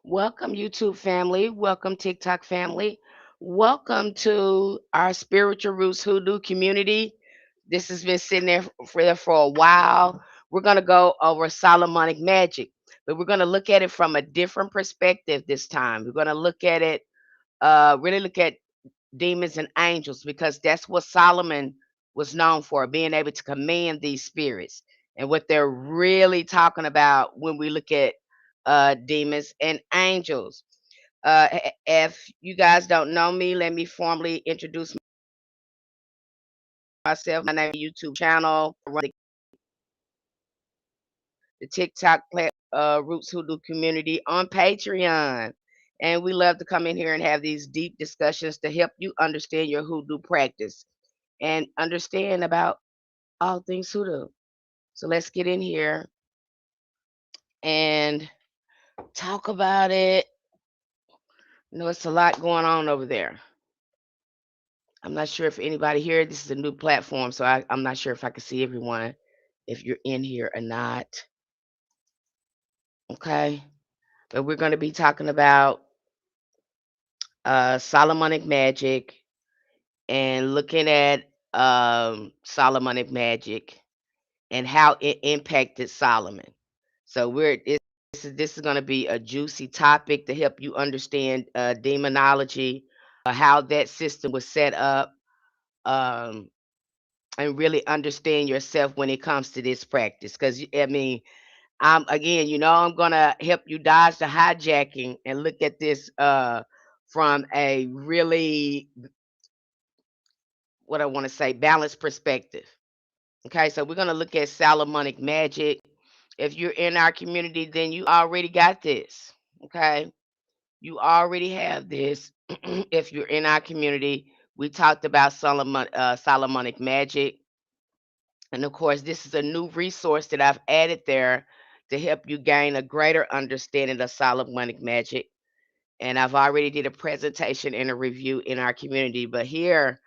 Welcome, YouTube family. Welcome, TikTok family. Welcome to our Spiritual Roots Hoodoo community. This has been sitting there for a while. We're going to go over Solomonic magic, but we're going to look at it from a different perspective this time. We're going to look at it, really look at demons and angels, because that's what Solomon was known for, being able to command these spirits. And what they're really talking about when we look at demons and angels. If you guys don't know me, let me formally introduce myself. My name is YouTube channel. I run the TikTok Roots Hoodoo community on Patreon. And we love to come in here and have these deep discussions to help you understand your hoodoo practice and understand about all things hoodoo. So let's get in here and talk about it. You know, it's a lot going on over there. I'm not sure if anybody here, this is a new platform, so I'm not sure if I can see everyone, if you're in here or not. Okay. But we're going to be talking about Solomonic magic and looking at Solomonic magic and how it impacted Solomon. So this is going to be a juicy topic to help you understand demonology, how that system was set up, um, and really understand yourself when it comes to this practice. Because I mean, I'm again, I'm gonna help you dodge the hijacking and look at this from a really, what I want to say, balanced perspective. Okay, so we're gonna look at Solomonic magic. If you're in our community, then you already got this. Okay, you already have this. If you're in our community, we talked about Solomonic magic. And of course, this is a new resource that I've added there to help you gain a greater understanding of Solomonic magic. And I've already did a presentation and a review in our community, but here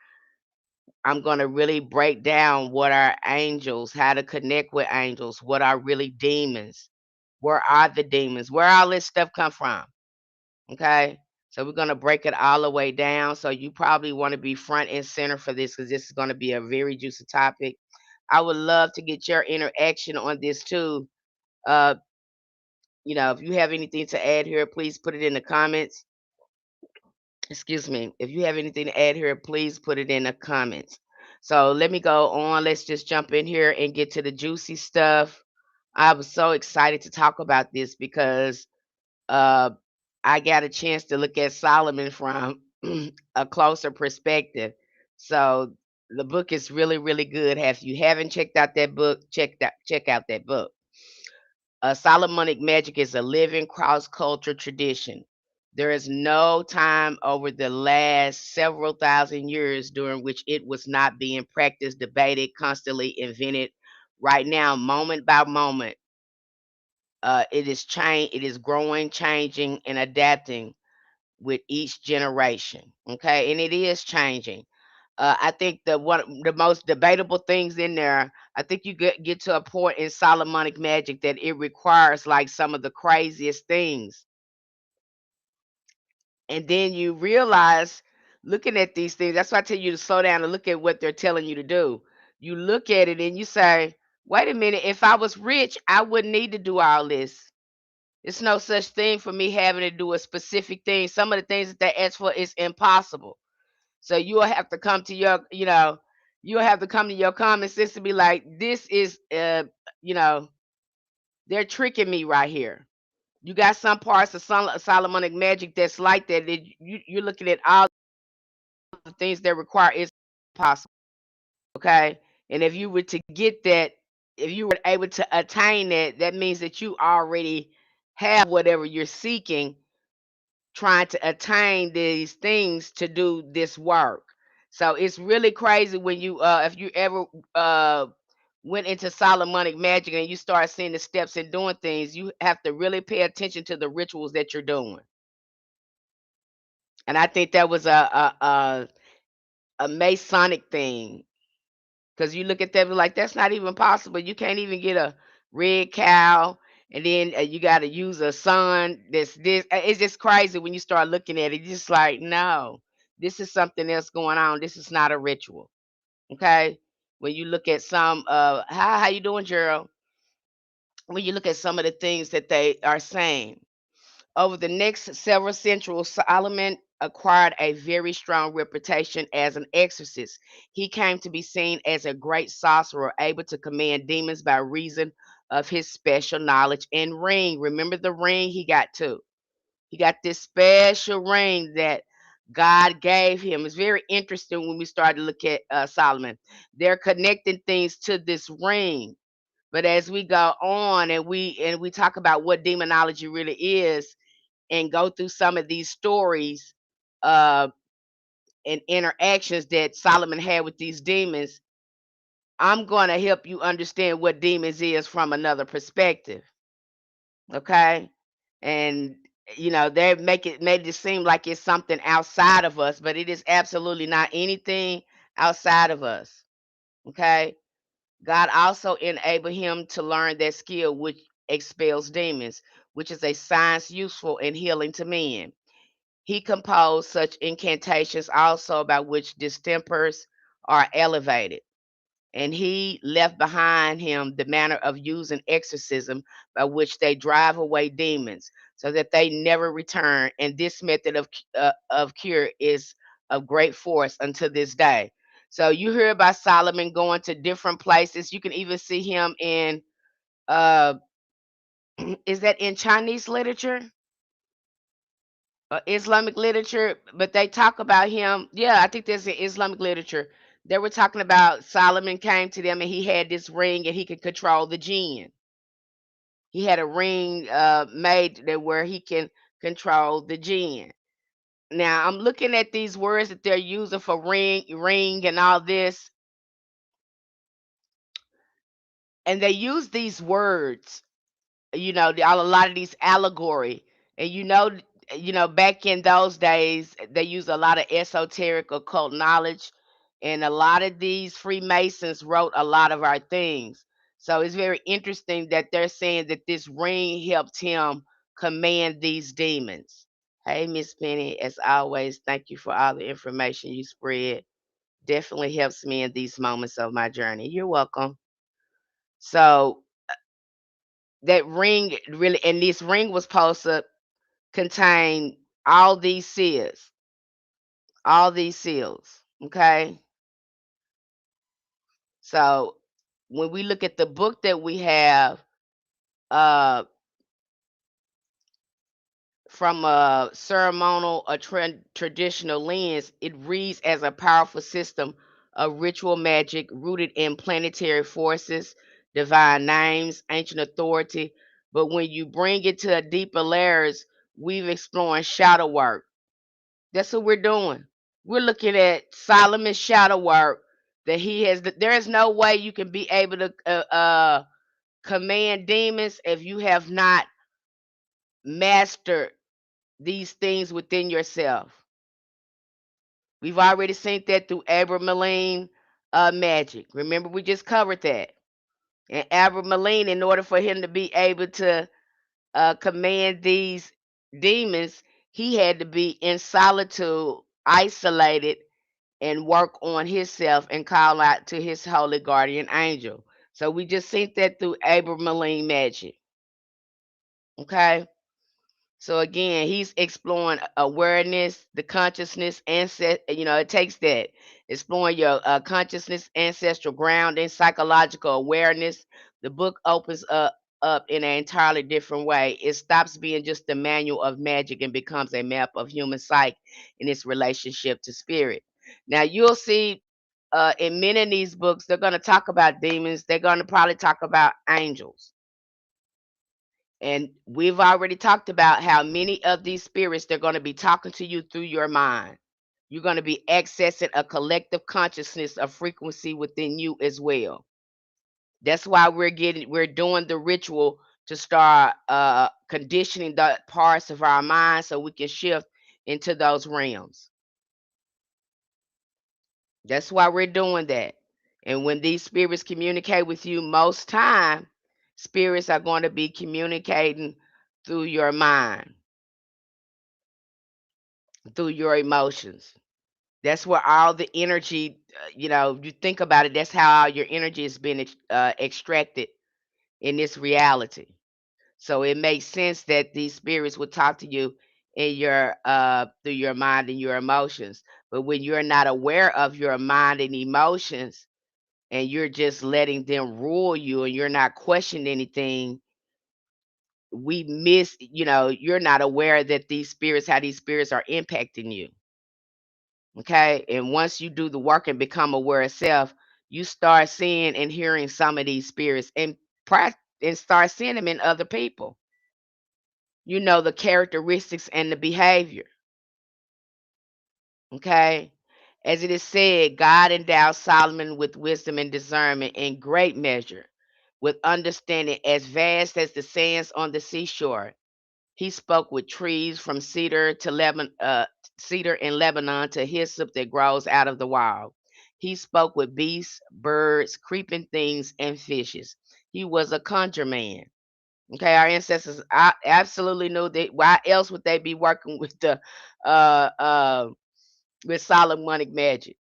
I'm going to really break down what are angels, how to connect with angels, what are really demons, where are the demons, where all this stuff come from. Okay. So we're going to break it all the way down. So you probably want to be front and center for this, because this is going to be a very juicy topic. I would love to get your interaction on this too. Uh, if you have anything to add here, please put it in the comments. Excuse me. If you have anything to add here, please put it in the comments. So let me go on. Let's just jump in here and get to the juicy stuff. I was so excited to talk about this because uh, I got a chance to look at Solomon from a closer perspective. So the book is really, really good. If you haven't checked out that book, check out that book. Solomonic magic is a living cross culture tradition. There is no time over the last several thousand years during which it was not being practiced, debated, constantly invented. Right now, moment by moment, it is growing, changing, and adapting with each generation. Okay, and it is changing. I think the most debatable things in there. I think you get to a point in Solomonic magic that it requires like some of the craziest things, and then you realize, looking at these things. That's why I tell you to slow down and look at what they're telling you to do. You look at it and you say, "Wait a minute! If I was rich, I wouldn't need to do all this. It's no such thing for me having to do a specific thing. Some of the things that they ask for is impossible." So you'll have to come to you'll have to come to your common sense to be like, this is, you know, they're tricking me right here. You got some parts of Solomonic magic that's like that. You're looking at all the things that require is possible. Okay. And if you were to get that, if you were able to attain that, that means that you already have whatever you're seeking, trying to attain these things to do this work. So it's really crazy when if you ever went into Solomonic magic and you start seeing the steps and doing things, you have to really pay attention to the rituals that you're doing. And I think that was a Masonic thing, because you look at them like, that's not even possible. You can't even get a red cow And then you got to use a sun. This. It's just crazy when you start looking at it. You're just like, no, this is something else going on. This is not a ritual. Okay. When you look at some, how you doing, Gerald? When you look at some of the things that they are saying, over the next several centuries, Solomon acquired a very strong reputation as an exorcist. He came to be seen as a great sorcerer, able to command demons by reason of his special knowledge and ring. Remember the ring he got too? He got this special ring that God gave him. It's very interesting when we start to look at Solomon. They're connecting things to this ring. But as we go on and we talk about what demonology really is, and go through some of these stories uh, and interactions that Solomon had with these demons, I'm going to help you understand what demons is from another perspective. Okay. And they made it seem like it's something outside of us, but it is absolutely not anything outside of us. Okay. God also enabled him to learn that skill which expels demons, which is a science useful in healing to men. He composed such incantations also by which distempers are elevated, and he left behind him the manner of using exorcism by which they drive away demons so that they never return. And this method of cure is of great force unto this day. So you hear about Solomon going to different places. You can even see him in uh is that in Chinese literature? Islamic literature, but they talk about him. Yeah, I think there's in Islamic literature. They were talking about Solomon came to them and he had this ring and he could control the jinn. He had a ring made that where he can control the jinn. Now I'm looking at these words that they're using for ring, and all this, and they use these words, a lot of these allegory, and back in those days they use a lot of esoteric occult knowledge, and a lot of these Freemasons wrote a lot of our things. So it's very interesting that they're saying that this ring helped him command these demons. Hey, Miss Penny, as always, thank you for all the information you spread. Definitely helps me in these moments of my journey. You're welcome. So that ring really, and this ring was supposed to contain all these seals, all these seals. Okay. So when we look at the book that we have, uh, from a ceremonial or traditional lens, it reads as a powerful system of ritual magic rooted in planetary forces, divine names, ancient authority. But when you bring it to a deeper layers, we've exploring shadow work. That's what we're doing. We're looking at Solomon's shadow work that he has. There is no way you can be able to command demons if you have not mastered these things within yourself. We've already seen that through Abramelin magic. Remember, we just covered that. And Abramelin, in order for him to be able to command these demons, he had to be in solitude, isolated, and work on himself and call out to his holy guardian angel. So we just seen that through Abramelin magic. Okay. So again, he's exploring awareness, the consciousness, it takes that. Exploring your consciousness, ancestral grounding, psychological awareness. The book opens up in an entirely different way. It stops being just a manual of magic and becomes a map of human psyche in its relationship to spirit. Now you'll see in many of these books, they're going to talk about demons. They're going to probably talk about angels. And we've already talked about how many of these spirits, they're going to be talking to you through your mind. You're going to be accessing a collective consciousness of frequency within you as well. That's why we're doing the ritual to start conditioning the parts of our mind so we can shift into those realms. That's why we're doing that. And when these spirits communicate with you most time, Spirits are going to be communicating through your mind, through your emotions. That's where all the energy, you think about it, that's how all your energy is being extracted in this reality. So it makes sense that these spirits will talk to you in your through your mind and your emotions. But when you're not aware of your mind and emotions and you're just letting them rule you and you're not questioning anything, we miss, you're not aware that how these spirits are impacting you. Okay. And once you do the work and become aware of self, you start seeing and hearing some of these spirits and start seeing them in other people. The characteristics and the behavior. Okay. As it is said, God endowed Solomon with wisdom and discernment in great measure, with understanding as vast as the sands on the seashore. He spoke with trees from cedar in Lebanon to hyssop that grows out of the wild. He spoke with beasts, birds, creeping things, and fishes. He was a conjure man. Okay, our ancestors absolutely knew that. Why else would they be working with the uh uh with Solomonic magic?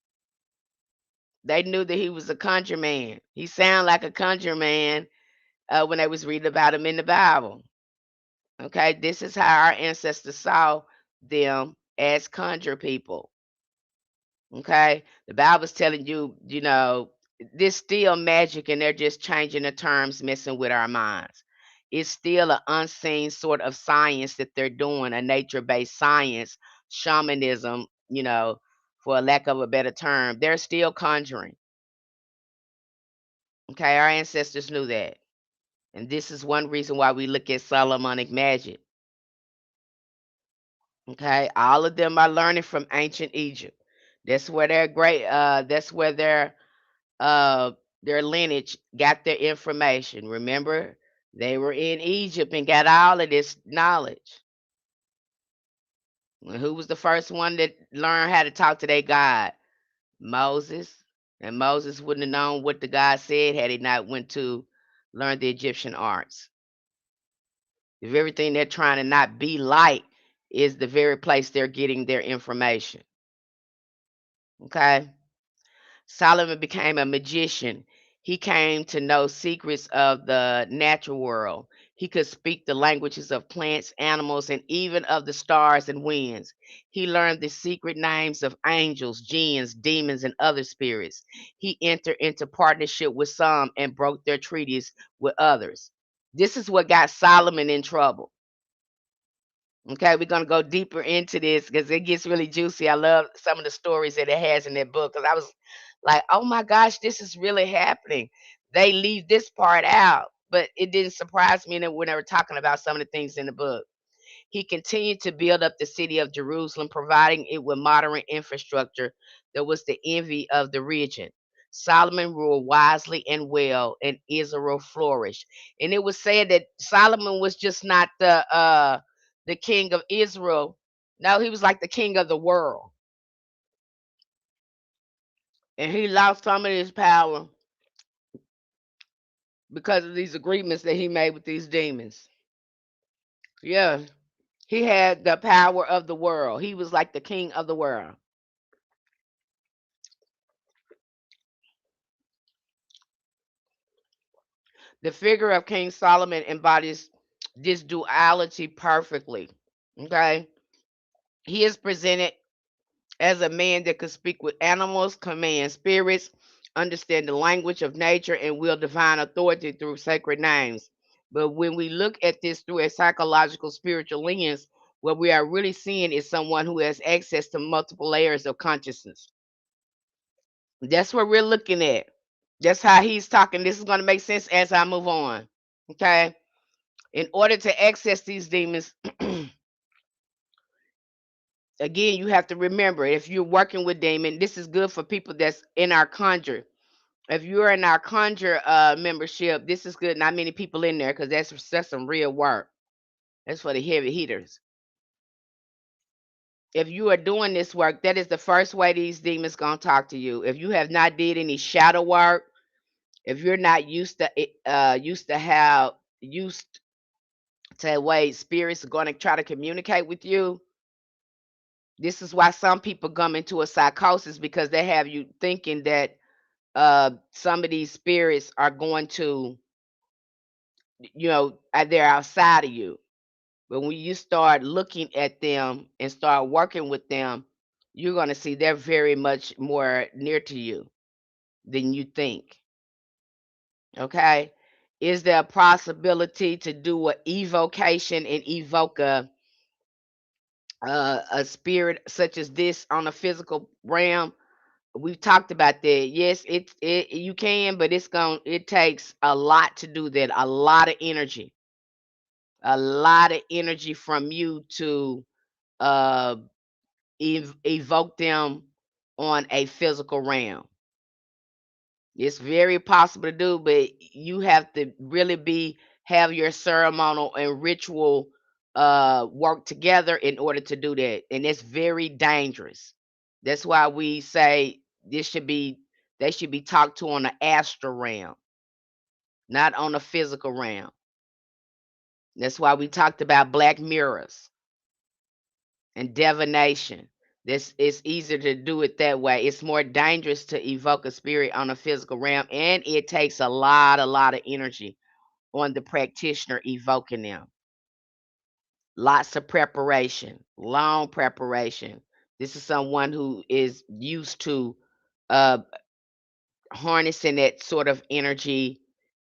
They knew that he was a conjure man. He sounded like a conjure man when they was reading about him in the Bible. Okay, this is how our ancestors saw them, as conjure people. Okay, the Bible's telling you, this still magic, and they're just changing the terms, messing with our minds. It's still an unseen sort of science that they're doing, a nature-based science, shamanism, for a lack of a better term. They're still conjuring. Okay, our ancestors knew that. And this is one reason why we look at Solomonic magic. Okay, all of them are learning from ancient Egypt. That's where uh their lineage got their information. Remember, they were in Egypt and got all of this knowledge. And who was the first one that learned how to talk to their God? Moses. And Moses wouldn't have known what the God said had he not went to learn the Egyptian arts. If everything they're trying to not be like is the very place they're getting their information. Okay. Solomon became a magician. He came to know secrets of the natural world. He could speak the languages of plants, animals, and even of the stars and winds. He learned the secret names of angels, jinns, demons, and other spirits. He entered into partnership with some and broke their treaties with others. This is what got Solomon in trouble. Okay, we're gonna go deeper into this because it gets really juicy. I love some of the stories that it has in that book because I was like, oh my gosh, this is really happening. They leave this part out, but it didn't surprise me when they were talking about some of the things in the book. He continued to build up the city of Jerusalem, providing it with modern infrastructure that was the envy of the region. Solomon ruled wisely and well, and Israel flourished. And it was said that Solomon was just not the king of Israel. No, he was like the king of the world. And he lost some of his power because of these agreements that he made with these demons. Yeah, he had the power of the world. He was like the king of the world. The figure of King Solomon embodies this duality perfectly. Okay. He is presented as a man that could speak with animals, command spirits, understand the language of nature, and wield divine authority through sacred names. But when we look at this through a psychological spiritual lens, what we are really seeing is someone who has access to multiple layers of consciousness. That's what we're looking at. That's how he's talking. This is going to make sense as I move on. Okay. In order to access these demons, again, you have to remember, if you're working with demon, this is good for people that's in our conjure. If you're in our conjure membership, this is good. Not many people in there because that's some real work. That's for the heavy hitters. If you are doing this work, that is the first way these demons gonna talk to you. If you have not did any shadow work, If you're not used to the way spirits are going to try to communicate with you, this is why some people come into a psychosis, because they have you thinking that some of these spirits are going to, they're outside of you. But when you start looking at them and start working with them, you're going to see they're very much more near to you than you think. Okay? Is there a possibility to do a evocation and evoke a spirit such as this on a physical realm? We've talked about that. Yes, it you can, but it takes a lot to do that. A lot of energy from you to uh evoke them on a physical realm. It's very possible to do, but you have to really have your ceremonial and ritual work together in order to do that. And it's very dangerous. That's why we say they should be talked to on the astral realm, not on the physical realm. That's why we talked about black mirrors and divination. This it's easier to do it that way. It's more dangerous to evoke a spirit on a physical realm, and it takes a lot of energy on the practitioner evoking them. Lots of preparation, long preparation. This is someone who is used to uh, harnessing that sort of energy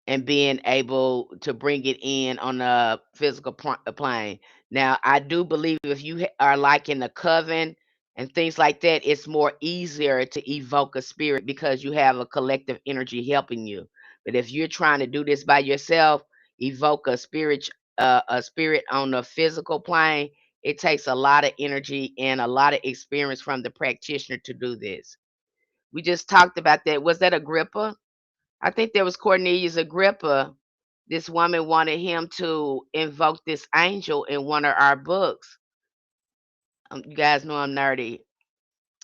and being able to bring it in on a physical plane. Now, I do believe if you are like in the coven and things like that, it's more easier to evoke a spirit because you have a collective energy helping you. But if you're trying to do this by yourself, evoke a spirit on the physical plane, it takes a lot of energy and a lot of experience from the practitioner to do this. We just talked about that. Was that Agrippa? I think there was Cornelius Agrippa. This woman wanted him to invoke this angel in one of our books. You guys know I'm nerdy.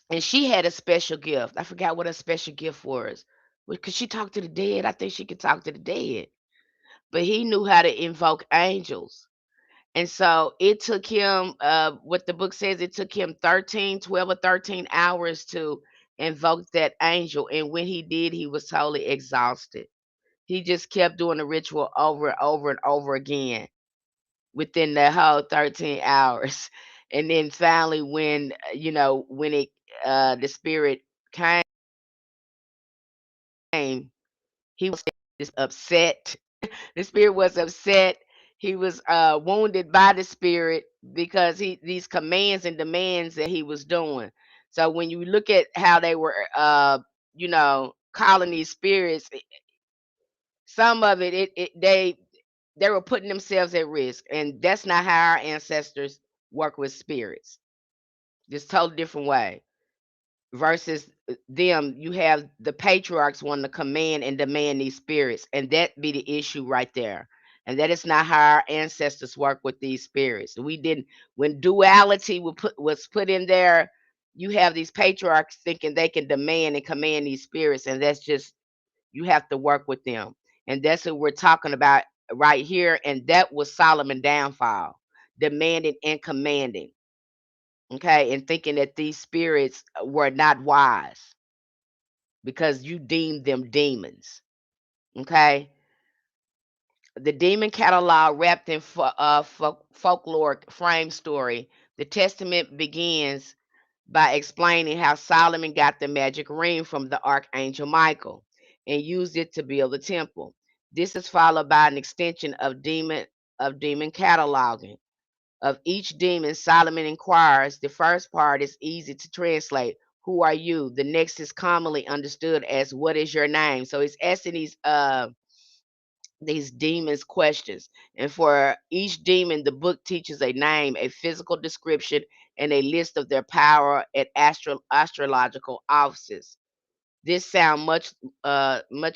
And she had a special gift. I forgot what her special gift was. Could she talk to the dead? I think she could talk to the dead. But he knew how to invoke angels. And so it took him, what the book says, it took him 12 or 13 hours to invoke that angel. And when he did, he was totally exhausted. He just kept doing the ritual over and over and over again within the whole 13 hours. And then finally, when, when the spirit came, he was just upset. The spirit was upset. He was wounded by the spirit because these commands and demands that he was doing. So when you look at how they were, calling these spirits, some of they were putting themselves at risk, and that's not how our ancestors work with spirits. Just totally different way. Versus them, you have the patriarchs want to command and demand these spirits, and that be the issue right there. And that is not how our ancestors work with these spirits. We didn't When duality was put in there, you have these patriarchs thinking they can demand and command these spirits, and that's just you have to work with them. And that's what we're talking about right here. And that was Solomon downfall, demanding and commanding. Okay. And thinking that these spirits were not wise because you deemed them demons. Okay. The demon catalog wrapped in folkloric frame story. The testament begins by explaining how Solomon got the magic ring from the archangel Michael and used it to build the temple. This is followed by an extension of demon cataloging. Of each demon, Solomon inquires. The first part is easy to translate. Who are you? The next is commonly understood as what is your name? So he's asking these demons questions. And for each demon, the book teaches a name, a physical description, and a list of their power and astrological offices. This sound much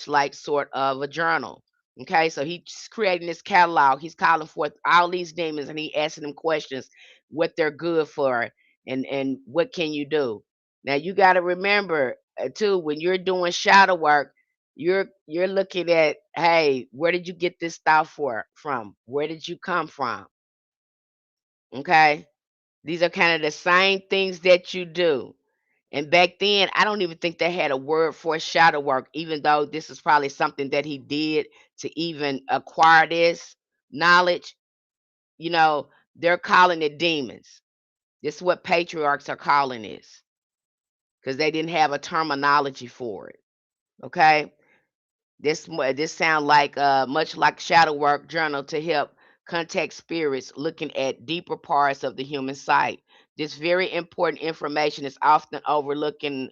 like sort of a journal. Okay, so he's creating this catalog. He's calling forth all these demons and he asking them questions, what they're good for, and what can you do. Now you got to remember too, when you're doing shadow work, You're looking at, hey, where did you get this thought from? Where did you come from? Okay? These are kind of the same things that you do. And back then, I don't even think they had a word for shadow work, even though this is probably something that he did to even acquire this knowledge. You know, they're calling it demons. This is what patriarchs are calling this because they didn't have a terminology for it. Okay? This sound like much like shadow work journal to help contact spirits looking at deeper parts of the human psyche. This very important information is often overlooking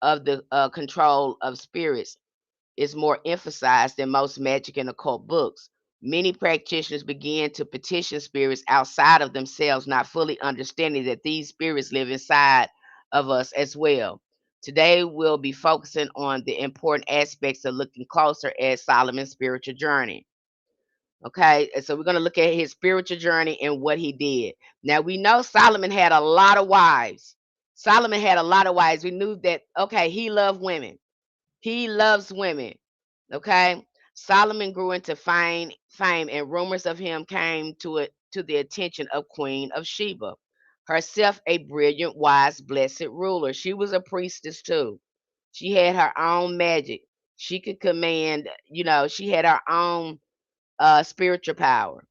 of the control of spirits is more emphasized than most magic and occult books. Many practitioners begin to petition spirits outside of themselves, not fully understanding that these spirits live inside of us as well. Today, we'll be focusing on the important aspects of looking closer at Solomon's spiritual journey. Okay, and so we're going to look at his spiritual journey and what he did. Now, we know Solomon had a lot of wives. Solomon had a lot of wives. We knew that, okay, he loved women. He loves women. Okay. Solomon grew into fame, and rumors of him came to the attention of Queen of Sheba, herself a brilliant, wise, blessed ruler. She was a priestess too. She had her own magic. She could command, she had her own spiritual power.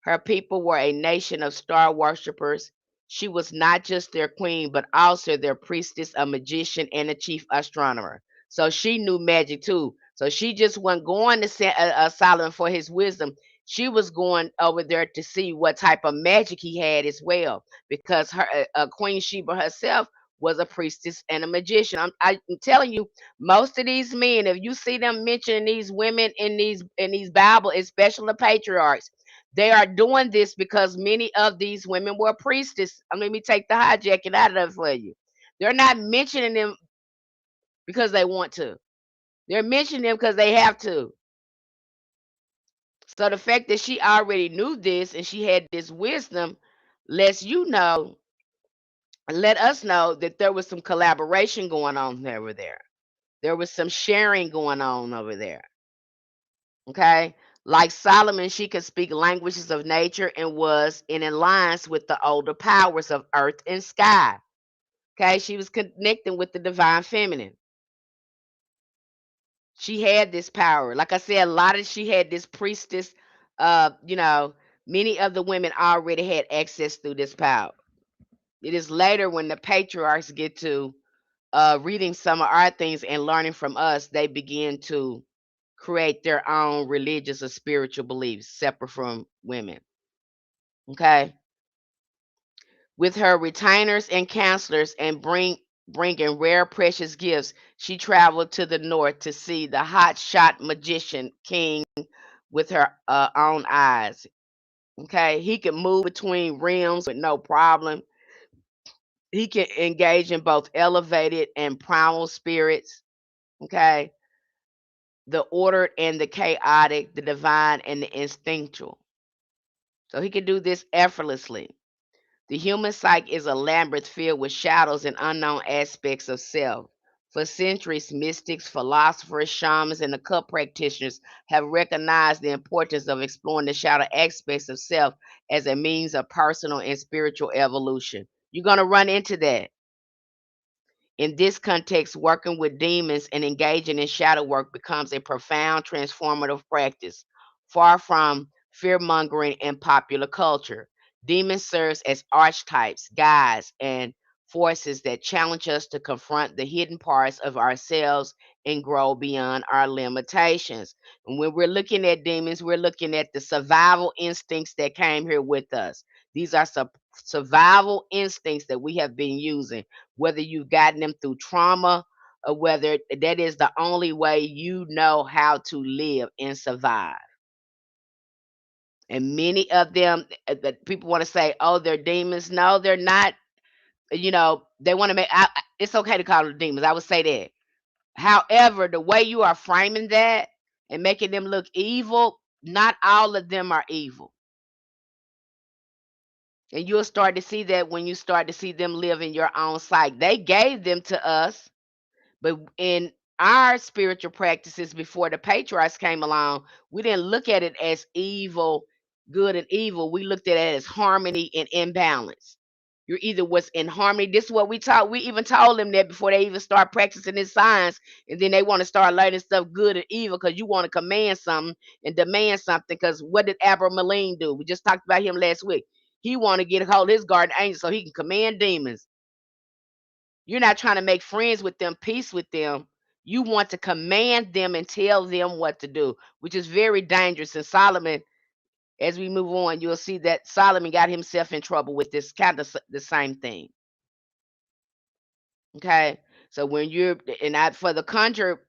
Her people were a nation of star worshippers. She was not just their queen, but also their priestess, a magician, and a chief astronomer. So she knew magic too. So she just wasn't going to Solomon for his wisdom. She was going over there to see what type of magic he had as well, because her Queen Sheba herself was a priestess and a magician. I'm telling you, most of these men, if you see them mentioning these women in these Bible, especially the patriarchs, they are doing this because many of these women were priestess. Let me take the hijacking out of it for you. They're not mentioning them because they want to. They're mentioning them because they have to. So the fact that she already knew this and she had this wisdom lets you know, let us know that there was some collaboration going on over there. There was some sharing going on over there. Okay. Like Solomon, she could speak languages of nature and was in alliance with the older powers of earth and sky. Okay. She was connecting with the divine feminine. She had this power. Like I said, she had this priestess. Many of the women already had access through this power. It is later when the patriarchs get to reading some of our things and learning from us, they begin to create their own religious or spiritual beliefs separate from women. Okay. With her retainers and counselors and bringing rare precious gifts, she traveled to the north to see the hot shot magician king with her own eyes. Okay. He could move between realms with no problem. He can engage in both elevated and primal spirits. Okay. The ordered and the chaotic, the divine and the instinctual. So he can do this effortlessly. The human psyche is a labyrinth filled with shadows and unknown aspects of self. For centuries, mystics, philosophers, shamans, and occult practitioners have recognized the importance of exploring the shadow aspects of self as a means of personal and spiritual evolution. You're going to run into that. In this context, working with demons and engaging in shadow work becomes a profound transformative practice, far from fear mongering in popular culture. Demons serve as archetypes, guides, and forces that challenge us to confront the hidden parts of ourselves and grow beyond our limitations. And when we're looking at demons, we're looking at the survival instincts that came here with us. These are survival instincts that we have been using, whether you've gotten them through trauma or whether that is the only way you know how to live and survive. And many of them that people want to say, oh, they're demons. No, they're not. They want to it's okay to call them demons. I would say that. However, the way you are framing that and making them look evil, not all of them are evil. And you'll start to see that when you start to see them live in your own sight. They gave them to us, but in our spiritual practices before the patriarchs came along, we didn't look at it as evil, good and evil. We looked at it as harmony and imbalance. You're either what's in harmony. This is what we taught. We even told them that before they even start practicing this science, and then they want to start learning stuff good and evil because you want to command something and demand something. Because what did Abraham Maline do? We just talked about him last week. He want to get a hold of his guardian angel so he can command demons. You're not trying to make friends with them, peace with them. You want to command them and tell them what to do, which is very dangerous. And Solomon, as we move on, you'll see that Solomon got himself in trouble with this kind of the same thing. Okay. So when you're, and I, for the conjure,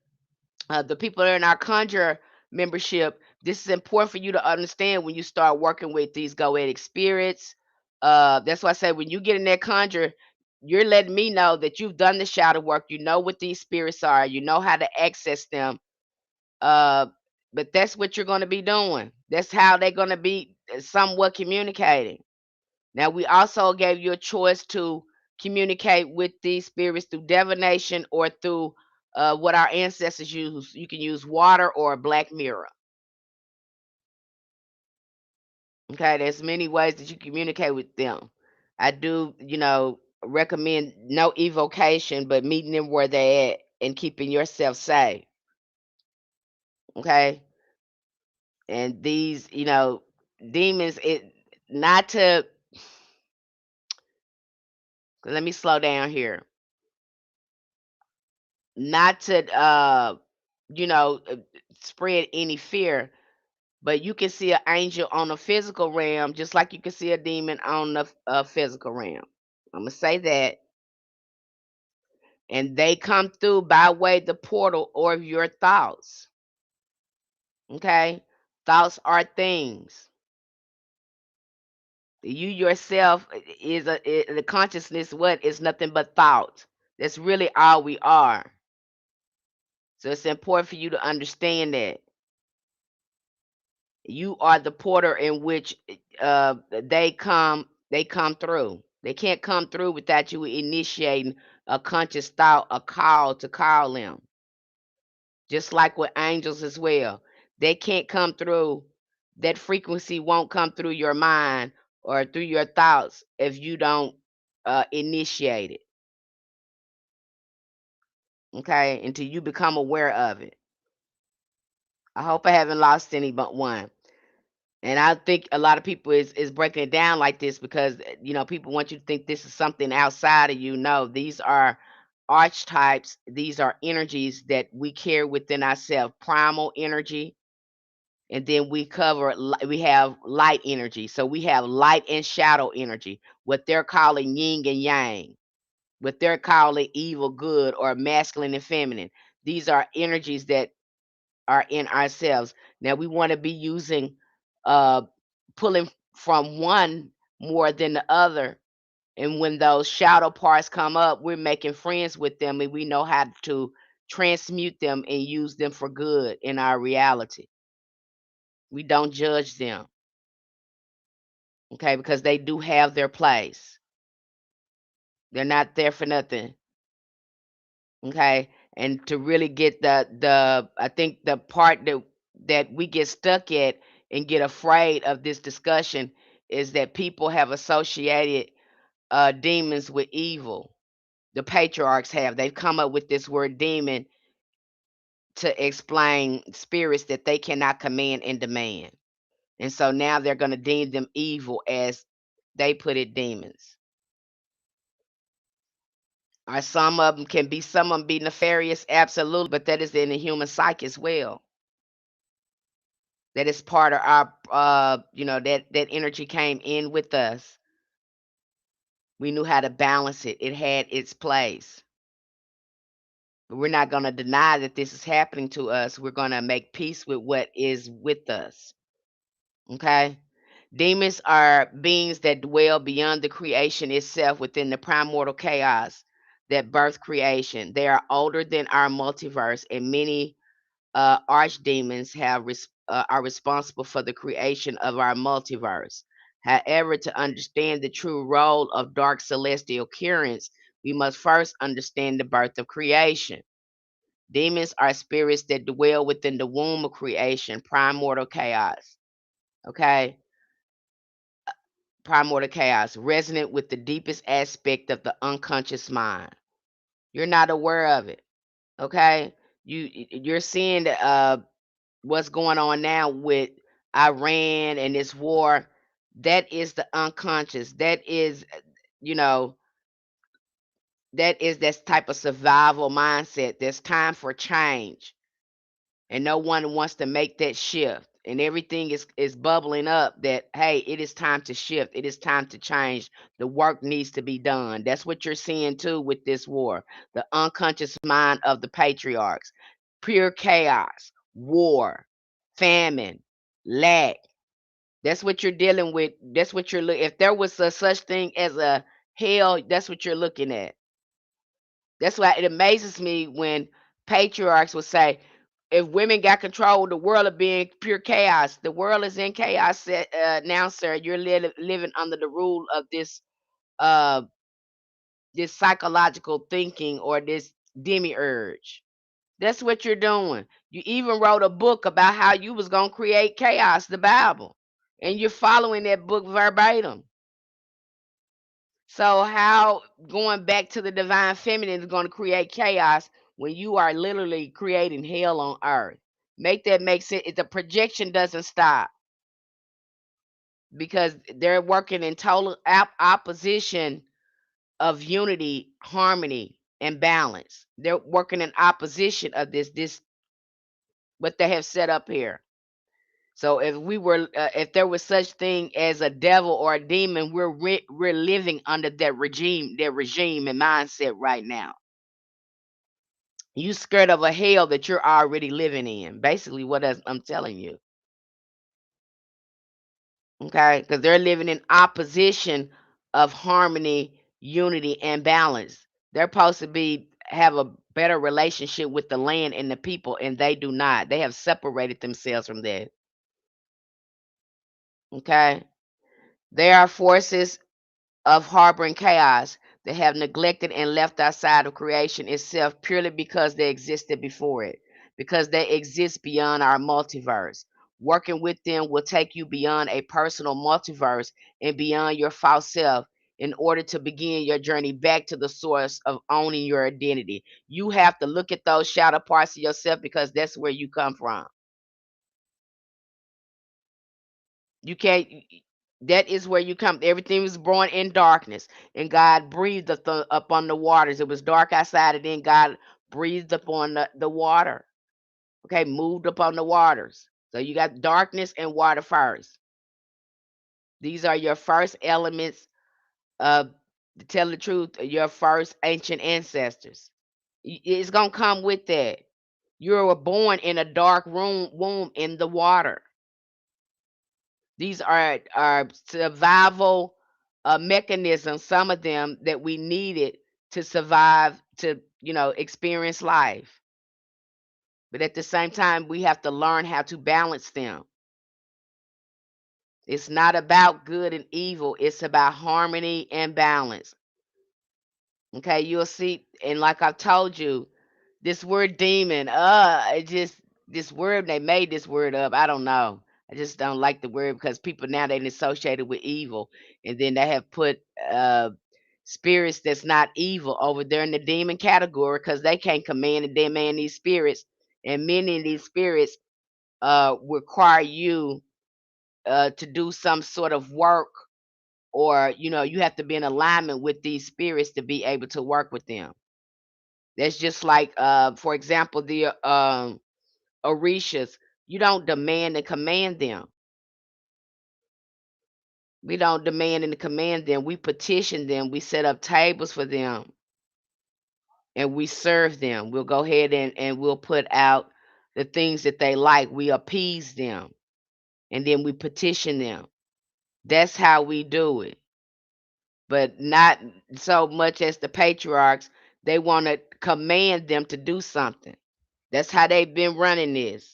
the people that are in our conjure membership, this is important for you to understand when you start working with these goetic spirits. That's why I say when you get in that conjure, you're letting me know that you've done the shadow work. You know what these spirits are. You know how to access them. Uh, but that's what you're going to be doing. That's how they're going to be somewhat communicating. Now, we also gave you a choice to communicate with these spirits through divination or through what our ancestors use. You can use water or a black mirror. Okay, there's many ways that you communicate with them. I do, recommend no evocation, but meeting them where they're at and keeping yourself safe. Okay, and these, demons, it not to. Let me slow down here. Not to, you know, uh, spread any fear, but you can see an angel on a physical realm just like you can see a demon on the physical realm. I'm gonna say that, and they come through by way the portal or your thoughts. Okay, thoughts are things. You yourself is the consciousness. What is nothing but thought. That's really all we are. So it's important for you to understand that. You are the porter in which they come through. They can't come through without you initiating a conscious thought, a call to call them. Just like with angels as well. They can't come through. That frequency won't come through your mind or through your thoughts if you don't initiate it. Okay, until you become aware of it. I hope I haven't lost any but one. And I think a lot of people is breaking it down like this because people want you to think this is something outside of you. No, these are archetypes. These are energies that we carry within ourselves. Primal energy, and then we have light energy. So we have light and shadow energy. What they're calling yin and yang. What they're calling evil, good, or masculine and feminine. These are energies that are in ourselves. Now we want to be using uh pulling from one more than the other. And when those shadow parts come up, we're making friends with them and we know how to transmute them and use them for good in our reality. We don't judge them, okay, because they do have their place. They're not there for nothing, okay? And to really get the I think the part that we get stuck at and get afraid of this discussion is that people have associated demons with evil. The patriarchs have. They've come up with this word demon to explain spirits that they cannot command and demand. And so now they're going to deem them evil as they put it, demons. Or some of them be nefarious, absolutely, but that is in the human psyche as well. That is part of our, that energy came in with us. We knew how to balance it. It had its place. But we're not going to deny that this is happening to us. We're going to make peace with what is with us. Okay? Demons are beings that dwell beyond the creation itself within the primordial chaos that birth creation. They are older than our multiverse, and many archdemons are responsible for the creation of our multiverse. However, to understand the true role of dark celestial currents, we must first understand the birth of creation. Demons are spirits that dwell within the womb of creation, primordial chaos. Okay? Primordial chaos, resonant with the deepest aspect of the unconscious mind. You're not aware of it. Okay? You're seeing what's going on now with Iran and this war. That is the unconscious. That is, you know, that is that type of survival mindset. There's time for change, and no one wants to make that shift. And everything is bubbling up that hey, it is time to shift. It is time to change. The work needs to be done. That's what you're seeing too with this war. The unconscious mind of the patriarchs, pure chaos, war, famine, lack. That's what you're dealing with. That's what you're looking. If there was a such thing as a hell, that's what you're looking at. That's why it amazes me when patriarchs will say, if women got control, the world would be in pure chaos. The world is in chaos now, sir. You're living under the rule of uh, this psychological thinking or this demiurge. That's what you're doing. You even wrote a book about how you was gonna create chaos, the Bible, and you're following that book verbatim. So how going back to the divine feminine is going to create chaos when you are literally creating hell on earth? Make that make sense. The projection doesn't stop because they're working in total opposition of unity, harmony, and balance. They're working in opposition of this what they have set up here. So if there was such thing as a devil or a demon, we're living under that regime and mindset right now. You scared of a hell that you're already living in. Basically, what I'm telling you, okay? Because they're living in opposition of harmony, unity, and balance. They're supposed to have a better relationship with the land and the people, and they do not. They have separated themselves from that. Okay, they are forces of harboring chaos that have neglected and left outside of creation itself purely because they existed before it, because they exist beyond our multiverse. Working with them will take you beyond a personal multiverse and beyond your false self in order to begin your journey back to the source of owning your identity. You have to look at those shadow parts of yourself because that's where you come from. You can't. That is where you come. Everything was born in darkness, and God breathed upon the waters. It was dark outside, and then God breathed upon the water. Okay, moved upon the waters. So you got darkness and water first. These are your first elements of, to tell the truth, your first ancient ancestors. It's gonna come with that. You were born in a dark womb in the water. These are survival mechanisms, some of them that we needed to survive, to experience life. But at the same time, we have to learn how to balance them. It's not about good and evil, it's about harmony and balance. Okay, you'll see, and like I've told you, this word demon, it just, this word, they made this word up. I don't know. I just don't like the word because people now they associate it with evil, and then they have put spirits that's not evil over there in the demon category because they can't command and demand these spirits, and many of these spirits require you to do some sort of work, or you have to be in alignment with these spirits to be able to work with them. That's just like, for example, the Orishas. You don't demand and command them. We don't demand and command them. We petition them. We set up tables for them and we serve them. We'll go ahead and we'll put out the things that they like. We appease them and then we petition them. That's how we do it. But not so much as the patriarchs. They want to command them to do something. That's how they've been running this.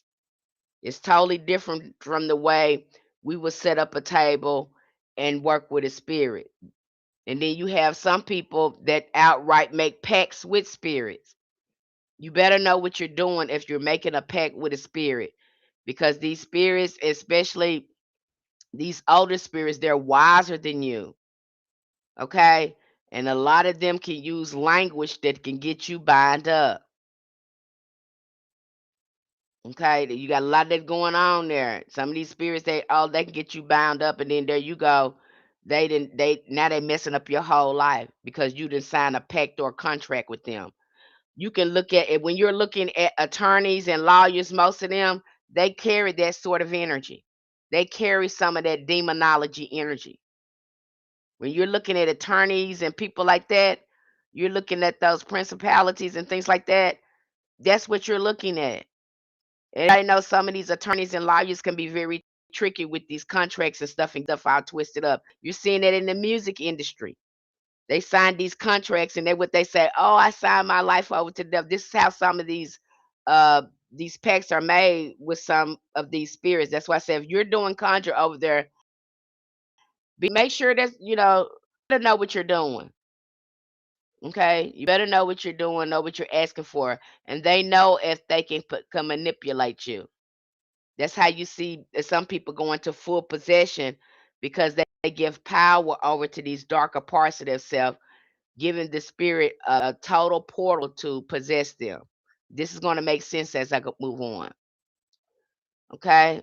It's totally different from the way we would set up a table and work with a spirit. And then you have some people that outright make pacts with spirits. You better know what you're doing if you're making a pact with a spirit, because these spirits, especially these older spirits, they're wiser than you. Okay? And a lot of them can use language that can get you bound up. Okay? You got a lot of that going on there. Some of these spirits, they can get you bound up, and then there you go. Now they messing up your whole life because you didn't sign a pact or a contract with them. You can look at it when you're looking at attorneys and lawyers, most of them, they carry that sort of energy. They carry some of that demonology energy. When you're looking at attorneys and people like that, you're looking at those principalities and things like that. That's what you're looking at. And I know some of these attorneys and lawyers can be very tricky with these contracts and stuff all twisted up. You're seeing that in the music industry. They sign these contracts and they say, "Oh, I signed my life over to them." This is how some of these pacts are made with some of these spirits. That's why I say if you're doing conjure over there, make sure that to know what you're doing. Okay, you better know what you're doing, know what you're asking for, and they know if they can manipulate you. That's how you see some people go into full possession because they give power over to these darker parts of themselves, giving the spirit a total portal to possess them. This is going to make sense as I move on. Okay.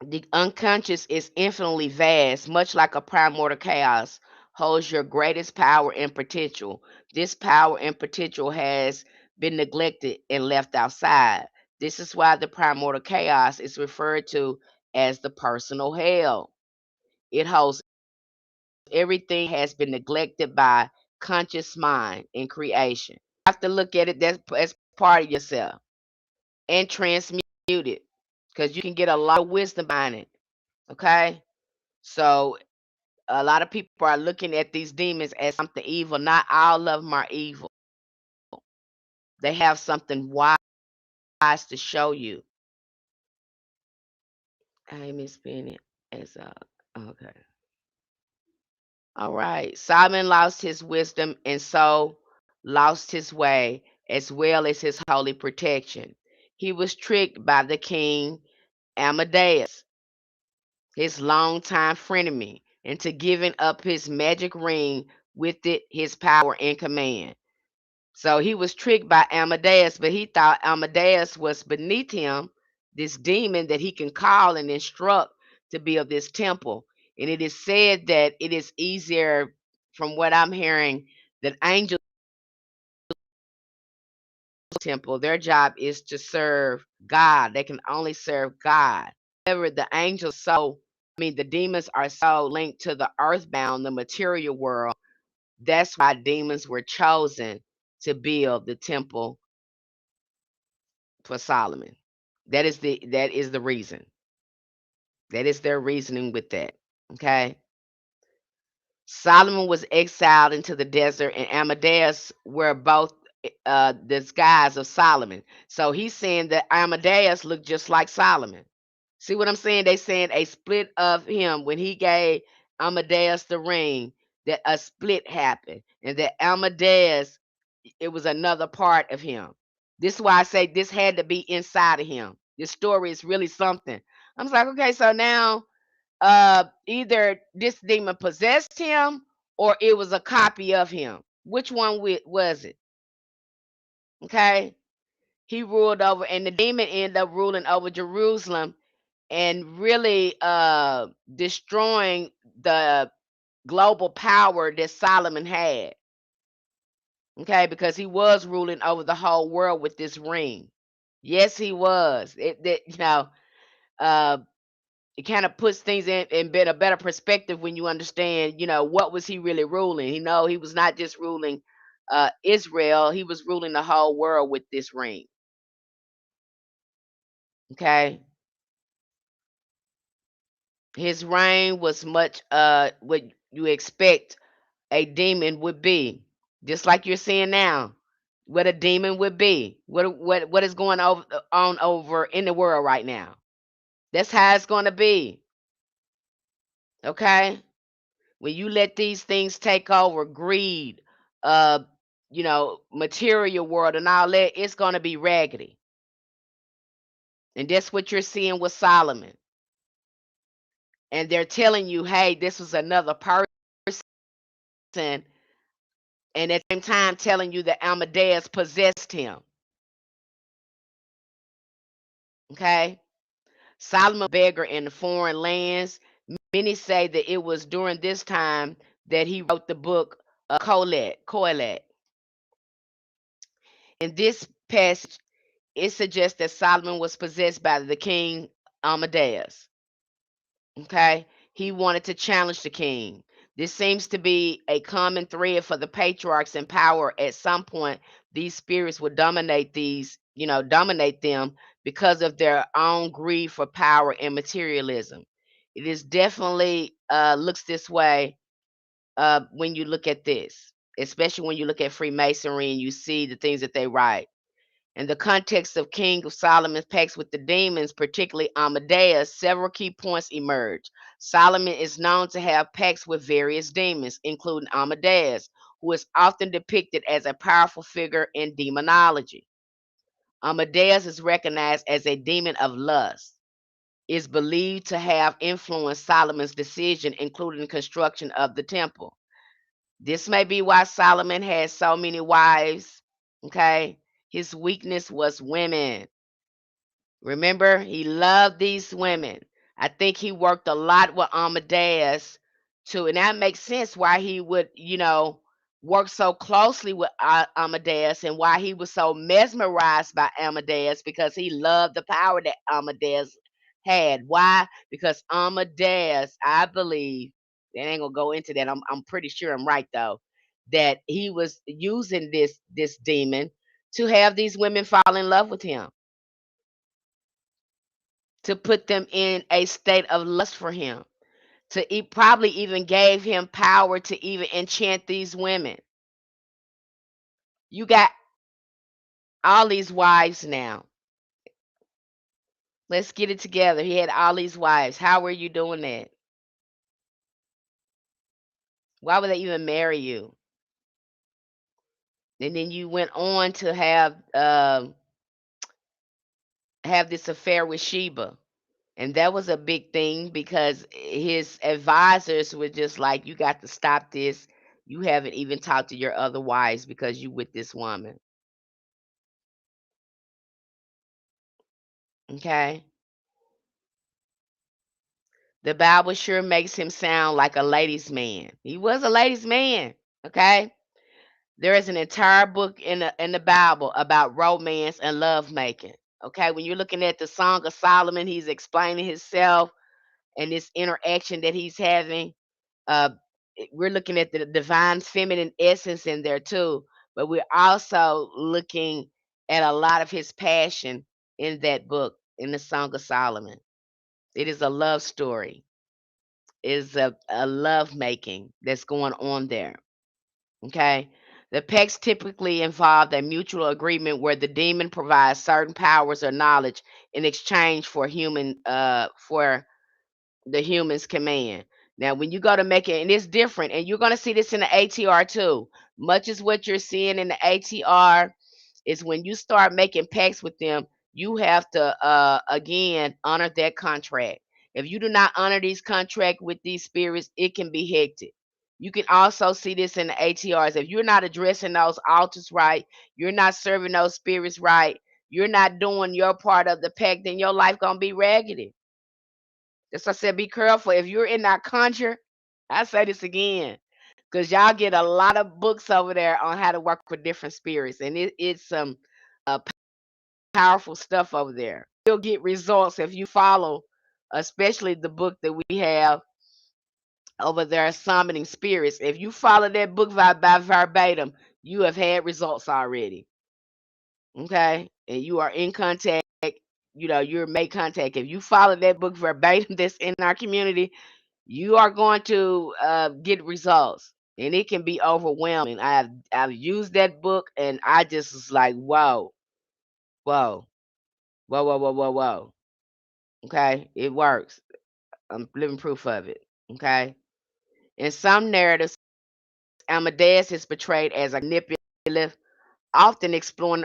The unconscious is infinitely vast, much like a primordial chaos, holds your greatest power and potential. This power and potential has been neglected and left outside. This is why the primordial chaos is referred to as the personal hell. It holds everything has been neglected by conscious mind in creation. You have to look at it as part of yourself and transmute it because you can get a lot of wisdom behind it. Okay. So a lot of people are looking at these demons as something evil. Not all of them are evil. They have something wise to show you. I miss Bennett as okay. All right. Solomon lost his wisdom and so lost his way as well as his holy protection. He was tricked by the king Amadeus, his longtime frenemy, into giving up his magic ring, with it his power and command. So he was tricked by Amadeus, but he thought Amadeus was beneath him, this demon that he can call and instruct to build this temple. And it is said that it is easier, from what I'm hearing, that angels temple, their job is to serve God. They can only serve God. However, the angels the demons are so linked to the earthbound, the material world. That's why demons were chosen to build the temple for Solomon. That is the reason. That is their reasoning with that. Okay. Solomon was exiled into the desert, and Amadeus were both disguise of Solomon. So he's saying that Amadeus looked just like Solomon. See what I'm saying? They saying a split of him when he gave Amadeus the ring, that a split happened, and that Amadeus, it was another part of him. This is why I say this had to be inside of him. This story is really something. I'm like, okay, so now either this demon possessed him or it was a copy of him. Which one was it? Okay. He ruled over, and the demon ended up ruling over Jerusalem and really destroying the global power that Solomon had. Okay, because he was ruling over the whole world with this ring. Yes, he was. Uh, it kind of puts things in a better perspective when you understand, what was he really ruling. He was not just ruling Israel, he was ruling the whole world with this ring. Okay. His reign was much what you expect a demon would be. Just like you're seeing now, what a demon would be. What is going on over in the world right now. That's how it's going to be. Okay? When you let these things take over, greed, uh material world and all that, it's going to be raggedy. And that's what you're seeing with Solomon. And they're telling you, hey, this was another person, and at the same time telling you that Amadeus possessed him. Okay? Solomon was a beggar in the foreign lands. Many say that it was during this time that he wrote the book Kohelet. In this passage, it suggests that Solomon was possessed by the king Amadeus. Okay? He wanted to challenge the king. This seems to be a common thread for the patriarchs in power. At some point, these spirits would dominate them because of their own greed for power and materialism. It is definitely looks this way when you look at this, especially when you look at Freemasonry and you see the things that they write. In the context of King of Solomon's pacts with the demons, particularly Amadeus, several key points emerge. Solomon is known to have pacts with various demons, including Amadeus, who is often depicted as a powerful figure in demonology. Amadeus is recognized as a demon of lust, is believed to have influenced Solomon's decision, including the construction of the temple. This may be why Solomon had so many wives. Okay. His weakness was women. Remember, he loved these women. I think he worked a lot with Amadeus too, and that makes sense why he would, work so closely with Amadeus, and why he was so mesmerized by Amadeus, because he loved the power that Amadeus had. Why? Because Amadeus, I believe, they ain't gonna go into that. I'm pretty sure I'm right though, that he was using this demon to have these women fall in love with him, to put them in a state of lust for him, to probably even gave him power to even enchant these women. You got all these wives now. Let's get it together. He had all these wives. How were you doing that? Why would they even marry you? And then you went on to have this affair with Sheba. And that was a big thing because his advisors were just like, you got to stop this. You haven't even talked to your other wives because you with this woman. Okay. The Bible sure makes him sound like a ladies' man. He was a ladies' man. Okay. There is an entire book in the Bible about romance and love making. Okay. When you're looking at the Song of Solomon, he's explaining himself and this interaction that he's having. Uh, we're looking at the divine feminine essence in there too, but we're also looking at a lot of his passion in that book, in the Song of Solomon. It is a love story. It is a love making that's going on there. Okay. The pacts typically involve a mutual agreement where the demon provides certain powers or knowledge in exchange for the human's command. Now, when you go to make it, and it's different, and you're going to see this in the ATR too. Much as what you're seeing in the ATR is when you start making pacts with them, you have to again honor that contract. If you do not honor these contract with these spirits, it can be hectic. You can also see this in the ATRs. If you're not addressing those altars right, you're not serving those spirits right, you're not doing your part of the pact, then your life gonna be raggedy. That's why I said be careful. If you're in that conjure, I say this again, because y'all get a lot of books over there on how to work with different spirits, and it's some uh, powerful stuff over there. You'll get results if you follow, especially the book that we have over there, Summoning Spirits. If you follow that book by verbatim, you have had results already. Okay, and you are in contact. You're made contact. If you follow that book verbatim that's in our community, you are going to get results, and it can be overwhelming. I've used that book, and I just was like, whoa, whoa, whoa, whoa, whoa, whoa, whoa. Okay, it works. I'm living proof of it. Okay, in some narratives, Amadeus is portrayed as a manipulator often exploring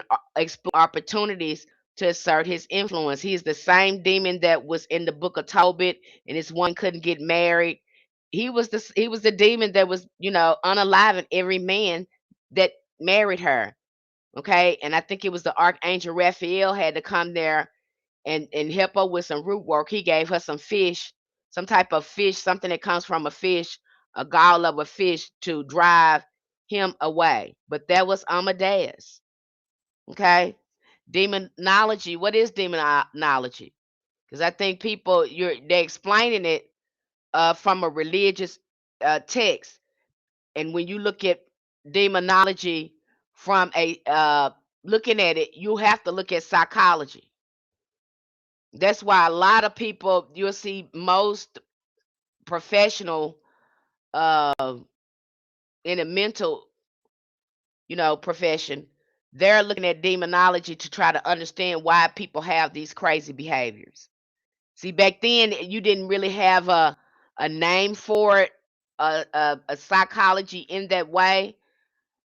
opportunities to assert his influence. He's the same demon that was in the book of Tobit, and his one couldn't get married. He was the demon that was, unaliving every man that married her. Okay, and I think it was the archangel Raphael had to come there and help her with some root work. He gave her some fish, some type of fish, something that comes from a fish, a gall of a fish, to drive him away. But that was Amadeus. Okay, demonology. What is demonology? Because I think people they're explaining it from a religious text, and when you look at demonology from a looking at it, you have to look at psychology. That's why a lot of people, you'll see most professional uh, in a mental, profession, they're looking at demonology to try to understand why people have these crazy behaviors. See, back then you didn't really have a name for it, a psychology in that way.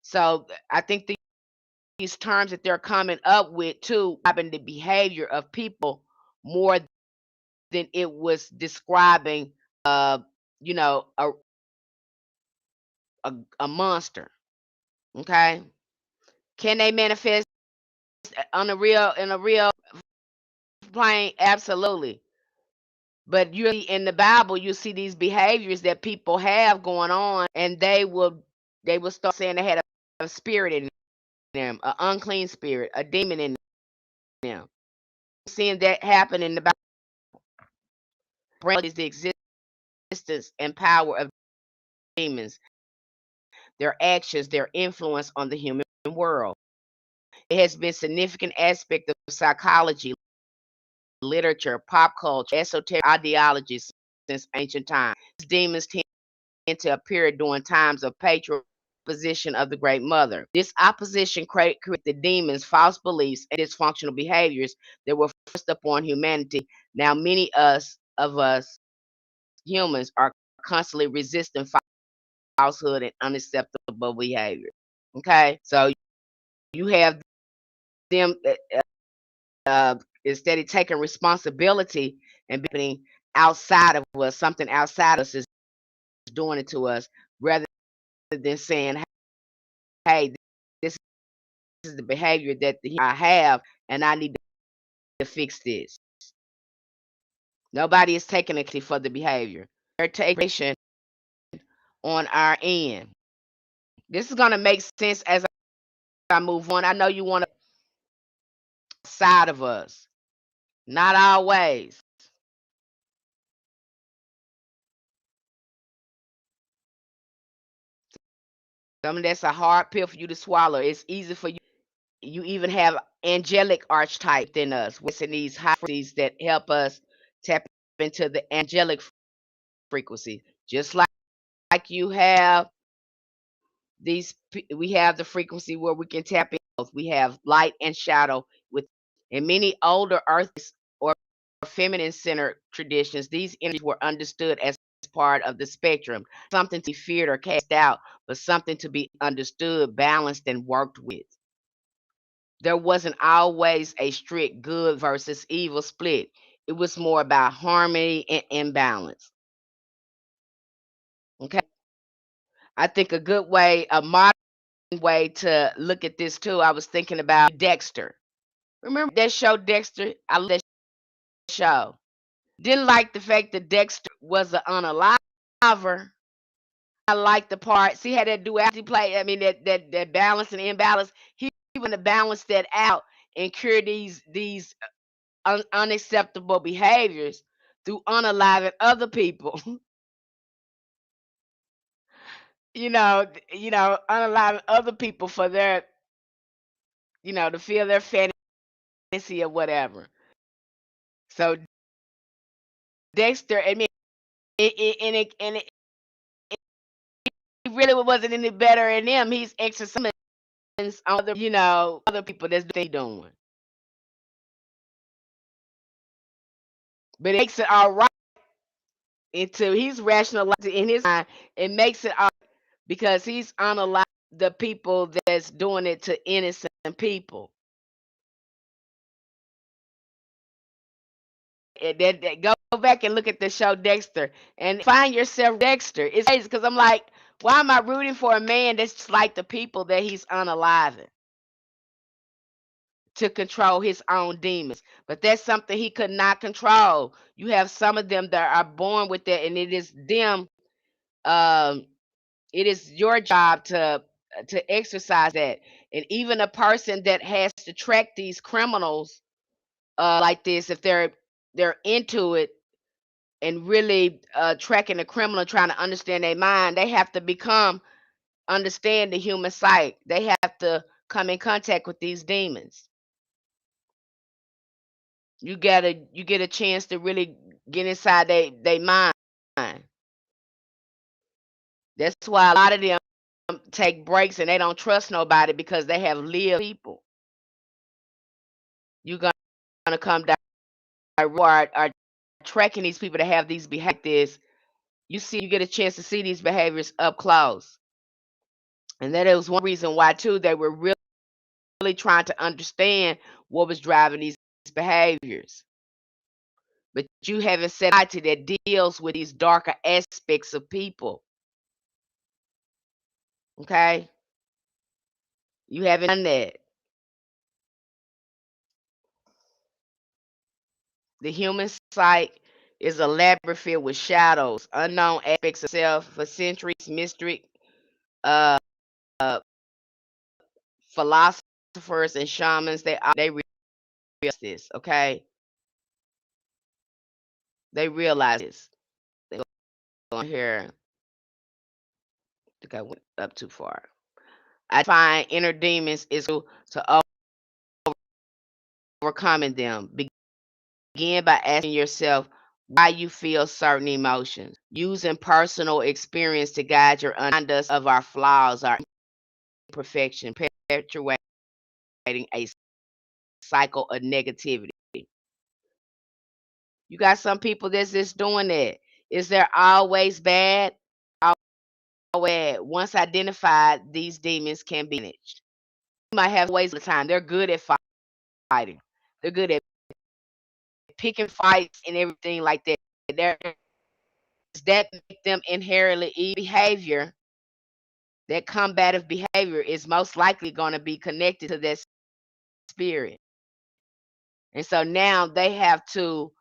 So I think these terms that they're coming up with too, describing the behavior of people more than it was describing, you know, a, a monster. Okay, can they manifest on a real plane? Absolutely. But you in the Bible, you see these behaviors that people have going on, and they will start saying they had a spirit in them, an unclean spirit, a demon in them. Seeing that happen in the Bible is the existence and power of demons, their actions, their influence on the human world. It has been a significant aspect of psychology, literature, pop culture, esoteric ideologies since ancient times. Demons tend to appear during times of patriarchal opposition of the Great Mother. This opposition created the demons, false beliefs, and dysfunctional behaviors that were forced upon humanity. Now, many of us humans are constantly resisting falsehood and unacceptable behavior. Okay, so you have them instead of taking responsibility and being outside of us, something outside us is doing it to us, rather than saying, "Hey, this is the behavior that I have, and I need to fix this." Nobody is taking it for the behavior; they're taking action on our end. This is going to make sense as I move on. I know you want to side of us, not always. Some of that's a hard pill for you to swallow. It's easy for you. You even have angelic archetype in us. What's in these high frequencies that help us tap into the angelic frequency. Just like you have we have the frequency where we can tap in. We have light and shadow with, in many older earth or feminine centered traditions, these energies were understood as part of the spectrum, something to be feared or cast out, but something to be understood, balanced, and worked with. There wasn't always a strict good versus evil split. It was more about harmony and imbalance. Okay. I think a good way, a modern way to look at this too, I was thinking about Dexter. Remember that show, Dexter? I love that show. Didn't like the fact that Dexter was an unaliver. I like the part. See how that duality play? I mean, that balance and imbalance. He wanted to balance that out and cure these unacceptable behaviors through unaliving other people. Unaliving other people for their, to feel their fantasy or whatever. So Dexter, I mean, it really wasn't any better in them. He's exercising on other people that's they doing, but it makes it all right until he's rationalizing in his mind. It makes it all because he's unalive the people that's doing it to innocent people. Go back and look at the show Dexter and find yourself Dexter. It's crazy because I'm like, why am I rooting for a man that's just like the people that he's unaliving to control his own demons? But that's something he could not control. You have some of them that are born with that, and it is them. Um, it is your job to exercise that. And even a person that has to track these criminals like this, if they're into it and really tracking the criminal, trying to understand their mind, they have to understand the human psyche. They have to come in contact with these demons. You get a chance to really get inside they mind. That's why a lot of them take breaks and they don't trust nobody because they have lived people. You're gonna come down are tracking these people that have these behaviors. You get a chance to see these behaviors up close. And that is one reason why too they were really trying to understand what was driving these behaviors. But you haven't set out that deals with these darker aspects of people. Okay? You haven't done that. The human psyche is a labyrinth filled with shadows, unknown aspects of self. For centuries, mystics, uh, philosophers, and shamans, they realize this, okay? They realize this. They go on here. I think I went up too far. I find inner demons is to overcoming them. Begin by asking yourself why you feel certain emotions. Using personal experience to guide your us of our flaws, our imperfection, perpetuating a cycle of negativity. You got some people that's just doing that. Is there always bad? Always. Once identified, these demons can be managed. You might have ways of the time. They're good at fighting. They're good at picking fights and everything like that. That make them inherently behavior. That combative behavior is most likely going to be connected to that spirit. And so now they have to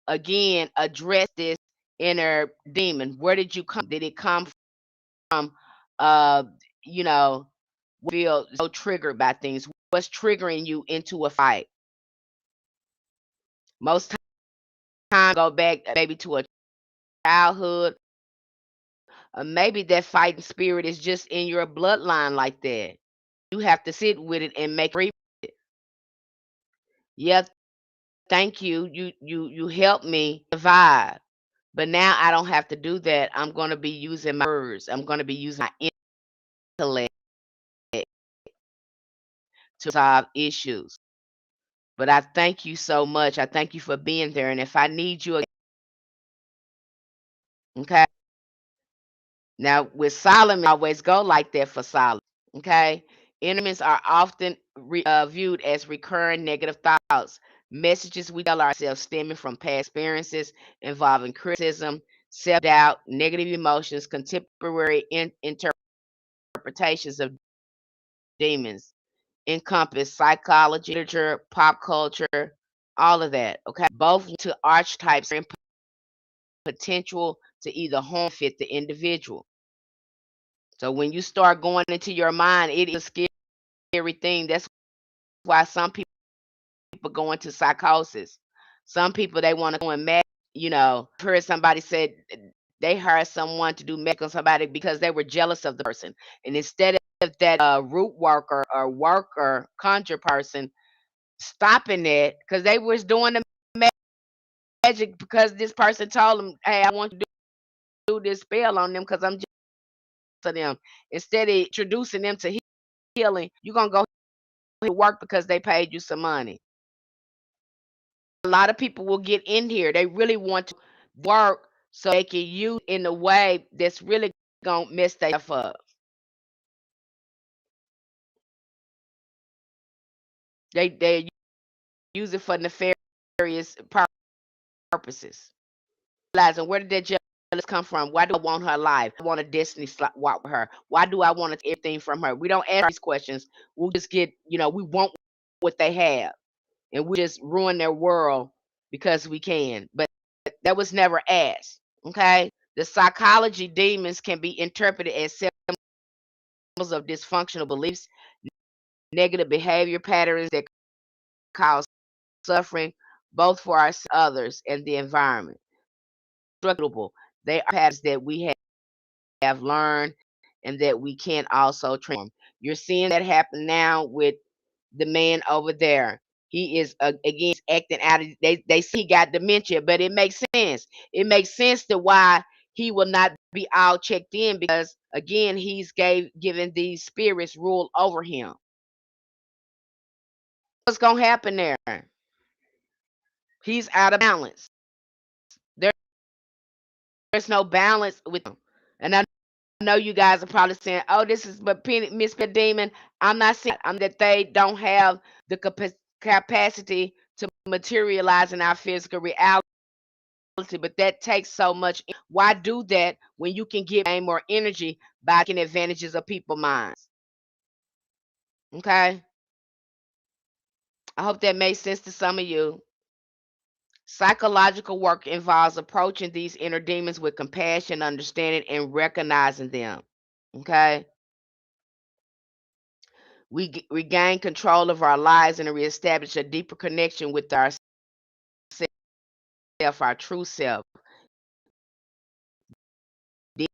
again address this inner demon. Where did you come? Did it come from uh you know feel so triggered by things? What's triggering you into a fight? Most time go back maybe to a childhood, or maybe that fighting spirit is just in your bloodline like that. You have to sit with it and make it. Yeah, thank you. You helped me survive. But now I don't have to do that. I'm going to be using my words. I'm going to be using my intellect to solve issues. But I thank you so much. I thank you for being there. And if I need you, okay. Now with Solomon, I always go like that for Solomon. Okay. Enemies are often viewed as recurring negative thoughts, messages we tell ourselves stemming from past experiences involving criticism, self doubt, negative emotions, contemporary interpretations of demons encompass psychology, literature, pop culture, all of that. Okay. Both to archetypes and potential to either harm or fit the individual. So when you start going into your mind, it is a scary thing. That's why some people go into psychosis. Some people they want to go and magic. I've heard somebody said they hired someone to do magic on somebody because they were jealous of the person, and instead of that root worker or worker conjure person stopping it because they was doing the magic because this person told them, "Hey, I want you to do this spell on them because I'm jealous of them." Instead of introducing them to healing, you're gonna go to work because they paid you some money. A lot of people will get in here. They really want to work so they can use in a way that's really gonna mess stuff up. They use it for nefarious purposes. Realizing, where did that jealous come from? Why do I want her life? I want a destiny walk with her. Why do I want everything from her? We don't ask these questions. We'll just get, we want what they have, and we just ruin their world because we can. But that was never asked. Okay? The psychology demons can be interpreted as symbols of dysfunctional beliefs, negative behavior patterns that cause suffering both for others and the environment. Structurable. They are patterns that we have learned and that we can also transform. You're seeing that happen now with the man over there. He is again acting out. They see he got dementia, but it makes sense. It makes sense to why he will not be all checked in, because again he's given these spirits rule over him. What's gonna happen there? He's out of balance. There's no balance with him, and I know you guys are probably saying, "Oh, this is but Miss Demon." I'm not saying that they don't have the capacity to materialize in our physical reality, but that takes so much. Why do that when you can get more energy by taking advantages of people's minds? Okay, I hope that makes sense to some of you. Psychological work involves approaching these inner demons with compassion, understanding, and recognizing them. Okay, we regain control of our lives and reestablish a deeper connection with our self, our true self. These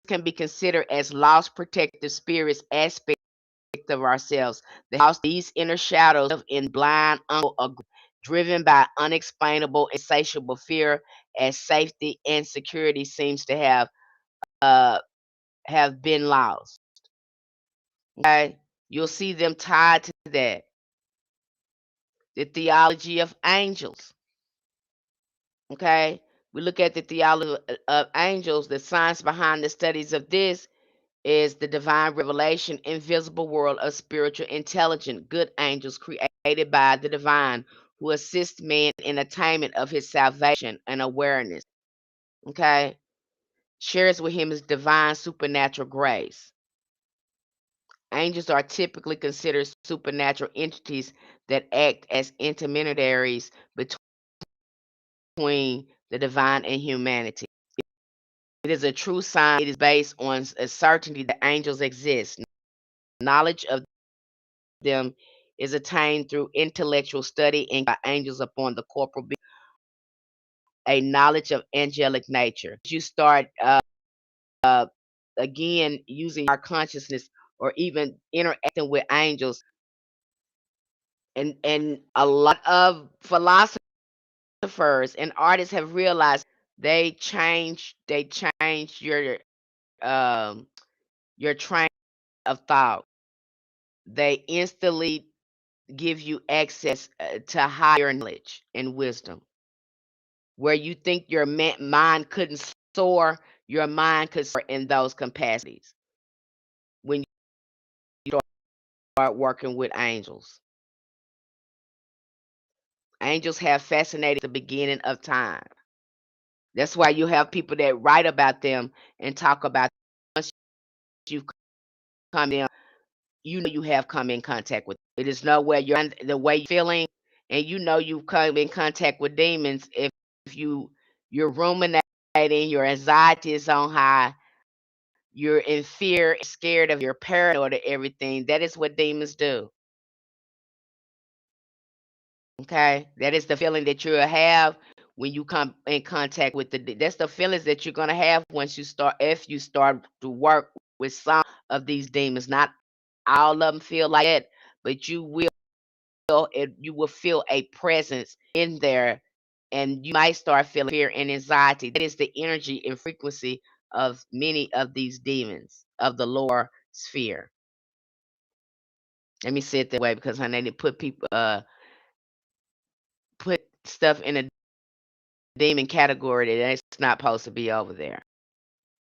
can be considered as lost protective spirits aspects of ourselves. These inner shadows live in blind, driven by unexplainable, insatiable fear, as safety and security seems to uh, have been lost. Okay, you'll see them tied to that. The theology of angels. Okay, we look at the theology of angels. The science behind the studies of this is the divine revelation, invisible world of spiritual intelligence, good angels created by the divine, who assist man in attainment of his salvation and awareness. Okay, shares with him his divine supernatural grace. Angels are typically considered supernatural entities that act as intermediaries between the divine and humanity. It is a true sign. It is based on a certainty that angels exist. Knowledge of them is attained through intellectual study and by angels upon the corporal being, a knowledge of angelic nature. You start again using our consciousness or even interacting with angels, and a lot of philosophers and artists have realized they change um your train of thought. They instantly give you access to higher knowledge and wisdom. Where you think your mind couldn't soar, your mind could soar in those capacities when you start working with angels. Angels have fascinated the beginning of time. That's why you have people that write about them and talk about them. Once you come in, you know you have come in contact with them. It is nowhere you're the way you're feeling, and you know you've come in contact with demons if you're ruminating, your anxiety is on high, you're in fear, scared of, you're paranoid of everything. That is what demons do. Okay, that is the feeling that you'll have when you come in contact with that's the feelings that you're gonna have once you start if you start to work with some of these demons. Not all of them feel like that, but you will feel a presence in there, and you might start feeling fear and anxiety. That is the energy and frequency of many of these demons of the lower sphere. Let me say it that way, because I need to put stuff in a demon category that's not supposed to be over there.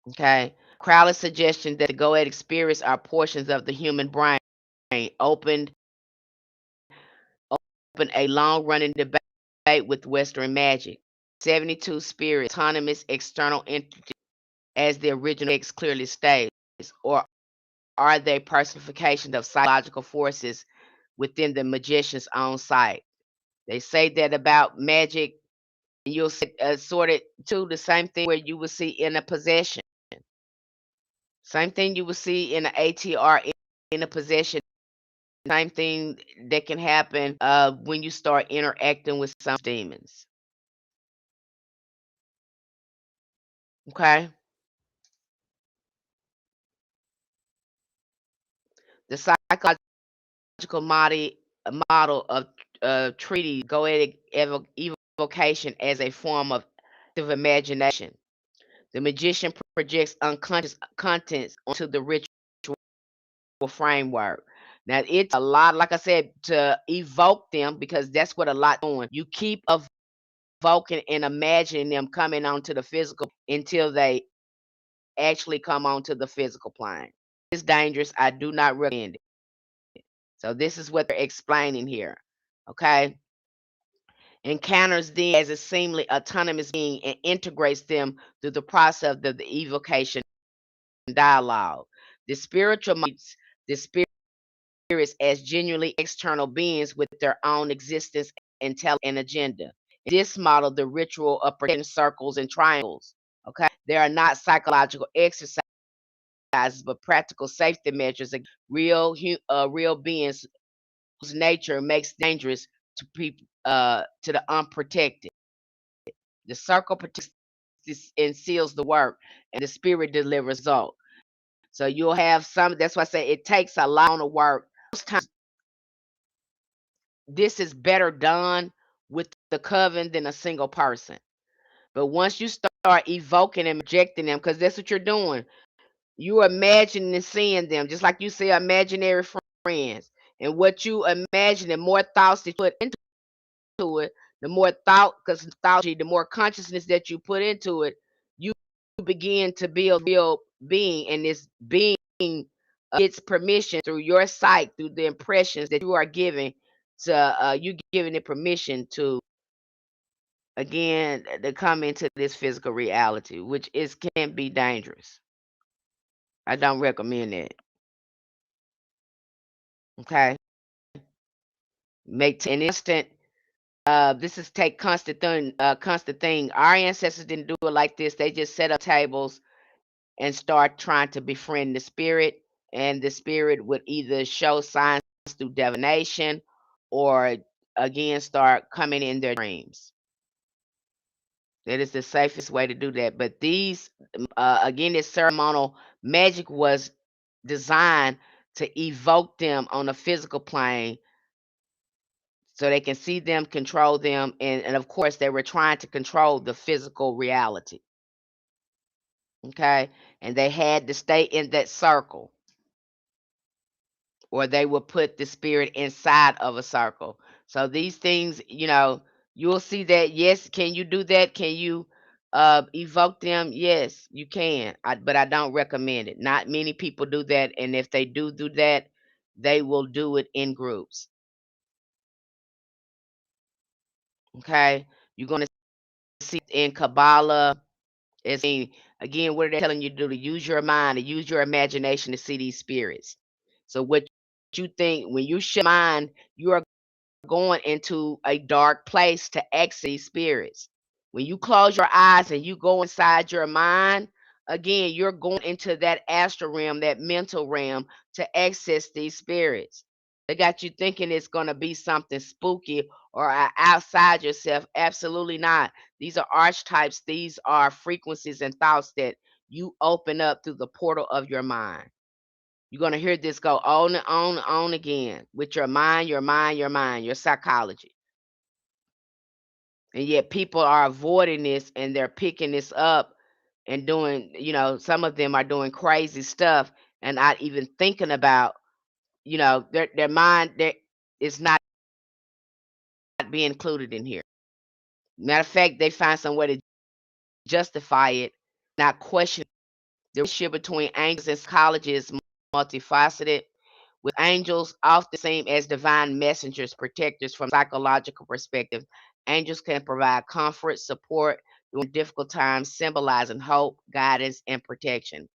Okay. Crowley's suggestion that the goetic spirits are portions of the human brain opened a long-running debate with Western magic. 72 spirits, autonomous external entities, as the original text clearly states, or are they personifications of psychological forces within the magician's own sight? They say that about magic, and you'll see sort of to the same thing where you will see in a possession. Same thing you will see in an ATR in a possession. Same thing that can happen when you start interacting with some demons. Okay? The psychological model of treating goetic evocation as a form of active imagination. The magician projects unconscious contents onto the ritual framework. Now it's a lot, like I said, to evoke them because that's what a lot doing. You keep evoking and imagining them coming onto the physical until they actually come onto the physical plane. It's dangerous. I do not recommend it. So this is what they're explaining here. Okay. Encounters them as a seemingly autonomous being and integrates them through the process of the evocation dialogue. The spiritual meets the spirits as genuinely external beings with their own existence, intelligence, and agenda. In this model, the ritual of pretend circles and triangles. Okay, they are not psychological exercises, but practical safety measures against real beings whose nature makes dangerous to people, to the unprotected. The circle protects and seals the work, and the spirit delivers result. So you'll have some. That's why I say it takes a lot of work. Most times, this is better done with the coven than a single person. But once you start evoking and projecting them, because that's what you're doing, you imagining and seeing them, just like you say imaginary friends. And what you imagine, the more thoughts that you put into it, the more thought, because the more consciousness that you put into it, you begin to build real being, and this being gets permission through your sight, through the impressions that you are giving to you giving it permission to again to come into this physical reality, which is can be dangerous. I don't recommend it. Okay, make an instant. This is take constant thing. Our ancestors didn't do it like this. They just set up tables and start trying to befriend the spirit, and the spirit would either show signs through divination or again start coming in their dreams. That is the safest way to do that. But these, again, this ceremonial magic was designed to evoke them on a physical plane so they can see them, control them, and of course, they were trying to control the physical reality. Okay, and they had to stay in that circle, or they would put the spirit inside of a circle. So these things, you'll see that. Yes, can you do that? Can you evoke them? Yes, you can. But I don't recommend it. Not many people do that, and if they do that, they will do it in groups. Okay, you're gonna see in Kabbalah. It's again, what are they telling you to do? To use your mind, to use your imagination to see these spirits. So what you think when you shut mind, you are going into a dark place to exit these spirits. When you close your eyes and you go inside your mind, again, you're going into that astral realm, that mental realm to access these spirits. They got you thinking it's going to be something spooky or outside yourself. Absolutely not. These are archetypes. These are frequencies and thoughts that you open up through the portal of your mind. You're going to hear this go on and on and on again with your mind, your mind, your mind, your psychology. And yet people are avoiding this and they're picking this up and doing, some of them are doing crazy stuff and not even thinking about, their mind is not being included in here. Matter of fact, they find some way to justify it, not question. The relationship between angels and psychology is multifaceted. with angels often seen as divine messengers, protectors from psychological perspective. Angels can provide comfort, support during difficult times, symbolizing hope, guidance, and protection.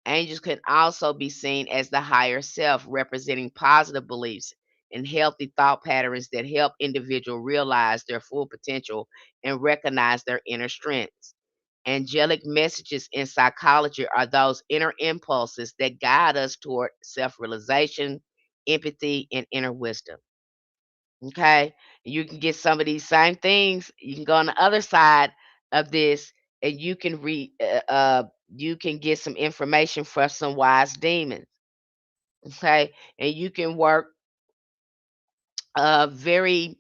Angels can also be seen as the higher self, representing positive beliefs and healthy thought patterns that help individuals realize their full potential and recognize their inner strengths. Angelic messages in psychology are those inner impulses that guide us toward self realization, empathy, and inner wisdom. Okay. You can get some of these same things. You can go on the other side of this and you can read, you can get some information from some wise demons. Okay. And you can work very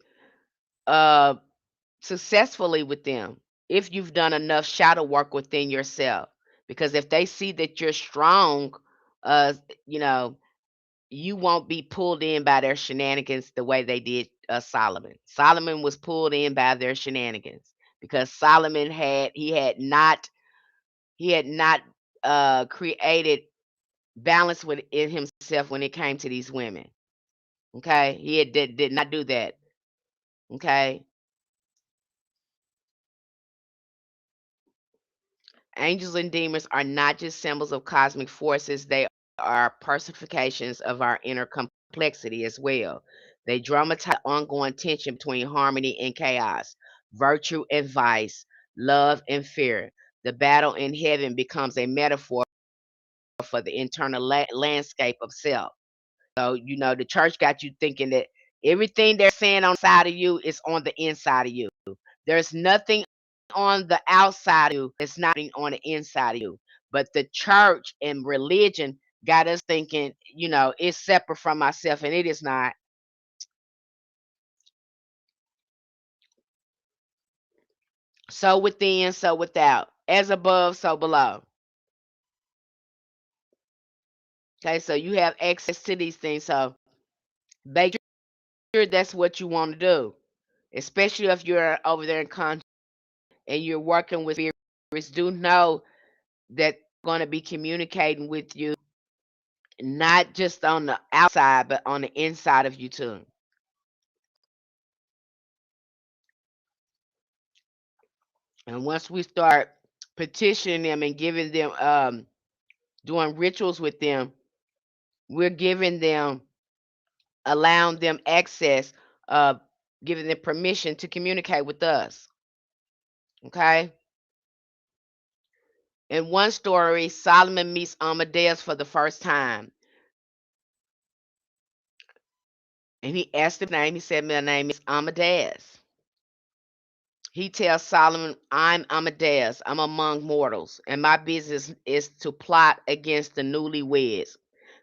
uh, successfully with them if you've done enough shadow work within yourself. Because if they see that you're strong, uh, you know, you won't be pulled in by their shenanigans the way they did Solomon. Solomon was pulled in by their shenanigans because Solomon had not created balance within himself when it came to these women. Okay, did not do that. Okay, angels and demons are not just symbols of cosmic forces; they are personifications of our inner complexity as well. They dramatize ongoing tension between harmony and chaos, virtue and vice, love and fear. The battle in heaven becomes a metaphor for the internal landscape of self. So, the church got you thinking that everything they're saying on the side of you is on the inside of you. There's nothing on the outside of you that's not on the inside of you. But the church and religion got us thinking, it's separate from myself, and it is not. So within, so without. As above, so below. Okay, so you have access to these things. So make sure that's what you want to do, especially if you're over there in conscious and you're working with spirits. Do know that they're going to be communicating with you, not just on the outside, but on the inside of you too. And once we start petitioning them and giving them, doing rituals with them, we're giving them, allowing them access, uh, giving them permission to communicate with us. Okay. In one story, Solomon meets Amadeus for the first time, and he asked him his name. He said, "My name is Amadeus." He tells Solomon, "I'm Amadeus. I'm among mortals, and my business is to plot against the newlyweds,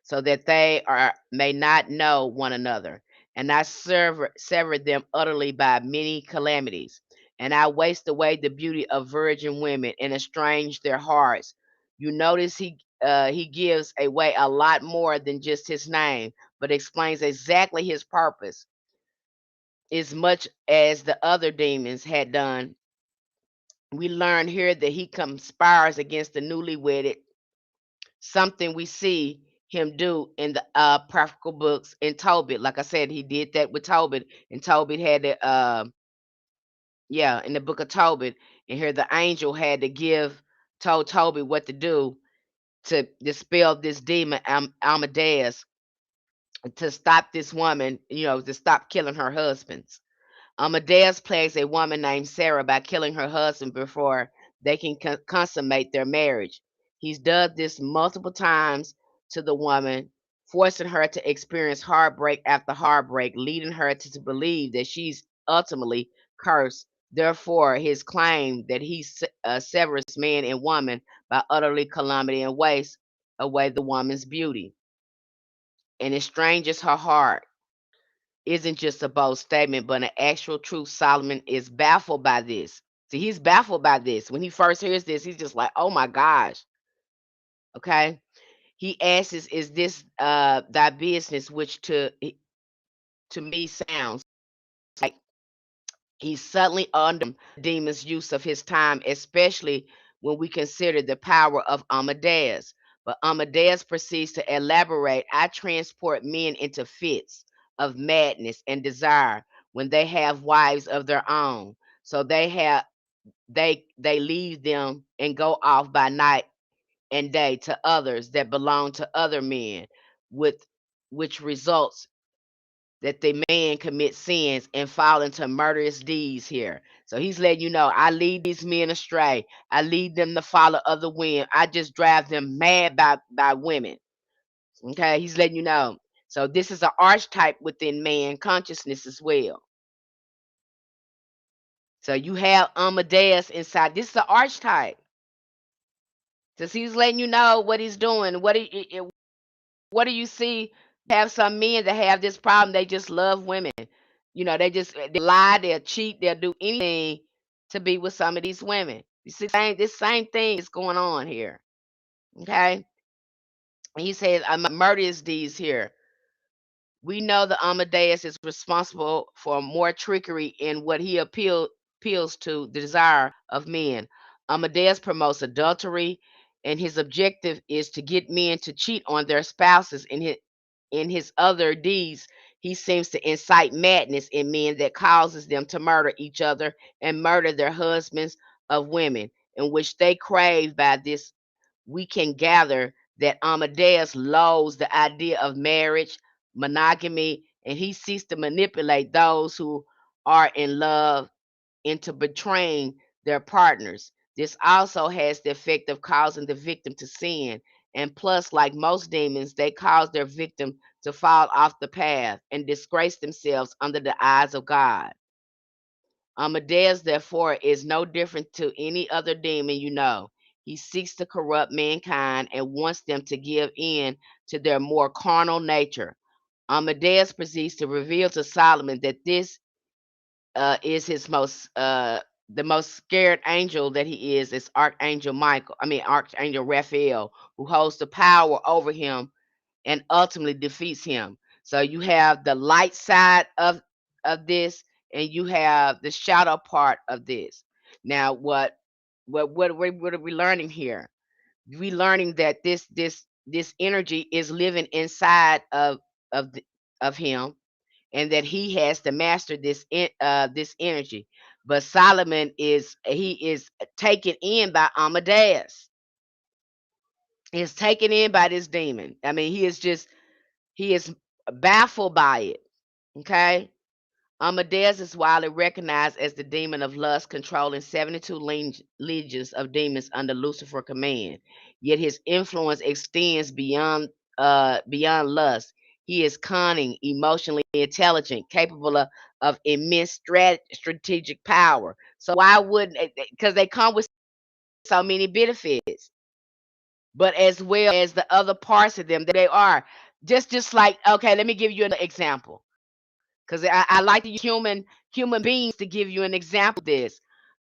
so that they may not know one another. And I sever them utterly by many calamities. And I waste away the beauty of virgin women and estrange their hearts." You notice he gives away a lot more than just his name, but explains exactly his purpose, as much as the other demons had done. We learn here that he conspires against the newly wedded, something we see him do in the practical books in Tobit. Like I said, he did that with Tobit, and Tobit had to, yeah, in the book of Tobit, and here the angel had to told Tobit what to do to dispel this demon, Amadeus, to stop this woman, to stop killing her husbands. Amadeus plagues a woman named Sara by killing her husband before they can consummate their marriage. He's done this multiple times to the woman, forcing her to experience heartbreak after heartbreak, leading her to believe that she's ultimately cursed. Therefore, his claim that he severs man and woman by utterly calamity and waste away the woman's beauty and estranges her heart isn't just a bold statement, but an actual truth. Solomon is baffled by this. See, he's baffled by this. When he first hears this, he's just like, oh my gosh. Okay. He asks, is this thy business, which to me sounds like he's suddenly under demon's use of his time, especially when we consider the power of Amadeus. But Amadeus proceeds to elaborate. I transport men into fits of madness and desire when they have wives of their own. So they leave them and go off by night and day to others that belong to other men, with which results that the man commits sins and fall into murderous deeds here. So he's letting you know, I lead these men astray. I lead them to follow other women. I just drive them mad by women. Okay, he's letting you know. So this is an archetype within man consciousness as well. So you have Amadeus inside. This is an archetype. So he's letting you know what he's doing. What do you see? Have some men that have this problem. They just love women. You know, they lie, they'll cheat, they'll do anything to be with some of these women. You see, this same thing is going on here. Okay, and he says, "I'm murderous deeds here." We know that Amadeus is responsible for more trickery in what he appeals to the desire of men. Amadeus promotes adultery, and his objective is to get men to cheat on their spouses. In his other deeds, he seems to incite madness in men that causes them to murder each other and murder their husbands of women, in which they crave. By this, we can gather that Amadeus loathes the idea of marriage, monogamy, and he seeks to manipulate those who are in love into betraying their partners. This also has the effect of causing the victim to sin. And plus, like most demons, they cause their victim to fall off the path and disgrace themselves under the eyes of God. Amadeus, therefore, is no different to any other demon you know. He seeks to corrupt mankind and wants them to give in to their more carnal nature. Amadeus proceeds to reveal to Solomon that this is his the most scared angel that he is Archangel Michael. I mean Archangel Raphael, who holds the power over him and ultimately defeats him. So you have the light side of this, and you have the shadow part of this. Now, what are we learning here? We learning that this energy is living inside of the, of him, and that he has to master this energy. But Solomon is taken in by Amadeus. He is taken in by this demon. I mean, he is baffled by it. Okay. Amadeus is widely recognized as the demon of lust, controlling 72 legions of demons under Lucifer's command. Yet his influence extends beyond lust. He is cunning, emotionally intelligent, capable of immense strategic power. So why wouldn't? Because they come with so many benefits, but as well as the other parts of them that they are just like, okay, let me give you an example, because I like to use human beings to give you an example of this.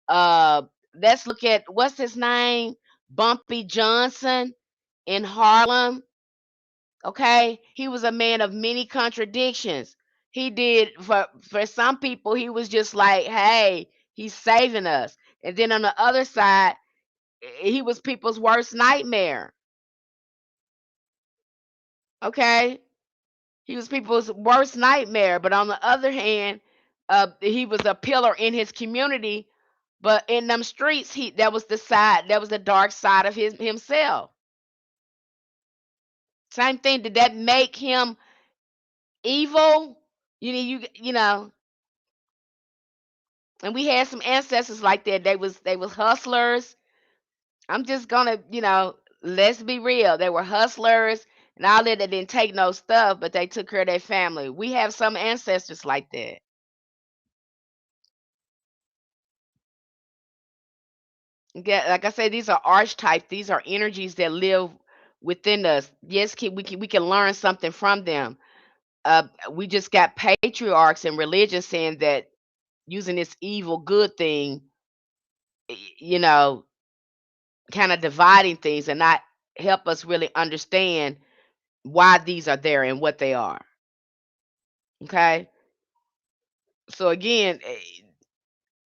Uh, let's look at, what's his name, Bumpy Johnson in Harlem. Okay, he was a man of many contradictions. He did for some people, he was just like, hey, he's saving us, and then on the other side, he was people's worst nightmare. Okay, he was people's worst nightmare. But on the other hand, he was a pillar in his community. But in them streets, that was the dark side of himself. Same thing. Did that make him evil? You know. And we had some ancestors like that. They was hustlers. I'm just gonna, let's be real. They were hustlers and all that. They didn't take no stuff, but they took care of their family. We have some ancestors like that. Like I said, these are archetypes. These are energies that live within us. Yes, we can learn something from them. We just got patriarchs in religion saying that using this evil good thing, you know, kind of dividing things and not help us really understand why these are there and what they are. Okay, so again,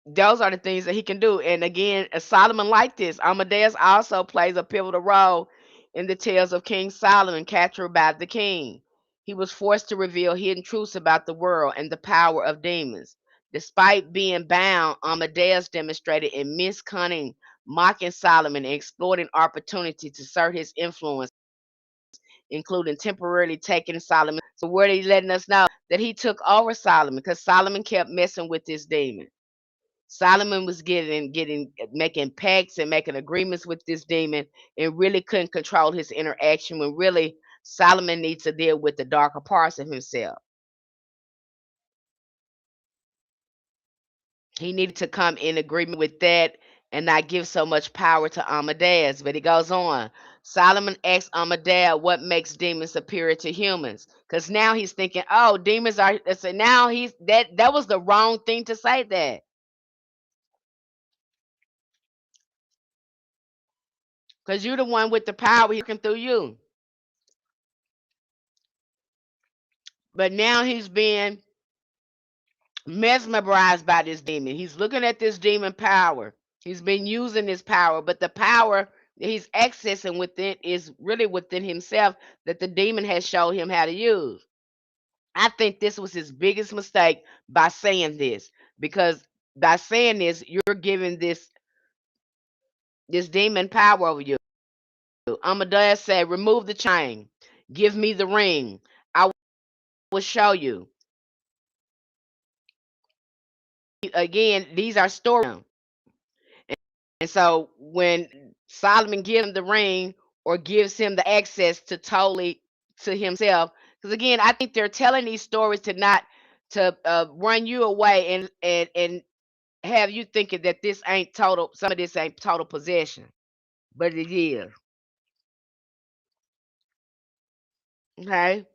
those are the things that he can do. And again, Solomon like this. Amadeus also plays a pivotal role in the tales of King Solomon captured by the king. He was forced to reveal hidden truths about the world and the power of demons. Despite being bound, Amadeus demonstrated immense cunning, mocking Solomon and exploiting opportunity to assert his influence, including temporarily taking Solomon. So where he letting us know that he took over Solomon because Solomon kept messing with this demon. Solomon was making pacts and making agreements with this demon and really couldn't control his interaction when really Solomon needs to deal with the darker parts of himself. He needed to come in agreement with that and not give so much power to Amadeus. But he goes on. Solomon asks Amadeus what makes demons superior to humans. Because now he's thinking, oh, demons are so now he's that was the wrong thing to say that. Because you're the one with the power, he's working through you. But now he's being mesmerized by this demon. He's looking at this demon power. He's been using this power, but the power that he's accessing within is really within himself that the demon has showed him how to use. I think this was his biggest mistake by saying this, because by saying this, you're giving this demon power over you. Amadeus said, "Remove the chain. Give me the ring. I will show you." Again, these are stories. And so when Solomon gives him the ring or gives him the access to totally to himself, because again, I think they're telling these stories to not to run you away and have you thinking that this ain't total. Some of this ain't total possession, but it is. Okay.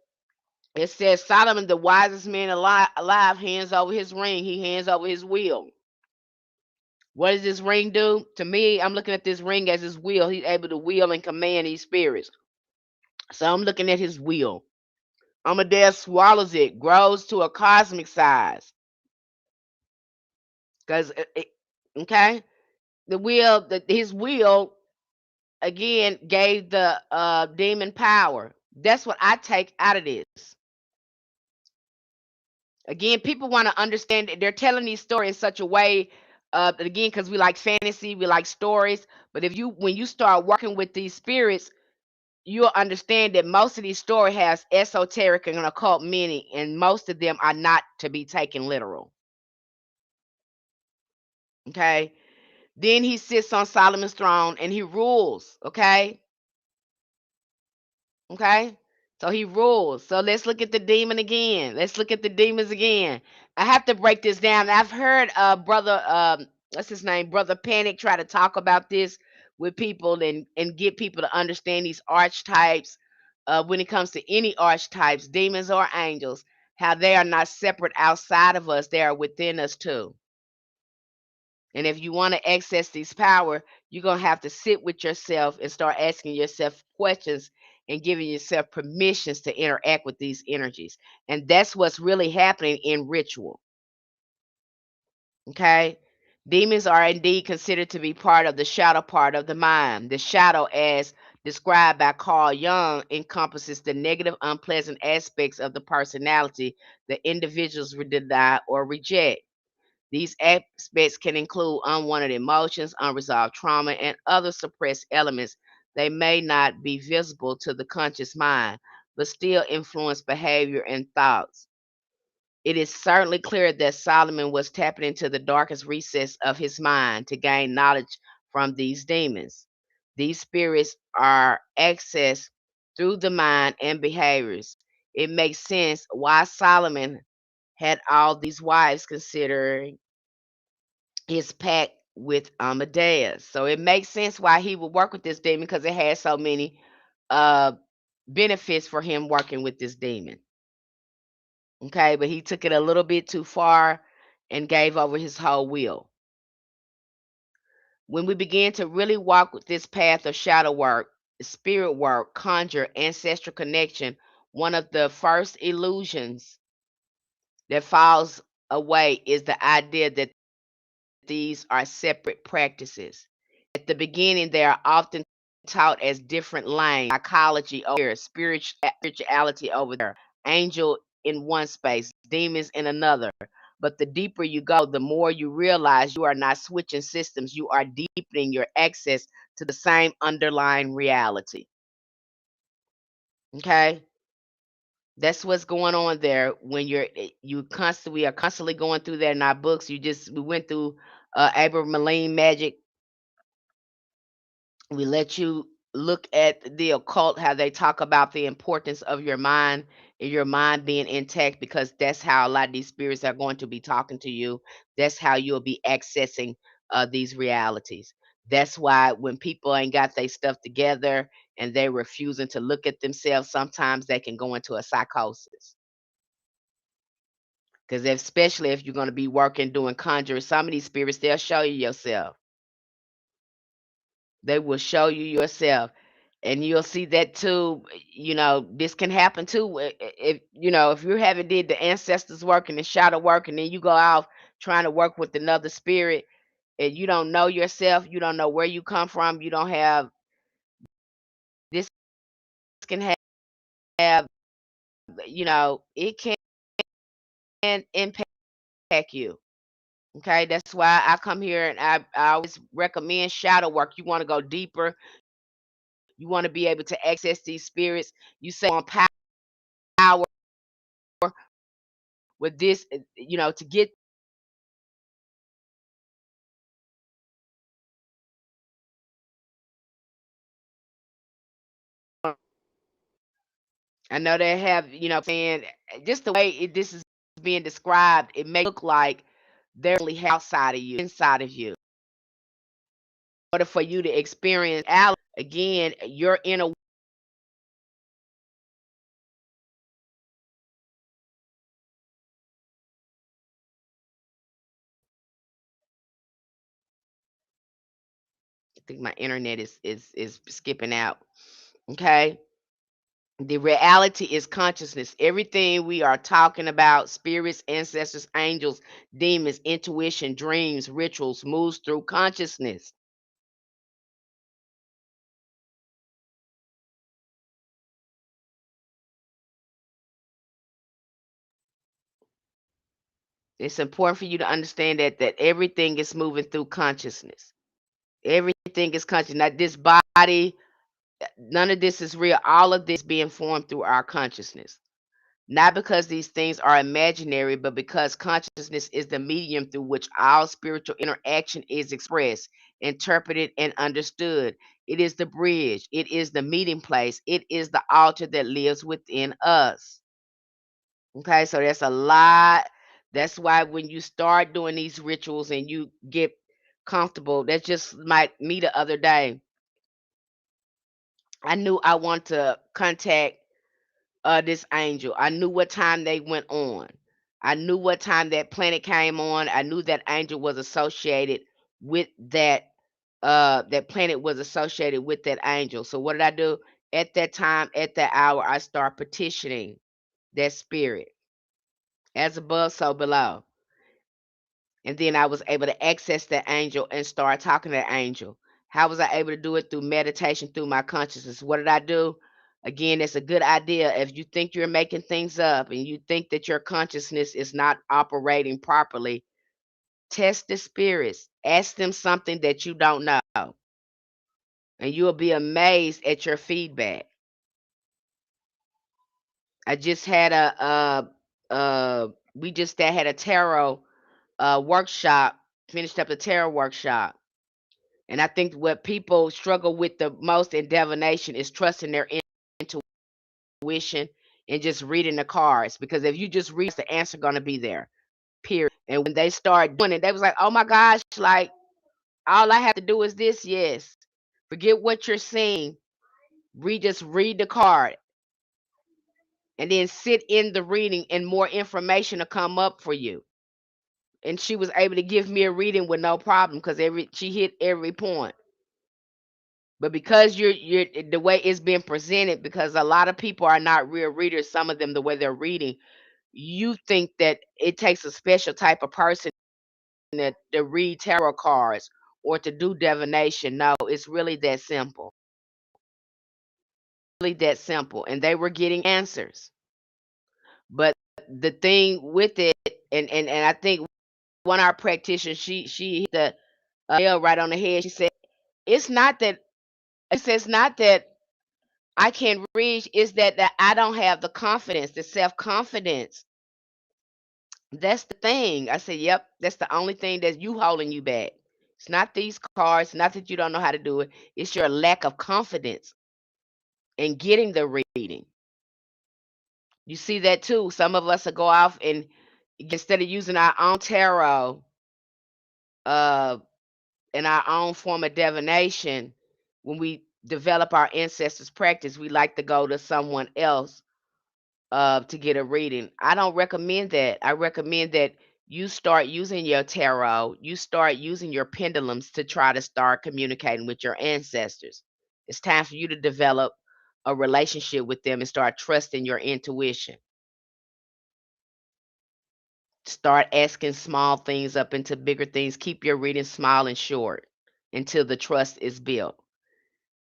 It says Solomon, the wisest man alive, hands over his ring. He hands over his will. What does this ring do? To me, I'm looking at this ring as his will. He's able to will and command these spirits. So I'm looking at his will. Amadeus swallows it, grows to a cosmic size. Because, okay, his will, again, gave the demon power. That's what I take out of this. Again, people want to understand that they're telling these stories in such a way, again, because we like fantasy, we like stories. But when you start working with these spirits, you'll understand that most of these stories has esoteric and occult meaning, and most of them are not to be taken literal. Okay. Then he sits on Solomon's throne and he rules. Okay. Okay. So he rules. So let's look at the demon again. Let's look at the demons again. I have to break this down. I've heard brother what's his name? Brother Panic try to talk about this with people and get people to understand these archetypes when it comes to any archetypes, demons or angels, how they are not separate outside of us, they are within us too. And if you want to access these power, you're going to have to sit with yourself and start asking yourself questions and giving yourself permissions to interact with these energies. And that's what's really happening in ritual. Okay? Demons are indeed considered to be part of the shadow part of the mind. The shadow, as described by Carl Jung, encompasses the negative, unpleasant aspects of the personality that individuals would deny or reject. These aspects can include unwanted emotions, unresolved trauma, and other suppressed elements. They may not be visible to the conscious mind, but still influence behavior and thoughts. It is certainly clear that Solomon was tapping into the darkest recess of his mind to gain knowledge from these demons. These spirits are accessed through the mind and behaviors. It makes sense why Solomon had all these wives, considering his pact with Amadeus. So it makes sense why he would work with this demon, because it has so many uh benefits for him working with this demon. Okay, but he took it a little bit too far and gave over his whole will. When we begin to really walk with this path of shadow work, spirit work, conjure, ancestral connection, one of the first illusions that falls away is the idea that these are separate practices. At the beginning, they are often taught as different lanes: psychology over here, spirituality over there, angel in one space, demons in another. But the deeper you go, the more you realize you are not switching systems. You are deepening your access to the same underlying reality. Okay? That's what's going on there when we are constantly going through that in our books. We went through Abraham Malene Magic. We let you look at the occult, how they talk about the importance of your mind and your mind being intact, because that's how a lot of these spirits are going to be talking to you. That's how you'll be accessing these realities. That's why when people ain't got their stuff together and they're refusing to look at themselves, sometimes they can go into a psychosis. Because especially if you're going to be working doing conjuring, some of these spirits, they'll show you yourself. They will show you yourself. And you'll see that too. This can happen too. If you haven't did the ancestors work and the shadow work, and then you go out trying to work with another spirit, and you don't know yourself, you don't know where you come from, you don't have this can have it can impact you. Okay, that's why I come here and I always recommend shadow work. You want to go deeper, you want to be able to access these spirits. You say on power with this, to get. I know they have, saying just the way this is being described, it may look like they're really outside of you, inside of you. In order for you to experience reality, again, you're in a. I think my internet is skipping out. Okay. The reality is consciousness. Everything we are talking about, spirits, ancestors, angels, demons, intuition, dreams, rituals, moves through consciousness. It's important for you to understand that everything is moving through consciousness. Everything is conscious. Not this body, none of this is real. All of this being formed through our consciousness. Not because these things are imaginary, but because consciousness is the medium through which all spiritual interaction is expressed, interpreted, and understood. It is the bridge, it is the meeting place, it is the altar that lives within us. Okay, so that's a lot. That's why when you start doing these rituals and you get comfortable, that's just like me the other day. I knew I want to contact this angel. I knew what time they went on. I knew what time that planet came on. I knew that angel was associated with that planet was associated with that angel. So what did I do? At that time, at that hour, I start petitioning that spirit. As above, so below. And then I was able to access that angel and start talking to that angel. How was I able to do it? Through meditation, through my consciousness. What did I do? Again, it's a good idea. If you think you're making things up and you think that your consciousness is not operating properly, test the spirits. Ask them something that you don't know, and you'll be amazed at your feedback. I just had we just had a tarot workshop, finished up the tarot workshop. And I think what people struggle with the most in divination is trusting their intuition and just reading the cards. Because if you just read, the answer gonna be there. Period. And when they start doing it, they was like, "Oh my gosh! Like all I have to do is this." Yes. Forget what you're seeing. Just read the card, and then sit in the reading, and more information will come up for you. And she was able to give me a reading with no problem because she hit every point. But because you're the way it's being presented, because a lot of people are not real readers, some of them the way they're reading, you think that it takes a special type of person to read tarot cards or to do divination. No, it's really that simple. that simple, and they were getting answers. But the thing with it, and I think one of our practitioners, she hit the nail right on the head. She said, "It's not that." She says, "It's not that I can't reach. It's that I don't have the confidence, the self confidence. That's the thing." I said, "Yep, that's the only thing that's you holding you back. It's not these cards. Not that you don't know how to do it. It's your lack of confidence in getting the reading." You see that too. Some of us will go off and instead of using our own tarot, uh, in our own form of divination, when we develop our ancestors' practice, we like to go to someone else to get a reading. I don't recommend that. I recommend that you start using your tarot, you start using your pendulums to try to start communicating with your ancestors. It's time for you to develop a relationship with them and start trusting your intuition. Start asking small things up into bigger things. Keep your reading small and short until the trust is built.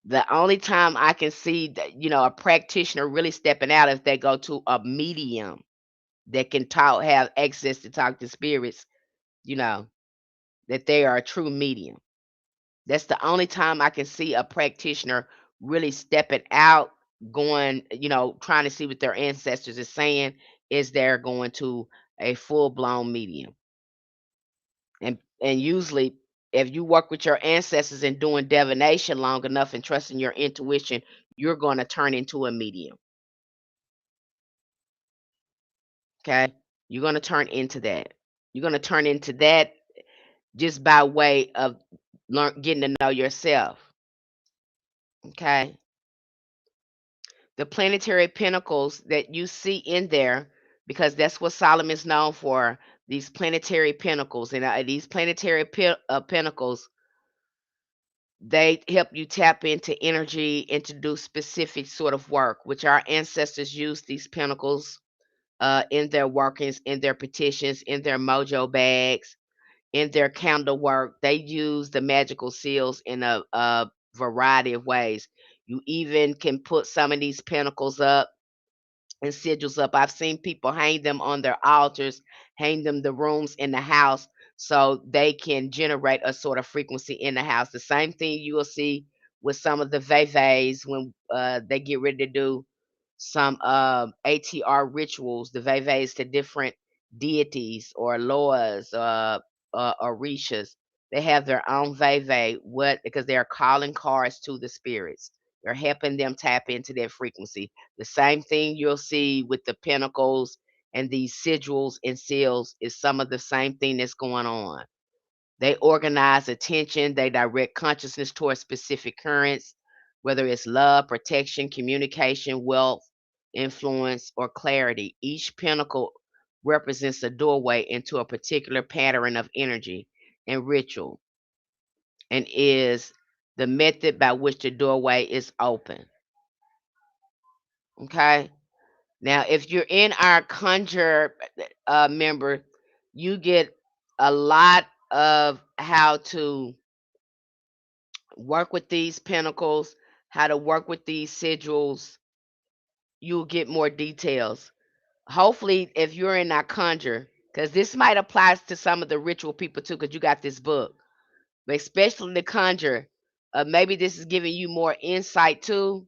The only time I can see that, a practitioner really stepping out if they go to a medium that can talk, have access to talk to spirits, you know, that they are a true medium. That's the only time I can see a practitioner really stepping out, going, trying to see what their ancestors is saying, is they're going to a full blown medium. And usually, if you work with your ancestors and doing divination long enough and trusting your intuition, you're going to turn into a medium. Okay? You're going to turn into that. You're going to turn into that just by way of getting to know yourself. Okay? The planetary pentacles that you see in there, because that's what Solomon's known for, these planetary pentacles. And these planetary pentacles, they help you tap into energy and to do specific sort of work, which our ancestors used these pentacles in their workings, in their petitions, in their mojo bags, in their candle work. They use the magical seals in a variety of ways. You even can put some of these pentacles up and sigils up. I've seen people hang them on their altars, hang them the rooms in the house so they can generate a sort of frequency in the house. The same thing you will see with some of the veves when they get ready to do some ATR rituals, the veves to different deities or loas or rishas. They have their own veve, what because they are calling cards to the spirits. They're helping them tap into their frequency. The same thing you'll see with the pentacles and these sigils and seals is some of the same thing that's going on. They organize attention, they direct consciousness towards specific currents, whether it's love, protection, communication, wealth, influence, or clarity. Each pentacle represents a doorway into a particular pattern of energy and ritual and is the method by which the doorway is open. Okay? Now, if you're in our conjure member, you get a lot of how to work with these pentacles, how to work with these sigils. You'll get more details. Hopefully, if you're in our conjure, because this might apply to some of the ritual people too, because you got this book, but especially the conjure. Maybe this is giving you more insight too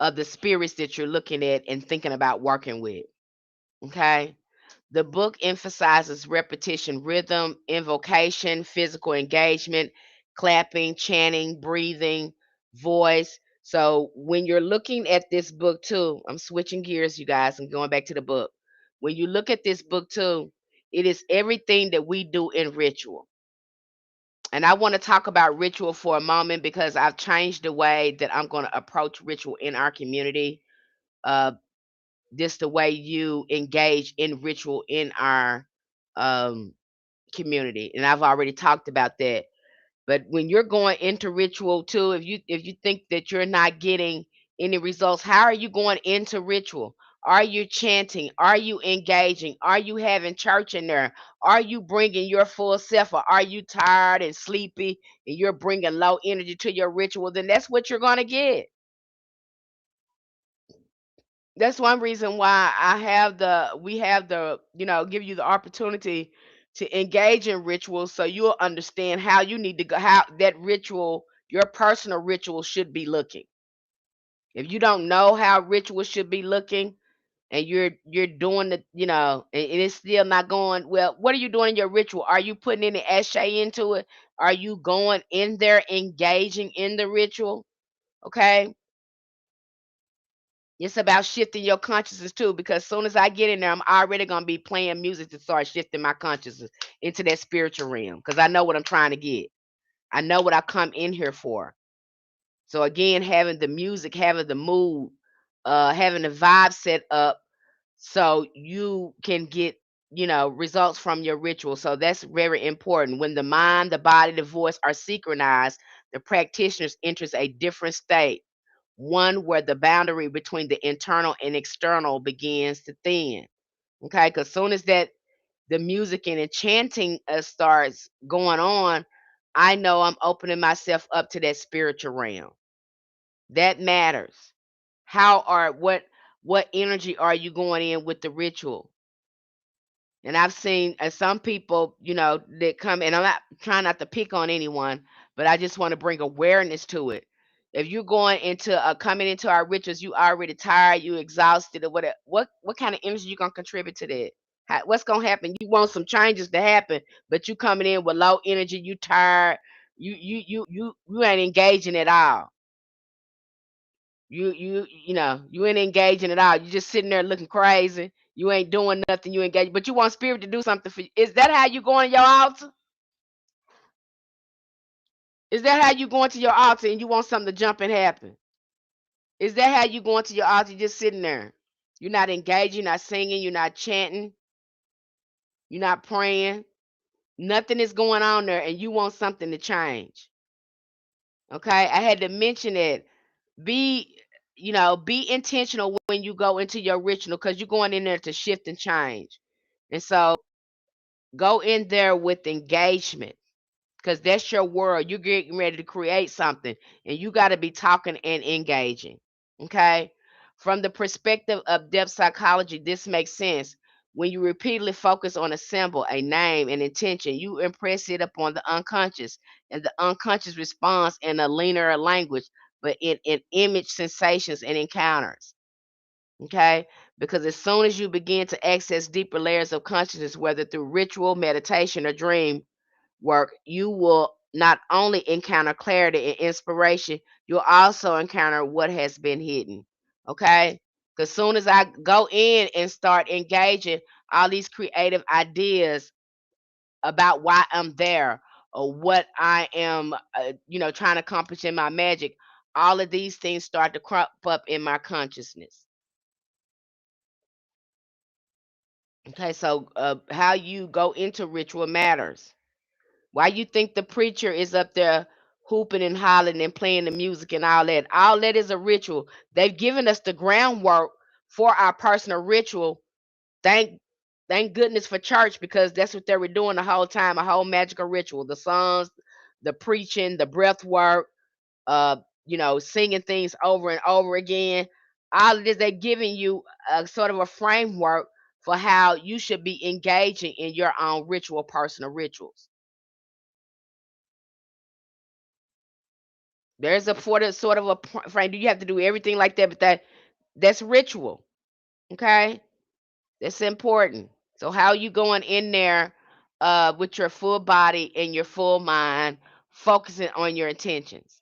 of the spirits that you're looking at and thinking about working with. Okay. The book emphasizes repetition, rhythm, invocation, physical engagement, clapping, chanting, breathing, voice. So when you're looking at this book too, I'm switching gears, you guys, and going back to the book. When you look at this book too, it is everything that we do in ritual. And I want to talk about ritual for a moment because I've changed the way that I'm going to approach ritual in our community. Uh, this the way you engage in ritual in our um, community, and I've already talked about that. But when you're going into ritual too, if you think that you're not getting any results, how are you going into ritual? Are you chanting? Are you engaging? Are you having church in there? Are you bringing your full self, or are you tired and sleepy and you're bringing low energy to your ritual? Then that's what you're going to get. That's one reason why we have the, give you the opportunity to engage in rituals so you'll understand how you need to go, how that ritual, your personal ritual should be looking. If you don't know how rituals should be looking and you're doing the, and it's still not going well, what are you doing in your ritual? Are you putting any ashe into it? Are you going in there engaging in the ritual? Okay. It's about shifting your consciousness too, because as soon as I get in there, I'm already gonna be playing music to start shifting my consciousness into that spiritual realm. Because I know what I'm trying to get. I know what I come in here for. So again, having the music, having the mood, having the vibe set up so you can get, results from your ritual. So that's very important. When the mind, the body, the voice are synchronized, the practitioners enters a different state, one where the boundary between the internal and external begins to thin. Okay, because soon as that the music and enchanting starts going on, I know I'm opening myself up to that spiritual realm. That matters. How are what energy are you going in with the ritual? And I've seen some people, that come, and I'm not trying not to pick on anyone, but I just want to bring awareness to it. If you're going into coming into our rituals, you already tired, you exhausted, or whatever. What kind of energy you gonna contribute to that? What's gonna happen? You want some changes to happen, but you coming in with low energy, you tired, you ain't engaging at all. You ain't engaging at all. You just sitting there looking crazy. You ain't doing nothing. You engage, but you want spirit to do something for you. Is that how you going to your altar? Is that how you going to your altar and you want something to jump and happen? Is that how you going to your altar? You just sitting there. You're not engaging. You're not singing. You're not chanting. You're not praying. Nothing is going on there, and you want something to change. Okay, I had to mention it. Be be intentional when you go into your ritual because you're going in there to shift and change. And so go in there with engagement because that's your world. You're getting ready to create something, and you got to be talking and engaging. Okay. From the perspective of depth psychology, this makes sense. When you repeatedly focus on a symbol, a name, an intention, you impress it upon the unconscious, and the unconscious responds in a linear language, but in image, sensations, and encounters. Okay? Because as soon as you begin to access deeper layers of consciousness, whether through ritual, meditation, or dream work, you will not only encounter clarity and inspiration, you'll also encounter what has been hidden. Okay? Because soon as I go in and start engaging all these creative ideas about why I'm there or what I am, trying to accomplish in my magic, all of these things start to crop up in my consciousness. Okay, so how you go into ritual matters. Why you think the preacher is up there hooping and hollering and playing the music and all that? All that is a ritual. They've given us the groundwork for our personal ritual. Thank thank goodness for church because that's what they were doing the whole time, a whole magical ritual. The songs, the preaching, the breath work, uh, singing things over and over again. All of this, they're giving you a sort of a framework for how you should be engaging in your own ritual, personal rituals. There's a sort of a frame. Do you have to do everything like that? But that's ritual. Okay, that's important. So how you going in there with your full body and your full mind, focusing on your intentions,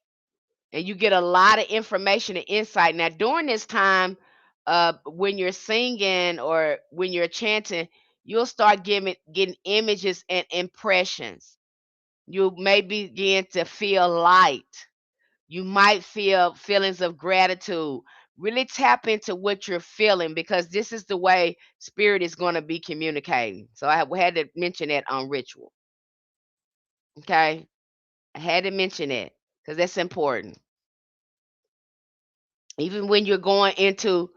and you get a lot of information and insight. Now during this time, when you're singing or when you're chanting, you'll start getting images and impressions. You may begin to feel light. You might feel feelings of gratitude. Really tap into what you're feeling because this is the way spirit is going to be communicating. So I had to mention that on ritual. Okay. I had to mention that because that's important. Even when you're going into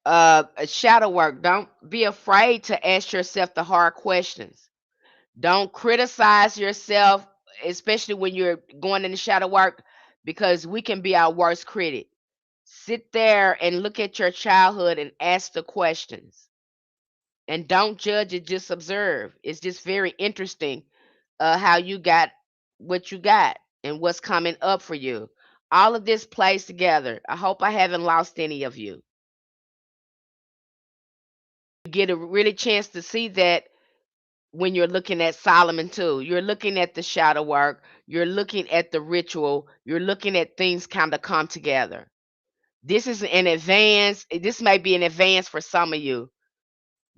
a shadow work, don't be afraid to ask yourself the hard questions. Don't criticize yourself, especially when you're going into shadow work, because we can be our worst critic. Sit there and look at your childhood and ask the questions. And don't judge it, just observe. It's just very interesting how you got what you got and what's coming up for you. All of this plays together. I hope I haven't lost any of you. You get a really chance to see that when you're looking at Solomon too. You're looking at the shadow work, you're looking at the ritual, you're looking at things kind of come together. This is an advance. This may be an advance for some of you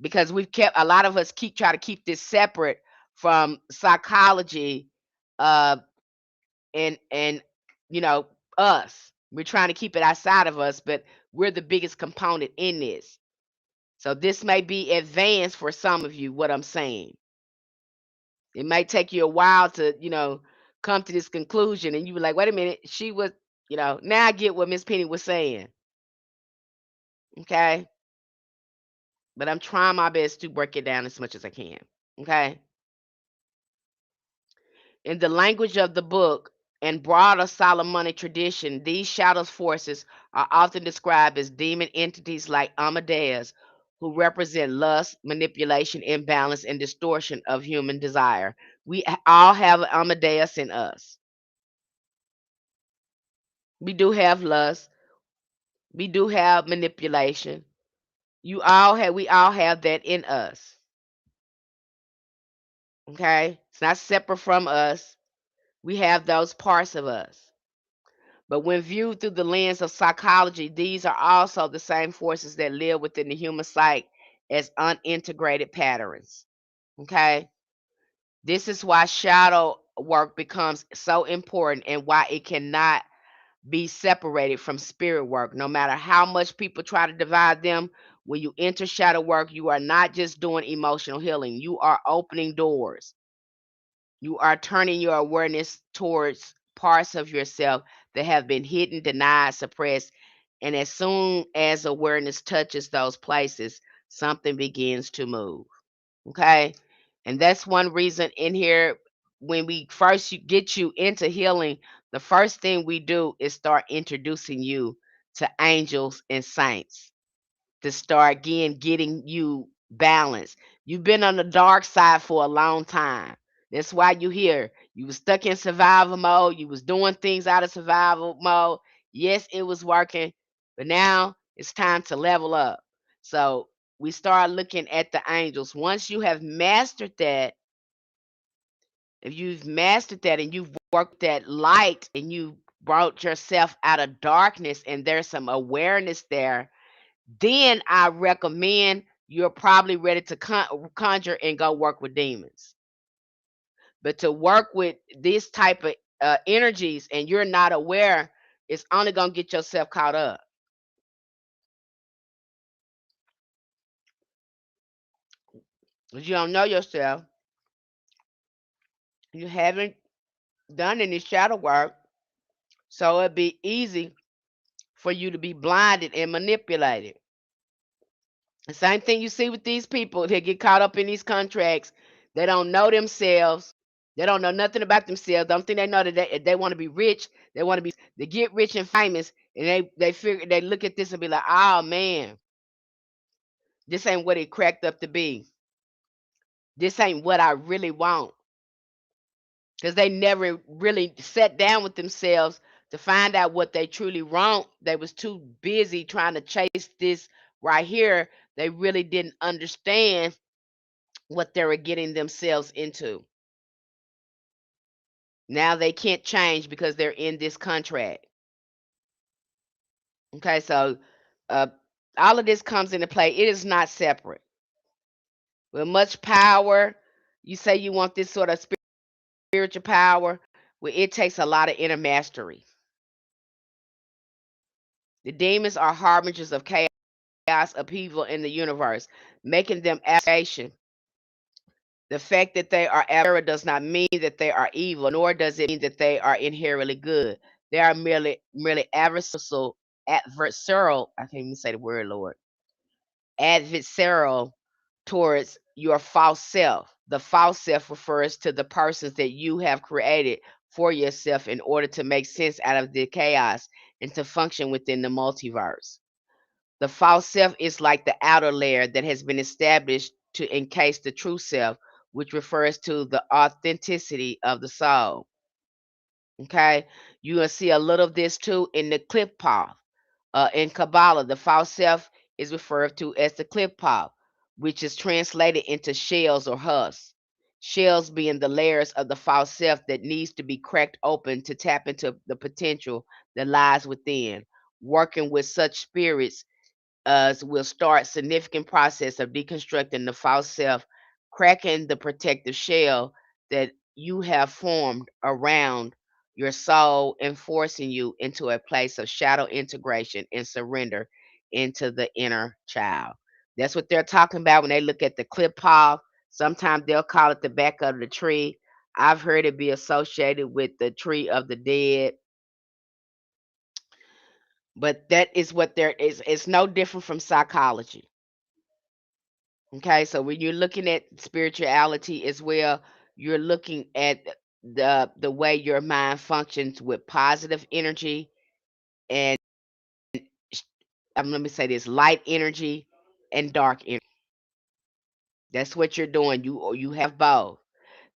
because we've kept a lot of us try to keep this separate from psychology, uh, and you know us. We're trying to keep it outside of us, but we're the biggest component in this. So this may be advanced for some of you. What I'm saying, it might take you a while to come to this conclusion, and you were like, wait a minute, she was, now I get what Miss Penny was saying. Okay, but I'm trying my best to break it down as much as I can. Okay. In the language of the book and broader Solomonic tradition, these shadow forces are often described as demon entities like Amadeus, who represent lust, manipulation, imbalance, and distortion of human desire. We all have Amadeus in us. We do have lust. We do have manipulation. We all have that in us. Okay? It's not separate from us. We have those parts of us. But when viewed through the lens of psychology, these are also the same forces that live within the human psyche as unintegrated patterns. Okay? This is why shadow work becomes so important and why it cannot be separated from spirit work. No matter how much people try to divide them, when you enter shadow work, you are not just doing emotional healing, you are opening doors. You are turning your awareness towards parts of yourself that have been hidden, denied, suppressed. And as soon as awareness touches those places, something begins to move. Okay. And that's one reason in here, when we first get you into healing, the first thing we do is start introducing you to angels and saints to start again getting you balanced. You've been on the dark side for a long time. That's why you here. You was stuck in survival mode. You was doing things out of survival mode. Yes, it was working, but now it's time to level up. So we start looking at the angels. Once you have mastered that, if you've mastered that and you've worked that light and you brought yourself out of darkness and there's some awareness there, then I recommend you're probably ready to conjure and go work with demons. But to work with this type of energies and you're not aware, it's only going to get yourself caught up. Because you don't know yourself. You haven't done any shadow work. So it'd be easy for you to be blinded and manipulated. The same thing you see with these people that get caught up in these contracts. They don't know themselves. They don't know nothing about themselves. The only thing they know that they want to be rich. They get rich and famous, and they look at this and be like, oh man, this ain't what it cracked up to be. This ain't what I really want. Because they never really sat down with themselves to find out what they truly want. They was too busy trying to chase this right here. They really didn't understand what they were getting themselves into. Now they can't change because they're in this contract. Okay, so uh, all of this comes into play. It is not separate. With much power, you say you want this sort of spiritual power, well, it takes a lot of inner mastery. The demons are harbingers of chaos, upheaval in the universe, making them aberration. The fact that they are error does not mean that they are evil, nor does it mean that they are inherently good. They are merely adversarial. I can't even say the word, Lord. Adversarial towards your false self. The false self refers to the persons that you have created for yourself in order to make sense out of the chaos and to function within the multiverse. The false self is like the outer layer that has been established to encase the true self, which refers to the authenticity of the soul. Okay, you will see a little of this too in the clip path. In Kabbalah, the false self is referred to as the clip path, which is translated into shells or husks. Shells being the layers of the false self that needs to be cracked open to tap into the potential that lies within. Working with such spirits will start significant process of deconstructing the false self, cracking the protective shell that you have formed around your soul and forcing you into a place of shadow integration and surrender into the inner child. That's what they're talking about when they look at the clip path. Sometimes they'll call it the back of the tree. I've heard it be associated with the tree of the dead, but that is what there is. It's no different from psychology. Okay, so when you're looking at spirituality as well, you're looking at the way your mind functions with positive energy and let me say this, light energy and dark energy. That's what you're doing. You have both.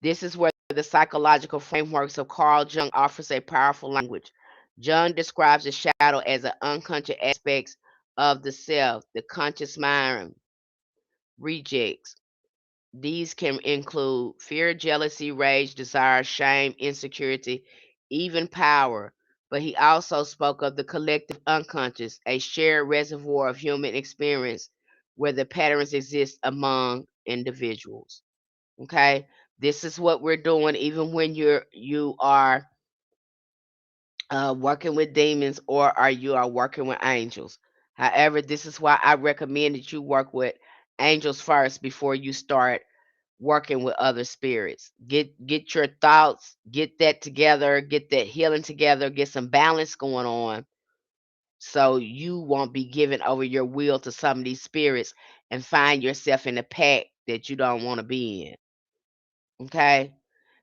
This is where the psychological frameworks of Carl Jung offers a powerful language. Jung describes the shadow as an unconscious aspects of the self, the conscious mind rejects. These can include fear, jealousy, rage, desire, shame, insecurity, even power. But he also spoke of the collective unconscious, a shared reservoir of human experience where the patterns exist among individuals. Okay? This is what we're doing even when you are working with demons or you are working with angels. However, this is why I recommend that you work with angels first before you start working with other spirits. Get your thoughts, get that together, get that healing together, get some balance going on so you won't be giving over your will to some of these spirits and find yourself in a pack that you don't want to be in. Okay?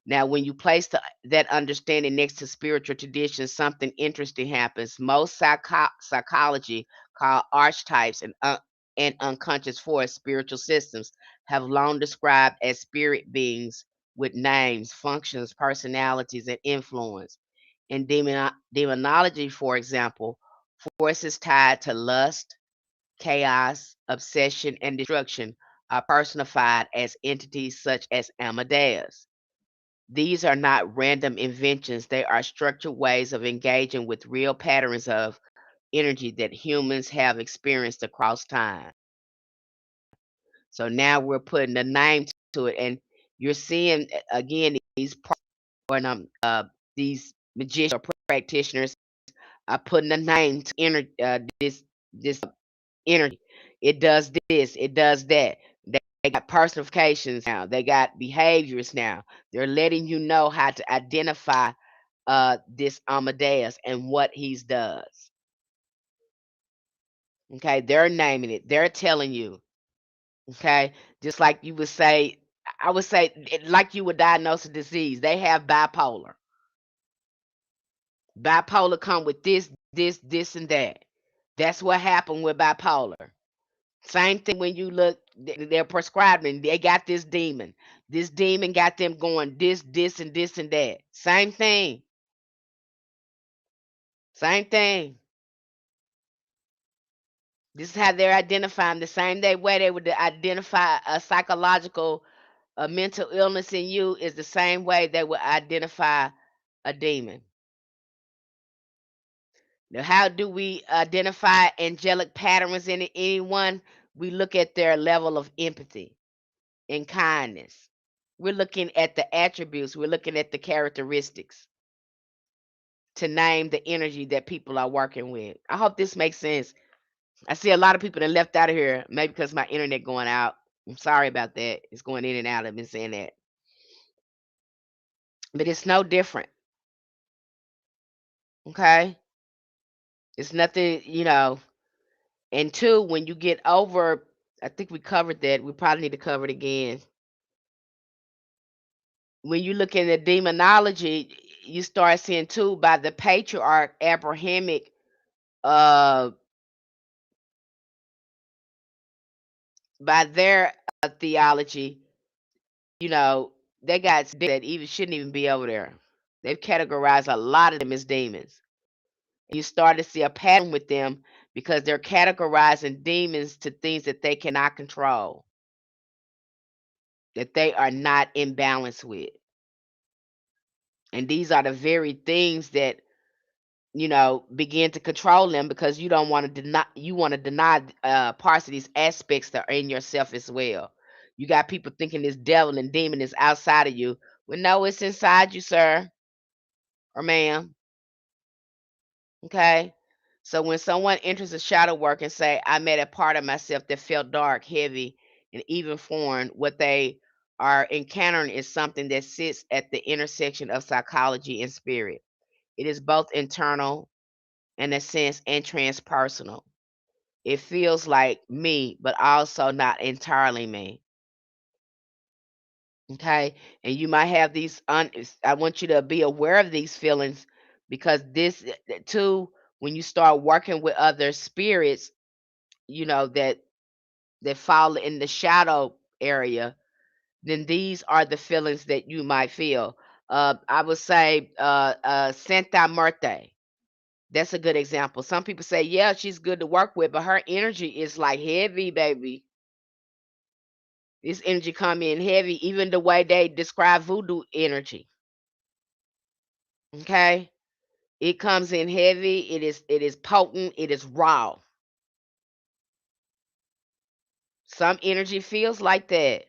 Now, when you place that understanding next to spiritual traditions, something interesting happens. Most psychology, called archetypes and unconscious force spiritual systems, have long described as spirit beings with names, functions, personalities, and influence. In demonology, for example, forces tied to lust, chaos, obsession, and destruction are personified as entities such as Amadeus. These are not random inventions, they are structured ways of engaging with real patterns of energy that humans have experienced across time. So now we're putting a name to it, and you're seeing again these magicians or practitioners are putting a name to this energy. It does this, it does that. They got personifications now. They got behaviors now. They're letting you know how to identify this Amadeus and what he does. Okay, they're naming it. They're telling you. Okay, just like you would say, I would say, like you would diagnose a disease. They have bipolar. Bipolar come with this, and that. That's what happened with bipolar. Same thing when you look, they're prescribing. They got this demon. This demon got them going this, and that. Same thing. Same thing. This is how they're identifying the same way they would identify a psychological, a mental illness in you is the same way they would identify a demon. Now, how do we identify angelic patterns in anyone? We look at their level of empathy and kindness. We're looking at the attributes, we're looking at the characteristics to name the energy that people are working with. I hope this makes sense. I see a lot of people that left out of here, maybe because my internet going out. I'm sorry about that. It's going in and out. I've been saying that. But it's no different. Okay? It's nothing, And two, when you get over, I think we covered that. We probably need to cover it again. When you look in the demonology, you start seeing too by the patriarch Abrahamic uh by their theology, they got that even shouldn't even be over there. They've categorized a lot of them as demons. You start to see a pattern with them because they're categorizing demons to things that they cannot control, that they are not in balance with. And these are the very things that begin to control them because you want to deny parts of these aspects that are in yourself as well. You got people thinking this devil and demon is outside of you. Well, no, it's inside you, sir or ma'am. Okay. So when someone enters a shadow work and say, I met a part of myself that felt dark, heavy, and even foreign, what they are encountering is something that sits at the intersection of psychology and spirit. It is both internal, in a sense, and transpersonal. It feels like me, but also not entirely me. Okay. And you might have these, I want you to be aware of these feelings because this, too, when you start working with other spirits, that fall in the shadow area, then these are the feelings that you might feel. I would say Santa Muerte. That's a good example. Some people say, yeah, she's good to work with, but her energy is like heavy, baby. This energy come in heavy, even the way they describe voodoo energy. Okay? It comes in heavy, it is potent, it is raw. Some energy feels like that.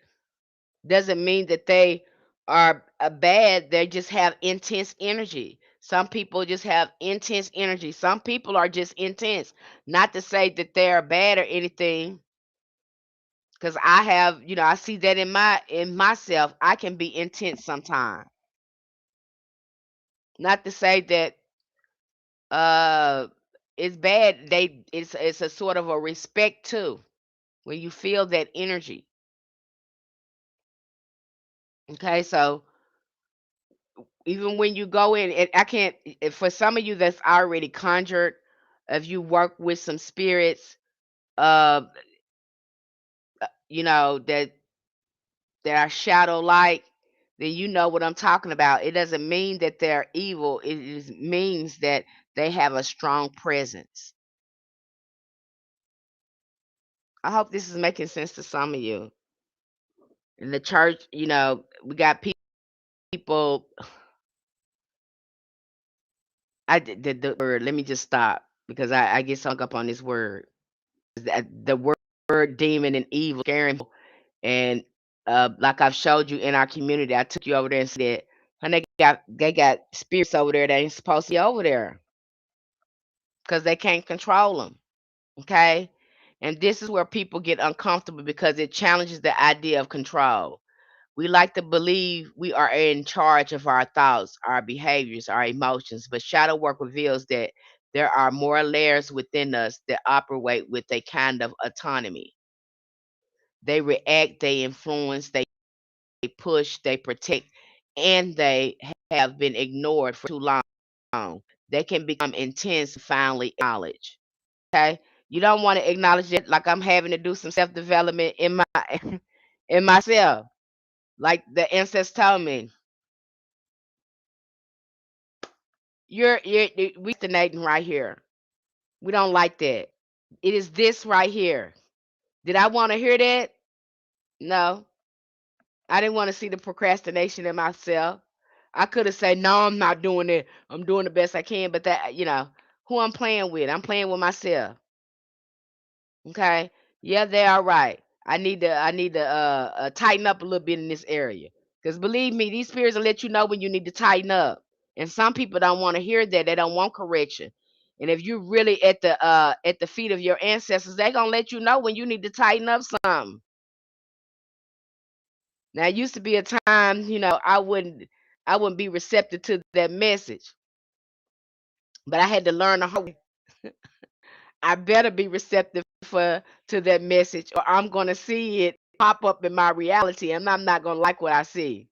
Doesn't mean that they are bad, they just have intense energy. Some people just have intense energy. Some people are just intense. Not to say that they're bad or anything, because I see that in myself. I can be intense sometimes. Not to say that uh it's bad. It's a sort of a respect too when you feel that energy. Okay, so even when you go in, and I can't, for some of you that's already conjured, if you work with some spirits, uh, that are shadow like, then you know what I'm talking about. It doesn't mean that they're evil. Means that they have a strong presence. I hope this is making sense to some of you. In the church, we got people. I did the word. Let me just stop because I get sunk up on this word. The word demon and evil scaring people. And like I've showed you in our community, I took you over there and said, and they got spirits over there that ain't supposed to be over there because they can't control them. Okay, and this is where people get uncomfortable because it challenges the idea of control. We like to believe we are in charge of our thoughts, our behaviors, our emotions, but shadow work reveals that there are more layers within us that operate with a kind of autonomy. They react, they influence, they push, they protect, and they have been ignored for too long. They can become intense and finally acknowledge. Okay? You don't want to acknowledge it like I'm having to do some self-development in my in myself. Like the ancestors told me, you're we resonating right here. We don't like that. It is this right here. Did I want to hear that? No. I didn't want to see the procrastination in myself. I could have said, no, I'm not doing it. I'm doing the best I can. But that, who I'm playing with, I'm playing with myself. Okay. Yeah, they are right. I need to tighten up a little bit in this area. Because believe me, these spirits will let you know when you need to tighten up. And some people don't want to hear that. They don't want correction. And if you're really at the feet of your ancestors, they're gonna let you know when you need to tighten up something. Now, it used to be a time, I wouldn't be receptive to that message, but I had to learn the hard way. I better be receptive to that message, or I'm gonna see it pop up in my reality, and I'm not gonna like what I see.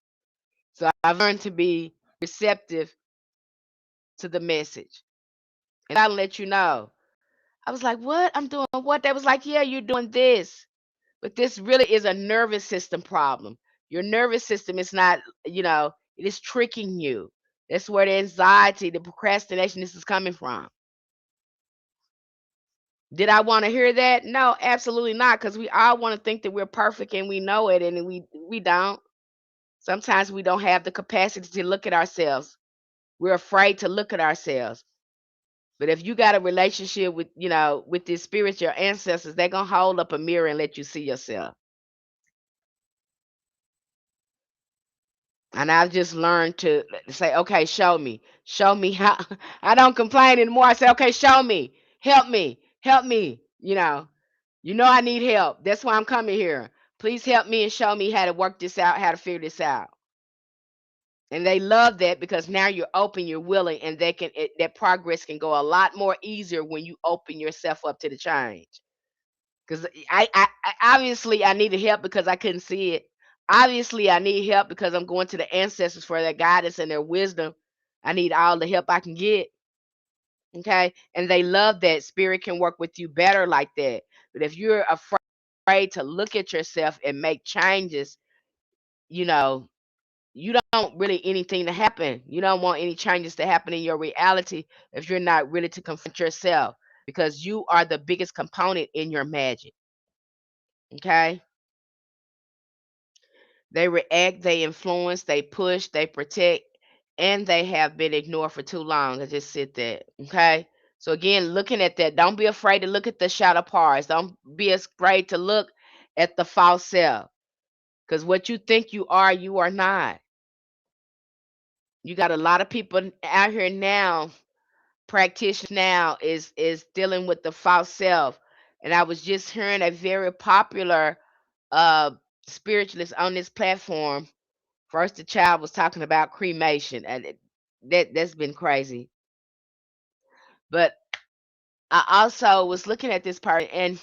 So I've learned to be receptive to the message. And I'll let you know. I was like, what? I'm doing what? They was like, yeah, you're doing this. But this really is a nervous system problem. Your nervous system is not, it is tricking you. That's where the anxiety, the procrastination, this is coming from. Did I want to hear that? No, absolutely not, because we all want to think that we're perfect and we know it, and we don't. Sometimes we don't have the capacity to look at ourselves. We're afraid to look at ourselves. But if you got a relationship with, with this spirit, your ancestors, they're gonna hold up a mirror and let you see yourself. And I've just learned to say, okay, show me how. I don't complain anymore. I say, okay, show me, help me. I need help. That's why I'm coming here. Please help me and show me how to work this out, how to figure this out. And they love that because now you're open, you're willing, and that progress can go a lot more easier when you open yourself up to the change. Because I obviously I needed help because I couldn't see it. Obviously, I need help because I'm going to the ancestors for their guidance and their wisdom. I need all the help I can get. Okay. And they love that spirit can work with you better like that. But if you're afraid to look at yourself and make changes, you know, you don't really anything to happen. You don't want any changes to happen in your reality if you're not ready to confront yourself because you are the biggest component in your magic. Okay. They react, they influence, they push, they protect, and they have been ignored for too long. I just said that. Okay. So again, looking at that, don't be afraid to look at the shadow parts. Don't be afraid to look at the false self. Because what you think you are not. You got a lot of people out here now, practitioners now, is dealing with the false self. And I was just hearing a very popular uh spiritualist on this platform. First, the child was talking about cremation, and that's been crazy. But I also was looking at this part, and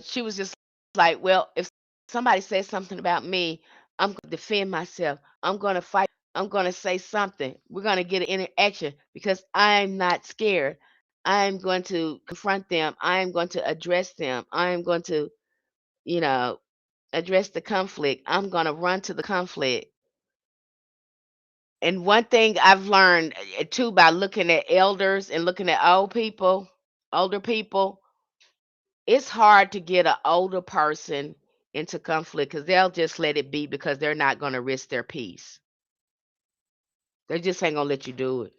she was just like, "Well, if somebody says something about me, I'm going to defend myself. I'm going to fight. I'm going to say something. We're going to get an interaction because I'm not scared. I'm going to confront them. I am going to address them. I am going to, you know, address the conflict. I'm going to run to the conflict." And one thing I've learned too by looking at elders and looking at older people, it's hard to get an older person into conflict because they'll just let it be because they're not going to risk their peace. They just ain't going to let you do it.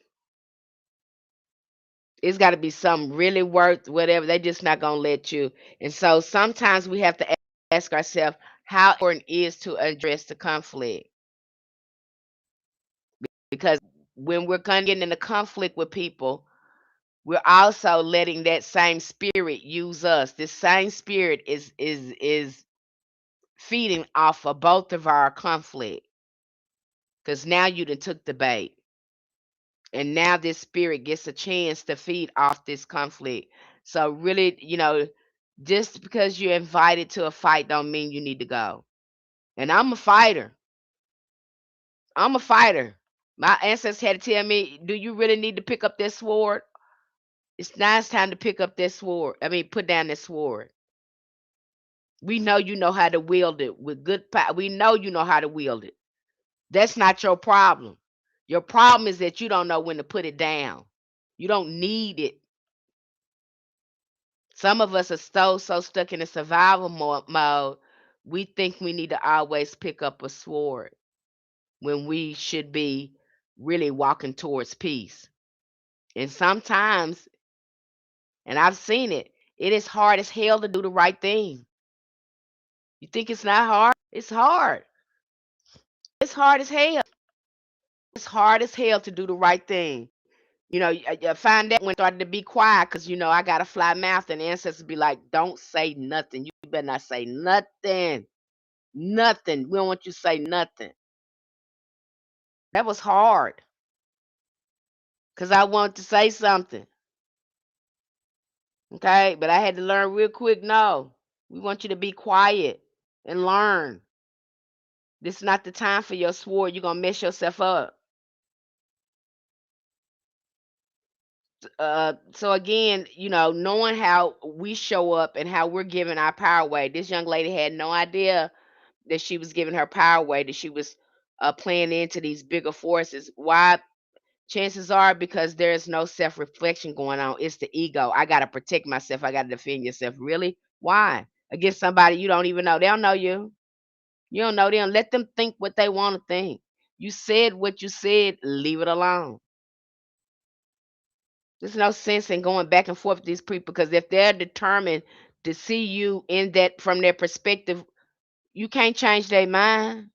It's got to be something really worth whatever. They just not going to let you. And so sometimes we have to ask ourselves how important it is to address the conflict. Because when we're getting into conflict with people, we're also letting that same spirit use us. This same spirit is feeding off of both of our conflict. Because now you done took the bait. And now this spirit gets a chance to feed off this conflict. So really, just because you're invited to a fight don't mean you need to go. And I'm a fighter. I'm a fighter. My ancestors had to tell me, do you really need to pick up that sword? Now it's time to pick up that sword. I mean, put down that sword. We know you know how to wield it with good power. We know you know how to wield it. That's not your problem. Your problem is that you don't know when to put it down. You don't need it. Some of us are so stuck in a survival mode. We think we need to always pick up a sword when we should be really walking towards peace. And sometimes, and I've seen it, it is hard as hell to do the right thing. You think it's not hard? It's hard. It's hard as hell. It's hard as hell to do the right thing. I find that when I started to be quiet, because I got a fly mouth, and the ancestors be like, "Don't say nothing. You better not say nothing. Nothing. We don't want you to say nothing." That was hard because I wanted to say something. Okay, but I had to learn real quick. No, we want you to be quiet and learn. This is not the time for your sword. You're gonna mess yourself up. So again, knowing how we show up and how we're giving our power away. This young lady had no idea that she was giving her power away, that she was playing into these bigger forces. Why? Chances are because there's no self-reflection going on. It's the ego. I got to protect myself. I got to defend yourself. Really? Why? Against somebody you don't even know. They don't know you. You don't know them. Let them think what they want to think. You said what you said. Leave it alone. There's no sense in going back and forth with these people because if they're determined to see you in that from their perspective, you can't change their mind.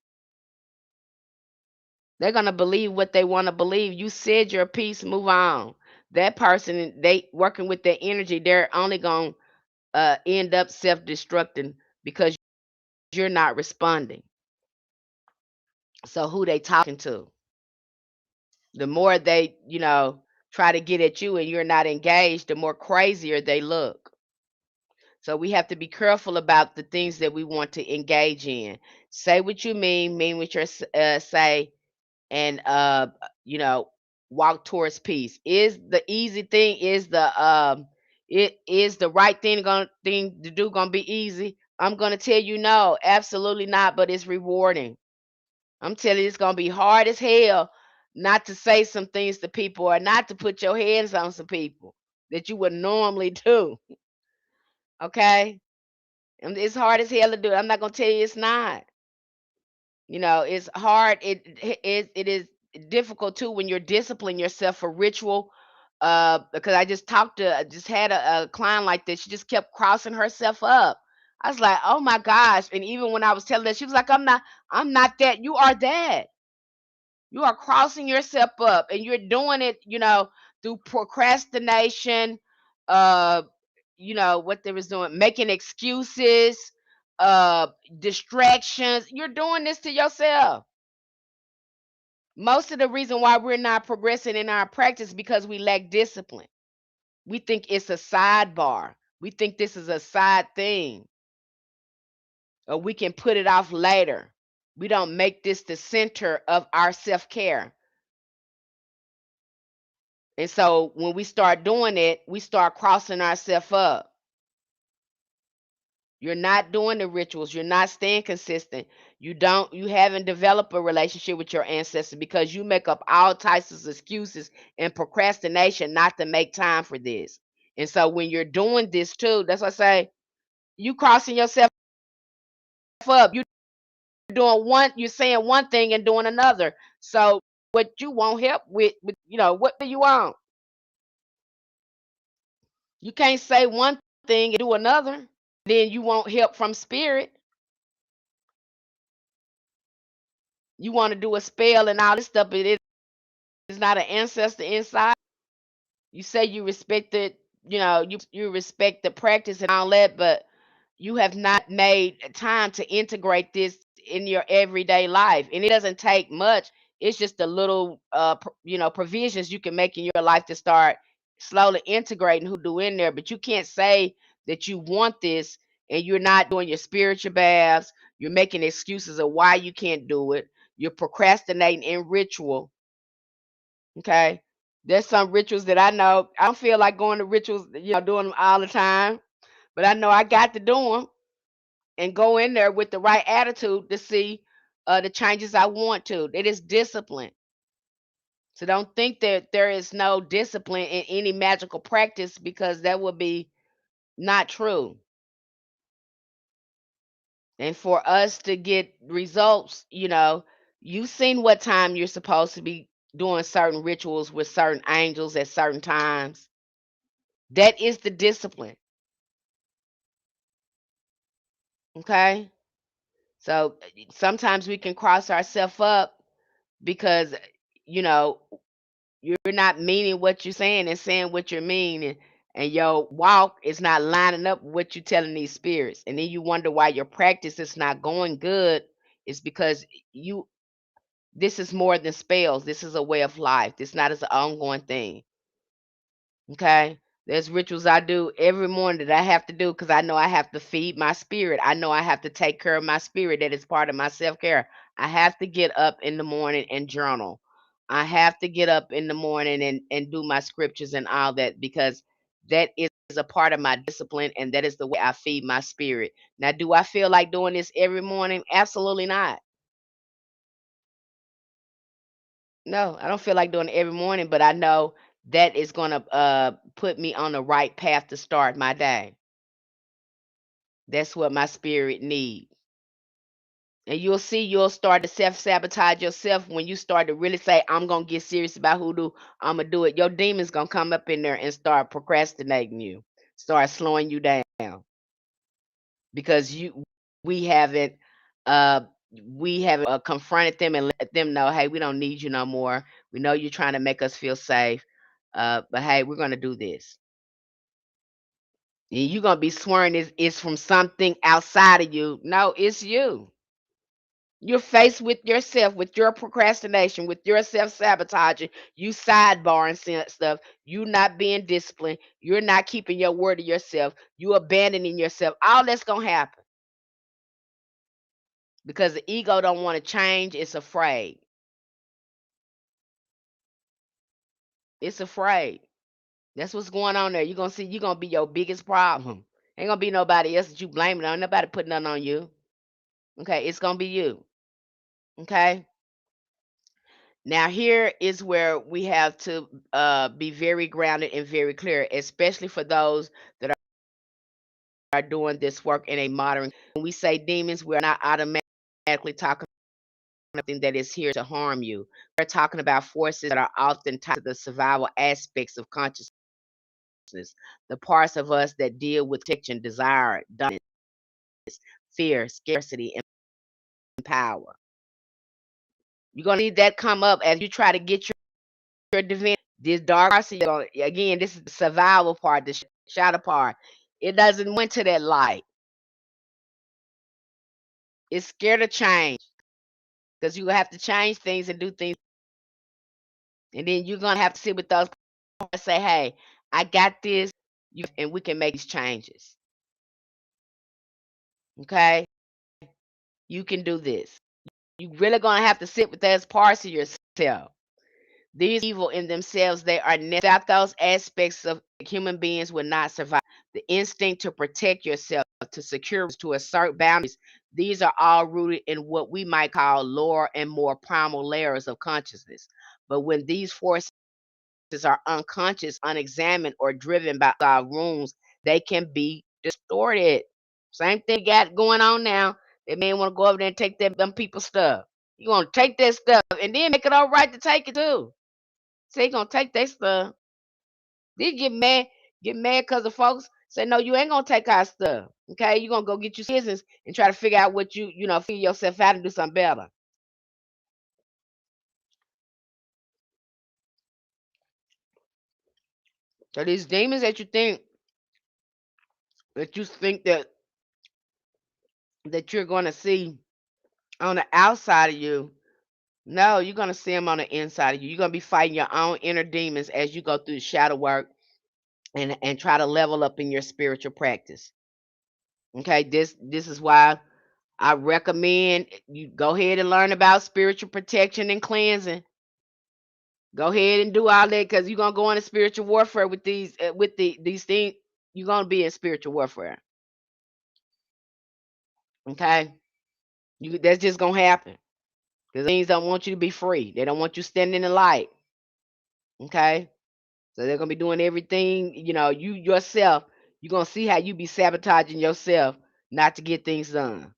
They're gonna believe what they want to believe. You said your piece, move on. That person, they working with their energy, they're only gonna end up self-destructing because you're not responding. So who they talking to? The more they, try to get at you and you're not engaged, the more crazier they look. So we have to be careful about the things that we want to engage in. Say what you mean what you say, and you know, walk towards peace. Is the easy thing? Is the right thing to do gonna be easy? I'm gonna tell you no, absolutely not. But it's rewarding. I'm telling you, it's gonna be hard as hell not to say some things to people or not to put your hands on some people that you would normally do. Okay, and it's hard as hell to do. I'm not gonna tell you it's not. It's hard. It is difficult too when you're disciplining yourself for ritual. Because I just had a client like this. She just kept crossing herself up. I was like, oh my gosh. And even when I was telling her, she was like, I'm not that. You are that. You are crossing yourself up and you're doing it, through procrastination, uh, what they was doing, making excuses, uh, distractions. You're doing this to yourself. Most of the reason why we're not progressing in our practice because we lack discipline. We think it's a sidebar. We think this is a side thing, or we can put it off later. We don't make this the center of our self care. And so when we start doing it, we start crossing ourselves up. You're not doing the rituals. You're not staying consistent. You haven't developed a relationship with your ancestors because you make up all types of excuses and procrastination not to make time for this. And so when you're doing this too, that's why I say you crossing yourself up. You're saying one thing and doing another. So what you won't help with what do you want? You can't say one thing and do another. Then you won't help from spirit. You want to do a spell and all this stuff, but it's not an ancestor inside. You say you respect it, you respect the practice and all that, but you have not made time to integrate this in your everyday life. And it doesn't take much. It's just a little provisions you can make in your life to start slowly integrating hoodoo in there. But you can't say that you want this and you're not doing your spiritual baths. You're making excuses of why you can't do it. You're procrastinating in ritual. Okay. There's some rituals that I know I don't feel like going to rituals, doing them all the time, but I know I got to do them and go in there with the right attitude to see the changes I want to. It is discipline. So don't think that there is no discipline in any magical practice because that would be not true. And for us to get results, you've seen what time you're supposed to be doing certain rituals with certain angels at certain times. That is the discipline. Okay. So sometimes we can cross ourselves up because, you know, you're not meaning what you're saying and saying what you mean. And your walk is not lining up with what you're telling these spirits. And then you wonder why your practice is not going good. It's because you this is more than spells. This is a way of life. This not as an ongoing thing. Okay. There's rituals I do every morning that I have to do because I know I have to feed my spirit. I know I have to take care of my spirit. That is part of my self care. I have to get up in the morning and journal. I have to get up in the morning and do my scriptures and all that, because that is a part of my discipline, and that is the way I feed my spirit. Now, do I feel like doing this every morning? Absolutely not. No, I don't feel like doing it every morning, but I know that is going to put me on the right path to start my day. That's what my spirit needs. And you'll see, you'll start to self-sabotage yourself when you start to really say, I'm going to get serious about hoodoo. I'm going to do it. Your demon's going to come up in there and start procrastinating you, start slowing you down, because we haven't, uh, confronted them and let them know, hey, we don't need you no more. We know you're trying to make us feel safe. But hey, we're going to do this. And you're going to be swearing it's from something outside of you. No, it's you. You're faced with yourself, with your procrastination, with your self-sabotaging, you sidebarring stuff, you not being disciplined, you're not keeping your word to yourself, you abandoning yourself. All that's gonna happen because the ego don't want to change. It's afraid. It's afraid. That's what's going on there. You're gonna see, you're gonna be your biggest problem. Ain't gonna be nobody else that you blaming on. Nobody putting nothing on you. Okay, it's gonna be you. Okay. Now, here is where we have to be very grounded and very clear, especially for those that are doing this work in a modern. When we say demons, we're not automatically talking about something that is here to harm you. We're talking about forces that are often tied to the survival aspects of consciousness, the parts of us that deal with protection, desire, dominance, fear, scarcity, and power. You're going to see that come up as you try to get your divinity. This dark part, again, this is the survival part, the shadow part. It doesn't went to that light. It's scared of change because you have to change things and do things, and then you're gonna have to sit with those and say, "Hey, I got this, and we can make these changes." Okay, you can do this. You really gonna have to sit with those parts of yourself. These evil in themselves, they are without those aspects of human beings will not survive. The instinct to protect yourself, to secure, to assert boundaries, these are all rooted in what we might call lower and more primal layers of consciousness. But when these forces are unconscious, unexamined, or driven by our wounds, they can be distorted. Same thing got going on now. They may want to go over there and take them people's stuff. You want to take that stuff and then make it all right to take it too. Say you gonna take their stuff. Then get mad because the folks say no, you ain't gonna take our stuff. Okay, you gonna go get your business and try to figure out what figure yourself out and do something better. So these demons that you think that you're gonna see on the outside of you, no, you're gonna see them on the inside of you. You're gonna be fighting your own inner demons as you go through the shadow work and try to level up in your spiritual practice. Okay, this is why I recommend you go ahead and learn about spiritual protection and cleansing. Go ahead and do all that because you're gonna go into spiritual warfare with these things. You're gonna be in spiritual warfare. Okay, that's just gonna happen because things don't want you to be free. They don't want you standing in the light. Okay, so they're gonna be doing everything. You yourself. You're gonna see how you be sabotaging yourself not to get things done.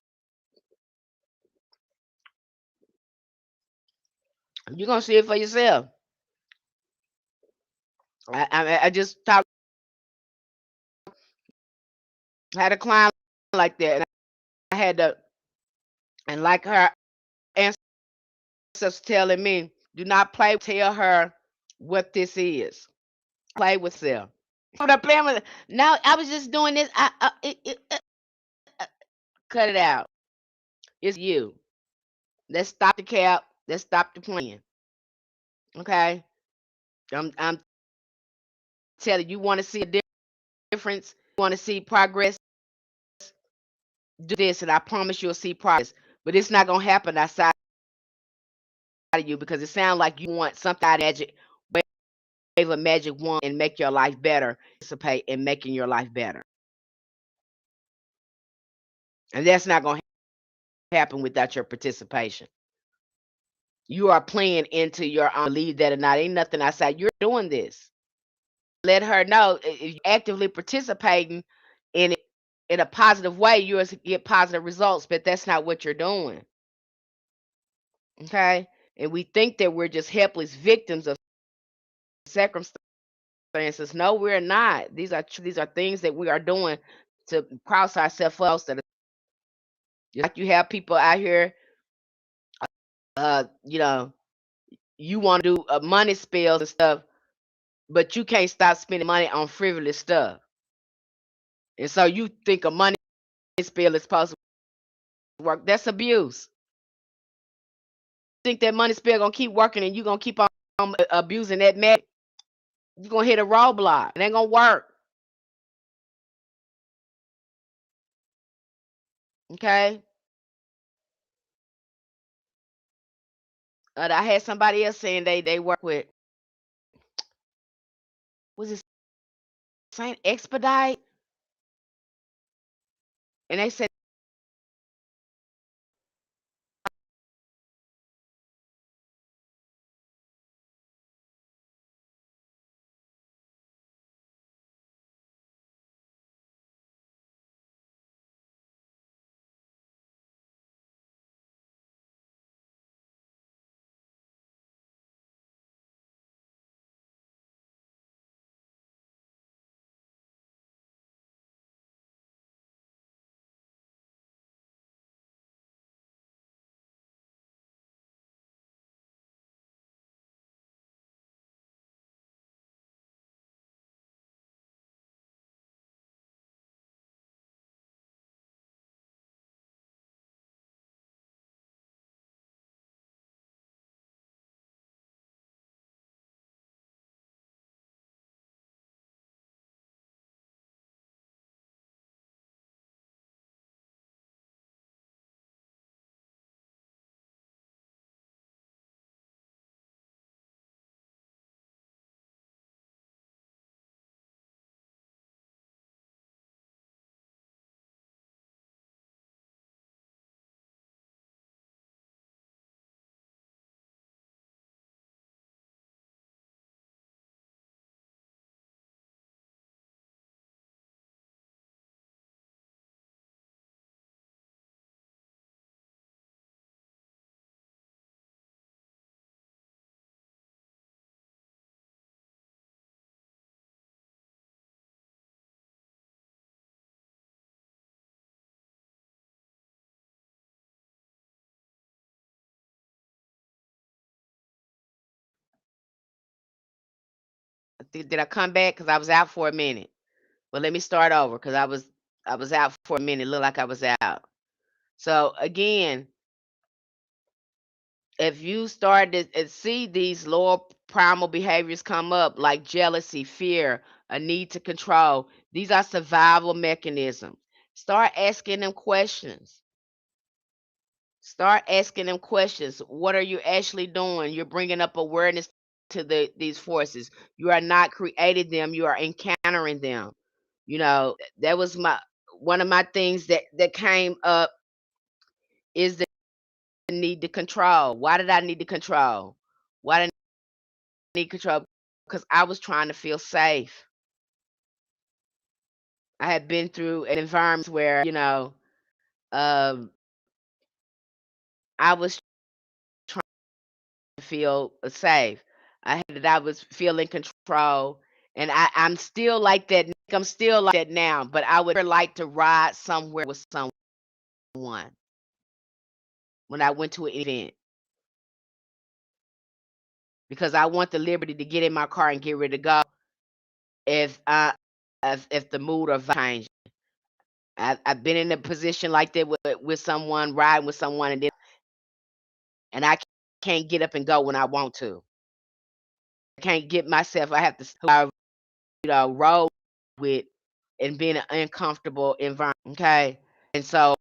You're gonna see it for yourself. I just had a client like that, and I had to, and like her ancestors telling me, do not play. Tell her what this is. Play with self. What I playing with? No, I was just doing this. Cut it out. It's you. Let's stop the cap. Let's stop the playing. Okay. I'm telling you, want to see a difference. You want to see progress. Do this, and I promise you'll see progress. But it's not gonna happen outside of you because it sounds like you want something out of magic, wave a magic wand and make your life better, participate in making your life better. And that's not going to happen without your participation. You are playing into your own, believe that or not. Ain't nothing outside. You're doing this. Let her know if you're actively participating in it in a positive way, you'll get positive results, but that's not what you're doing. Okay? And we think that we're just helpless victims of circumstances. No, we're not. These are things that we are doing to cross ourselves up. Like you have people out here, you know, you want to do money spells and stuff, but you can't stop spending money on frivolous stuff. And so you think a money spell is supposed to work. That's abuse. Think that money spell gonna keep working and you gonna keep on abusing that magic, you're gonna hit a roadblock. It ain't gonna work. Okay. I had somebody else saying they work with, was it Saint Expedite? And they said did I come back? Because I was out for a minute. But let me start over because I was out for a minute. It looked like I was out. So again, if you start to see these lower primal behaviors come up like jealousy, fear, a need to control, these are survival mechanisms. Start asking them questions. Start asking them questions. What are you actually doing? You're bringing up awareness to these forces. You are not creating them. You are encountering them. That was my one of my things that came up is the need to control. Why did I need to control? Why did I need control? Because I was trying to feel safe. I had been through an environment where um, I was trying to feel safe. I was feeling control, and I'm still like that. I'm still like that now. But I would like to ride somewhere with someone when I went to an event because I want the liberty to get in my car and get ready to go if if the mood or vibe changes. I've been in a position like that with someone, riding with someone, and I can't get up and go when I want to. I can't get myself. I have to, roll with and be in an uncomfortable environment. Okay, and so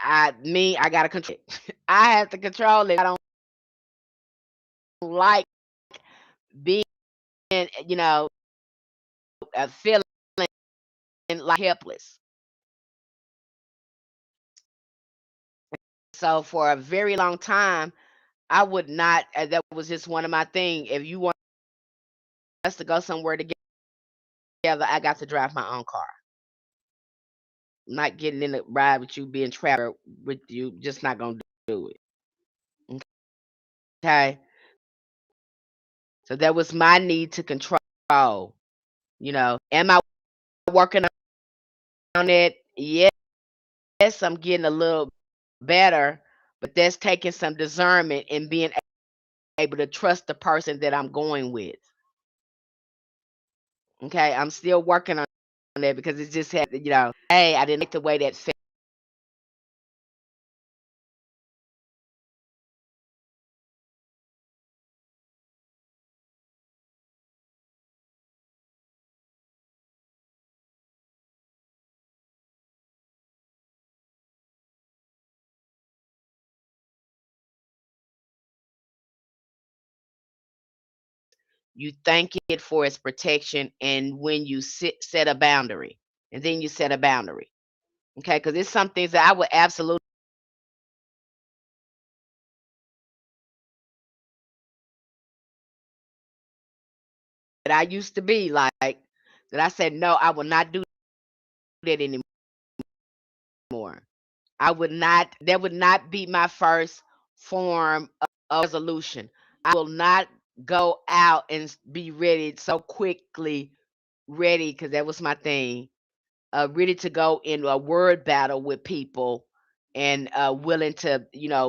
I gotta control it. I have to control it. I don't. like being, you know, feeling like helpless. So for a very long time, I would not. That was just one of my things. If you want us to go somewhere together, I got to drive my own car. I'm not getting in the ride with you, being trapped with you. Just not gonna do it. Okay. So that was my need to control. Am I working on it? Yes, I'm getting a little better, but that's taking some discernment and being able to trust the person that I'm going with. Okay, I'm still working on that because it just had, hey, I didn't like the way that felt. You thank it for its protection, and when you set a boundary, and then you set a boundary. Okay, because it's some things that I would absolutely that I used to be like that. I said no, I will not do that anymore. I would not. That would not be my first form of resolution. I will not go out and be ready so quickly. Ready, because that was my thing. Ready to go in a word battle with people, and willing to,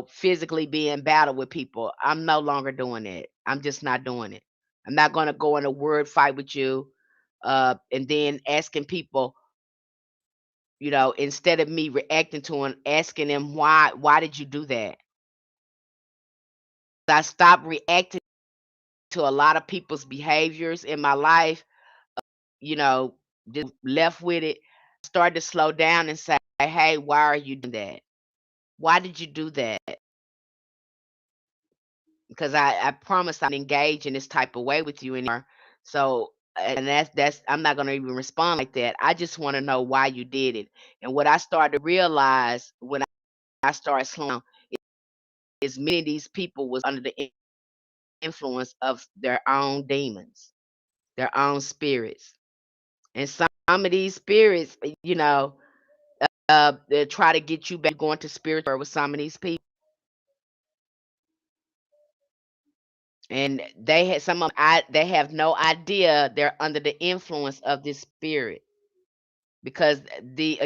physically be in battle with people. I'm no longer doing it. I'm just not doing it. I'm not going to go in a word fight with you, and then asking people, instead of me reacting to them, asking them why did you do that? I stopped reacting to a lot of people's behaviors in my life, you know, just left with it. Started to slow down and say, hey, why are you doing that? Why did you do that? Because I promised I'd engage in this type of way with you anymore. So, and that's I'm not gonna even respond like that. I just want to know why you did it. And what I started to realize when I started slowing down is many of these people was under the influence of their own demons, their own spirits. And some of these spirits, they try to get you back going to spiritual with some of these people. And they had some of them, they have no idea they're under the influence of this spirit, because the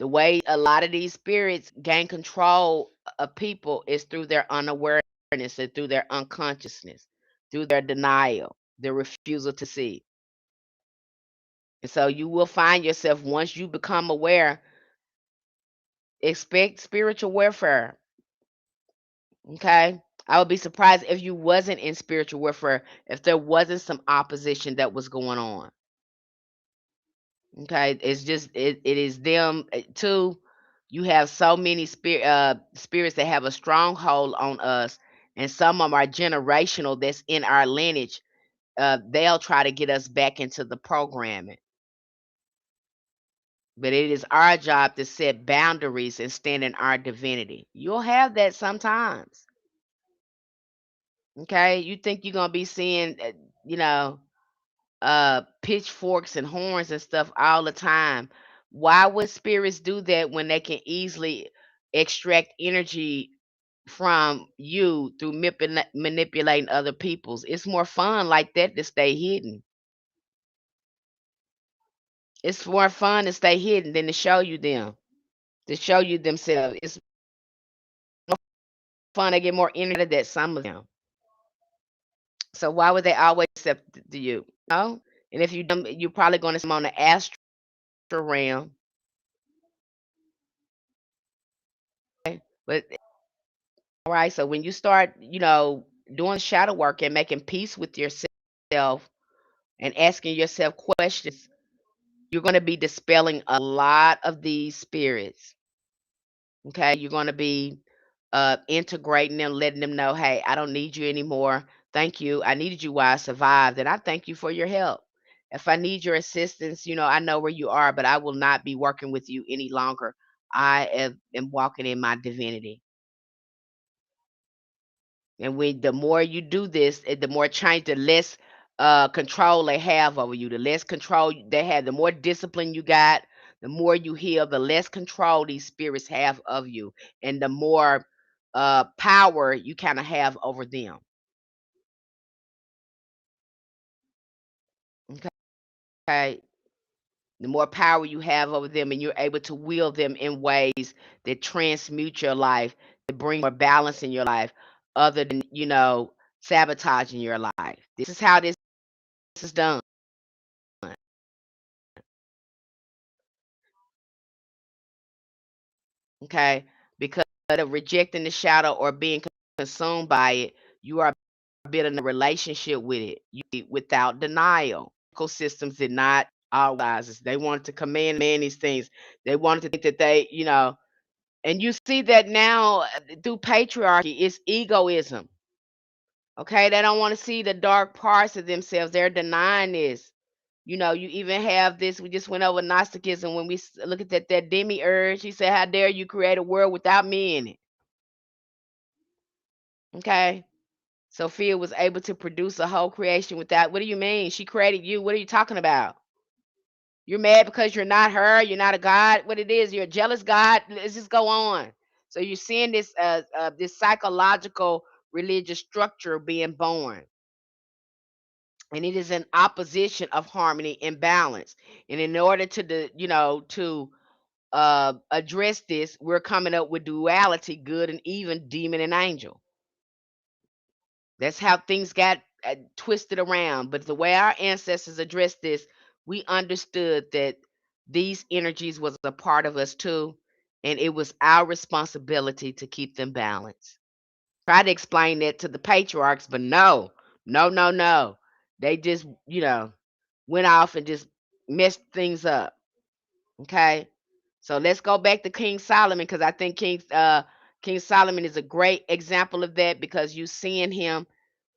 way a lot of these spirits gain control of people is through their unawareness and through their unconsciousness, through their denial, their refusal to see. And so you will find yourself, once you become aware, expect spiritual warfare. Okay. I would be surprised if you wasn't in spiritual warfare, if there wasn't some opposition that was going on. Okay. It's just it is them too. You have so many spirits that have a stronghold on us, and some of them are generational that's in our lineage. They'll try to get us back into the programming. But it is our job to set boundaries and stand in our divinity. You'll have that sometimes. Okay. You think you're gonna be seeing you know, pitchforks and horns and stuff all the time. Why would spirits do that when they can easily extract energy from you through manipulating other people's? It's more fun like that to stay hidden. It's more fun to stay hidden than to show you them, to show you themselves. It's fun to get more energy out of that, some of them. So why would they always accept you? No? And if you don't, you're probably going to see them on the astral realm. Okay? But all right, so when you start, doing shadow work and making peace with yourself and asking yourself questions, you're going to be dispelling a lot of these spirits. Okay, you're going to be integrating them, letting them know, hey, I don't need you anymore. Thank you. I needed you while I survived, and I thank you for your help. If I need your assistance, I know where you are, but I will not be working with you any longer. I am walking in my divinity. And when the more you do this, the more change, the less control they have over you. The less control they have, the more discipline you got, the more you heal, the less control these spirits have of you, and the more power you kind of have over them. Okay. The more power you have over them, and you're able to wield them in ways that transmute your life, to bring more balance in your life, other than, sabotaging your life. This is how this is done. Okay, because of rejecting the shadow or being consumed by it, you are building a relationship with it, without denial. Ecosystems did not allow us. They wanted to command these things. They wanted to think that and you see that now through patriarchy. It's egoism. Okay, they don't want to see the dark parts of themselves. They're denying this. You even have this. We just went over Gnosticism when we look at that demiurge. He said, "How dare you create a world without me in it?" Okay, Sophia was able to produce a whole creation without. What do you mean? She created you. What are you talking about? You're mad because you're not her. You're not a god. What it is? You're a jealous god. Let's just go on. So you're seeing this psychological religious structure being born, and it is an opposition of harmony and balance. And in order to address this, we're coming up with duality, good and even, demon and angel. That's how things got twisted around. But the way our ancestors addressed this, we understood that these energies was a part of us too, and it was our responsibility to keep them balanced. Try to explain that to the patriarchs, but no, no, no, no. They just, went off and just messed things up. Okay. So let's go back to King Solomon, because I think King Solomon is a great example of that, because you seeing him.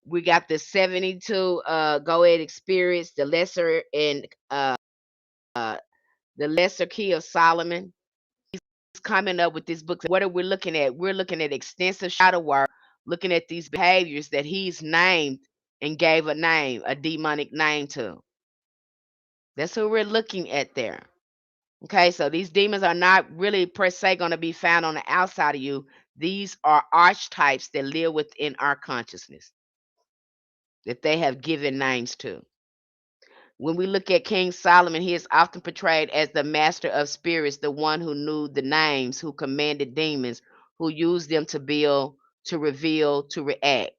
We got the 72 go ahead experience, the lesser and uh the lesser key of Solomon. He's coming up with this book. What are we looking at? We're looking at extensive shadow work, looking at these behaviors that he's named and gave a name, a demonic name to. That's who we're looking at there. Okay, so these demons are not really per se going to be found on the outside of you. These are archetypes that live within our consciousness that they have given names to. When we look at King Solomon, he is often portrayed as the master of spirits, the one who knew the names, who commanded demons, who used them to build, to reveal, to react.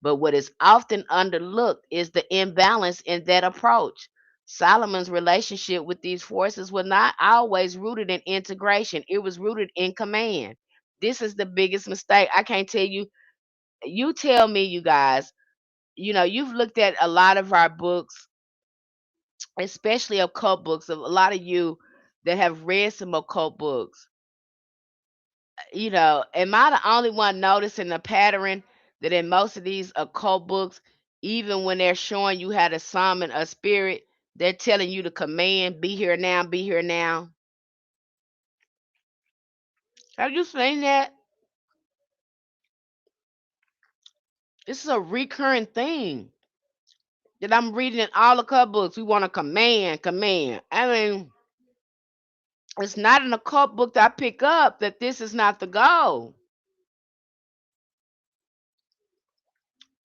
But what is often underlooked is the imbalance in that approach. Solomon's relationship with these forces was not always rooted in integration, it was rooted in command. This is the biggest mistake. I can't tell you. You tell me, you guys, you've looked at a lot of our books, especially occult books. A lot of you that have read some occult books, am I the only one noticing the pattern that in most of these occult books, even when they're showing you how to summon a spirit, they're telling you to command, be here now, be here now. Have you seen that? This is a recurring thing that I'm reading in all the occult books. We want to command, command. I mean, it's not an occult book that I pick up that this is not the goal.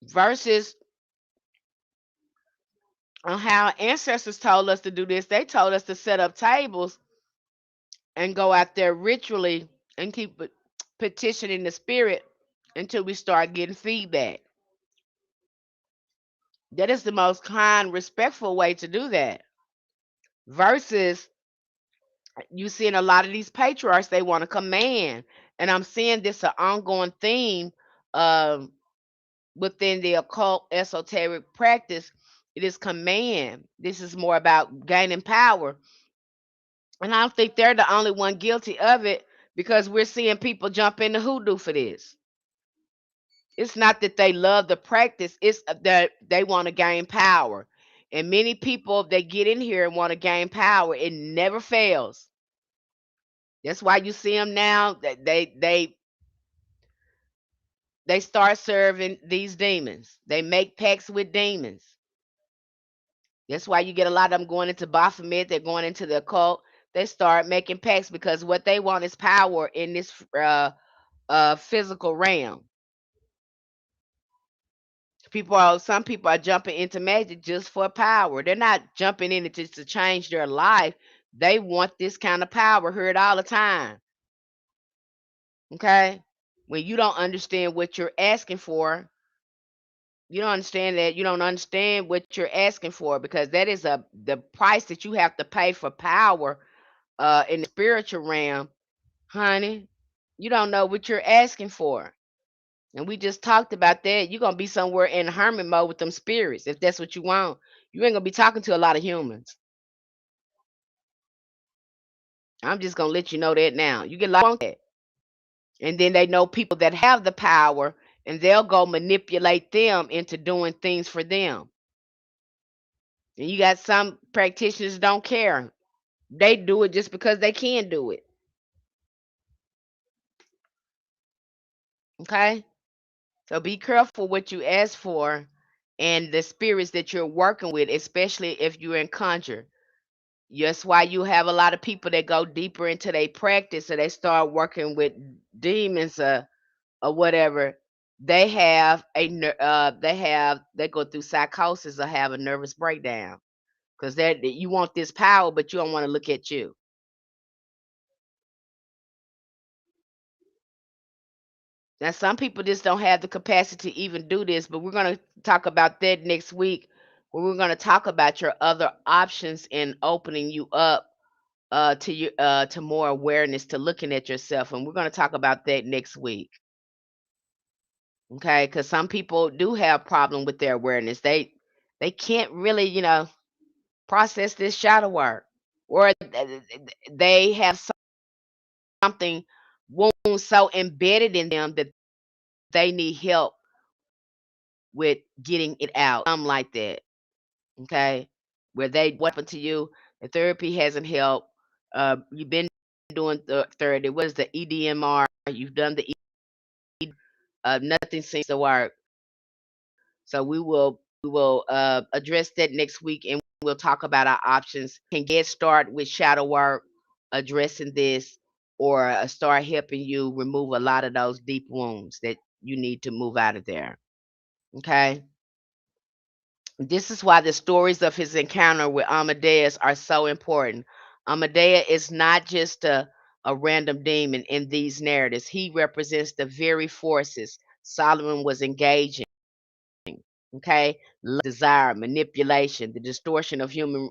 Versus on how ancestors told us to do this. They told us to set up tables and go out there ritually and keep petitioning the spirit until we start getting feedback. That is the most kind, respectful way to do that. Versus you seeing a lot of these patriarchs, they want to command. And I'm seeing this an ongoing theme um, within the occult esoteric practice. It is command. This is more about gaining power. And I don't think they're the only one guilty of it, because we're seeing people jump into hoodoo for this. It's not that they love the practice, it's that they want to gain power. And many people that get in here and want to gain power, it never fails. That's why you see them now that they start serving these demons. They make pacts with demons. That's why you get a lot of them going into Baphomet. They're going into the occult. They start making pacts because what they want is power in this physical realm. Some people are jumping into magic just for power. They're not jumping in it just to change their life. They want this kind of power. Heard all the time. Okay, when you don't understand what you're asking for, you don't understand that. You don't understand what you're asking for, because that is the price that you have to pay for power in the spiritual realm, honey. You don't know what you're asking for. And we just talked about that. You're gonna be somewhere in hermit mode with them spirits if that's what you want. You ain't gonna be talking to a lot of humans. I'm just gonna let you know that now. You get a lot of that. And then they know people that have the power, and they'll go manipulate them into doing things for them. And you got some practitioners don't care. They do it just because they can do it. Okay? So be careful what you ask for and the spirits that you're working with, especially if you're in conjure. That's why you have a lot of people that go deeper into their practice, and they start working with demons or whatever. They have they go through psychosis or have a nervous breakdown because that you want this power, but you don't want to look at you. Now, some people just don't have the capacity to even do this, but we're going to talk about that next week, where we're going to talk about your other options in opening you up to more awareness, to looking at yourself, and we're going to talk about that next week. Okay, because some people do have problem with their awareness. They can't really, process this shadow work, or they have something wound so embedded in them that they need help with getting it out. Something like that. Okay, where they what happened to you, the therapy hasn't helped. You've been doing the therapy. What is the EDMR? You've done the nothing seems to work. So we will address that next week, and we'll talk about our options. Can get started with shadow work, addressing this, or start helping you remove a lot of those deep wounds that you need to move out of there. Okay. This is why the stories of his encounter with Amadeus are so important. Amadeus is not just a random demon in these narratives. He represents the very forces Solomon was engaging. Okay, lust, desire, manipulation, the distortion of human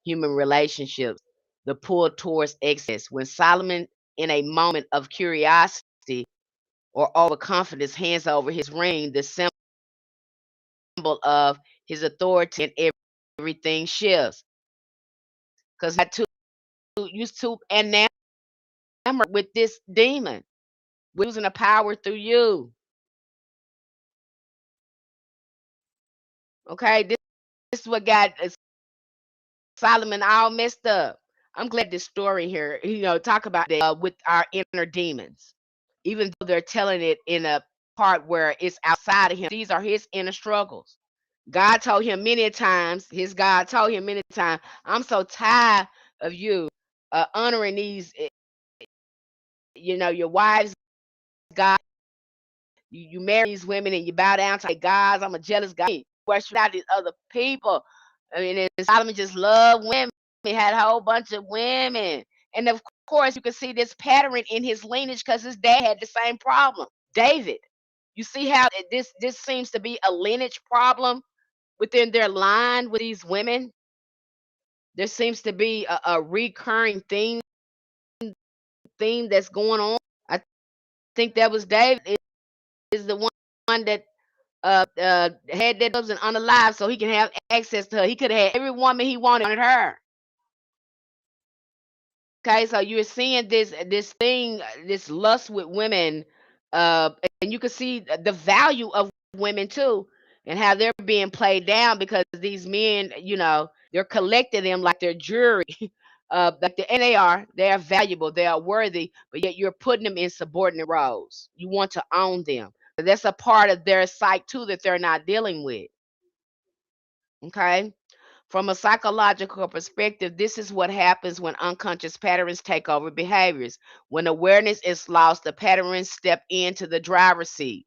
relationships, the pull towards excess. When Solomon, in a moment of curiosity or overconfidence, hands over his ring, the symbol of his authority, and everything shifts. Because I too used to enamored with this demon, losing the power through you. Okay, this is what got Solomon all messed up. I'm glad this story here, talk about that with our inner demons, even though they're telling it in a part where it's outside of him. These are his inner struggles. God told him many times, his God told him many times, I'm so tired of you honoring these, your wives, God. You marry these women and you bow down to gods. I'm a jealous God. You worship out these other people. I mean, and Solomon just loved women. He had a whole bunch of women. And of course, you can see this pattern in his lineage because his dad had the same problem. David. You see how this seems to be a lineage problem within their line with these women. There seems to be a recurring theme that's going on. I think that was David is the one that had that wasn't unalive, so he can have access to her. He could have had every woman he wanted her. Okay, so you're seeing this thing, this lust with women, uh, and you can see the value of women too, and how they're being played down because these men, they're collecting them like they're jewelry, and they are valuable, they are worthy, but yet you're putting them in subordinate roles. You want to own them. So that's a part of their psyche too that they're not dealing with. Okay. From a psychological perspective, this is what happens when unconscious patterns take over behaviors. When awareness is lost, the patterns step into the driver's seat.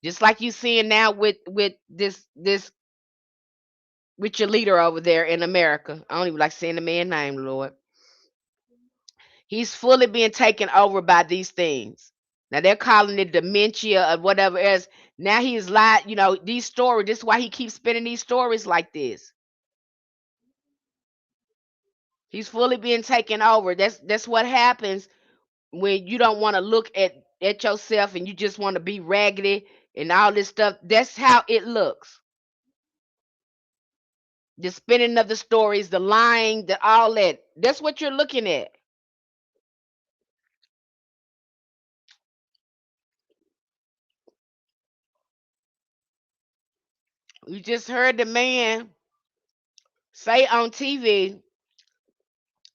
Just like you seeing now with this with your leader over there in America. I don't even like saying the man's name, Lord. He's fully being taken over by these things. Now they're calling it dementia or whatever else. Now he's lied, these stories. This is why he keeps spinning these stories like this. He's fully being taken over. That's what happens when you don't want to look at yourself and you just want to be raggedy and all this stuff. That's how it looks. The spinning of the stories, the lying, the all that. That's what you're looking at. You just heard the man say on TV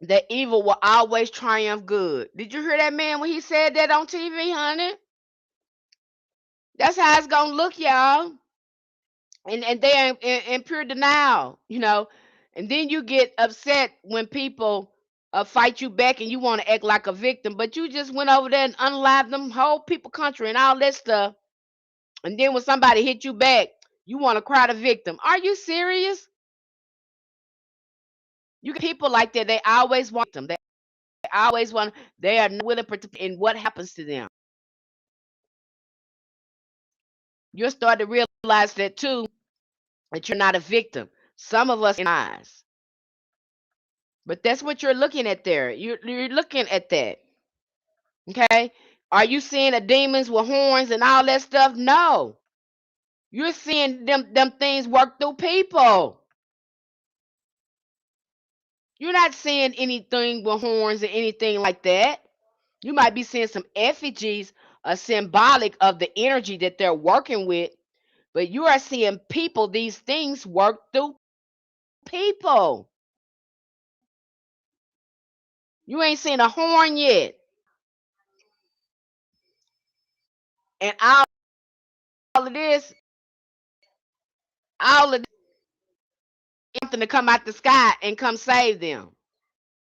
that evil will always triumph good. Did you hear that man when he said that on TV, honey? That's how it's gonna look, y'all. And they're in pure denial. And then you get upset when people fight you back and you want to act like a victim, but you just went over there and unalived them whole people country and all that stuff. And then when somebody hit you back, you want to cry the victim. Are you serious? You get people like that. They always want them. They always want. They are not willing to participate in what happens to them. You'll start to realize that too. That you're not a victim. Some of us in eyes. But that's what you're looking at there. You're looking at that. Okay? Are you seeing the demons with horns and all that stuff? No. You're seeing them things work through people. You're not seeing anything with horns or anything like that. You might be seeing some effigies, symbolic of the energy that they're working with, but you are seeing people, these things work through people. You ain't seen a horn yet. And all of this, something to come out the sky and come save them.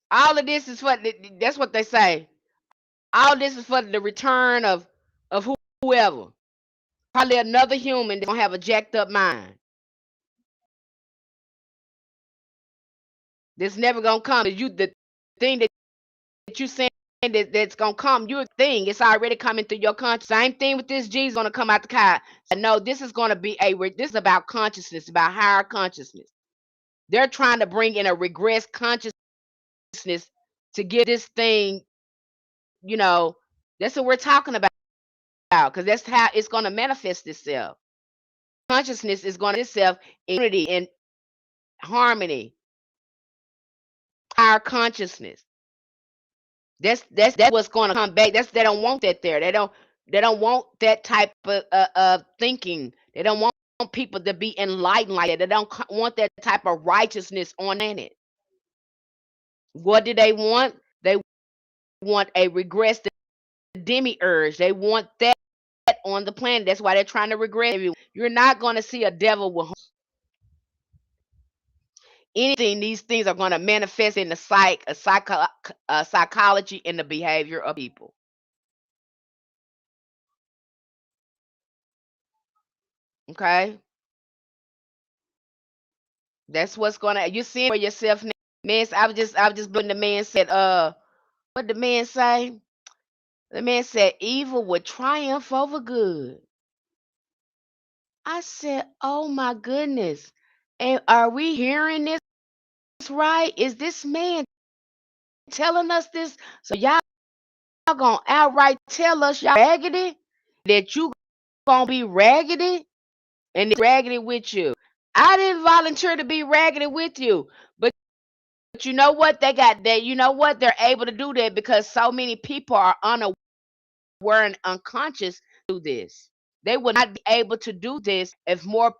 All of this is for that's what they say. All this is for the return of whoever. Probably another human that's gonna have a jacked up mind. That's never gonna come. The thing that you saying that's gonna come, your thing, it's already coming through your conscious. Same thing with this Jesus gonna come out the car. No, this is gonna be this is about consciousness, about higher consciousness. They're trying to bring in a regress consciousness to get this thing, you know, that's what we're talking about. Because that's how it's going to manifest itself. Consciousness is going to itself in unity and harmony. Our consciousness. That's what's going to come back. They don't want that there. They don't want that type of thinking. They don't want people to be enlightened like that. They don't want that type of righteousness on it. What do they want? They want a regress demiurge. They want that on the planet. That's why they're trying to regress everyone. You're not going to see a devil with anything. These things are going to manifest in the psychology and the behavior of people. Okay, that's what's going to. You see it for yourself, man. I was just blowing the man said. What the man say? The man said evil would triumph over good. I said, oh my goodness. And are we hearing this right? Is this man telling us this? So y'all gonna outright tell us y'all raggedy? That you gonna be raggedy and it's raggedy with you. I didn't volunteer to be raggedy with you, but you know what? They got that. You know what? They're able to do that because so many people are unaware and unconscious to this. They would not be able to do this if more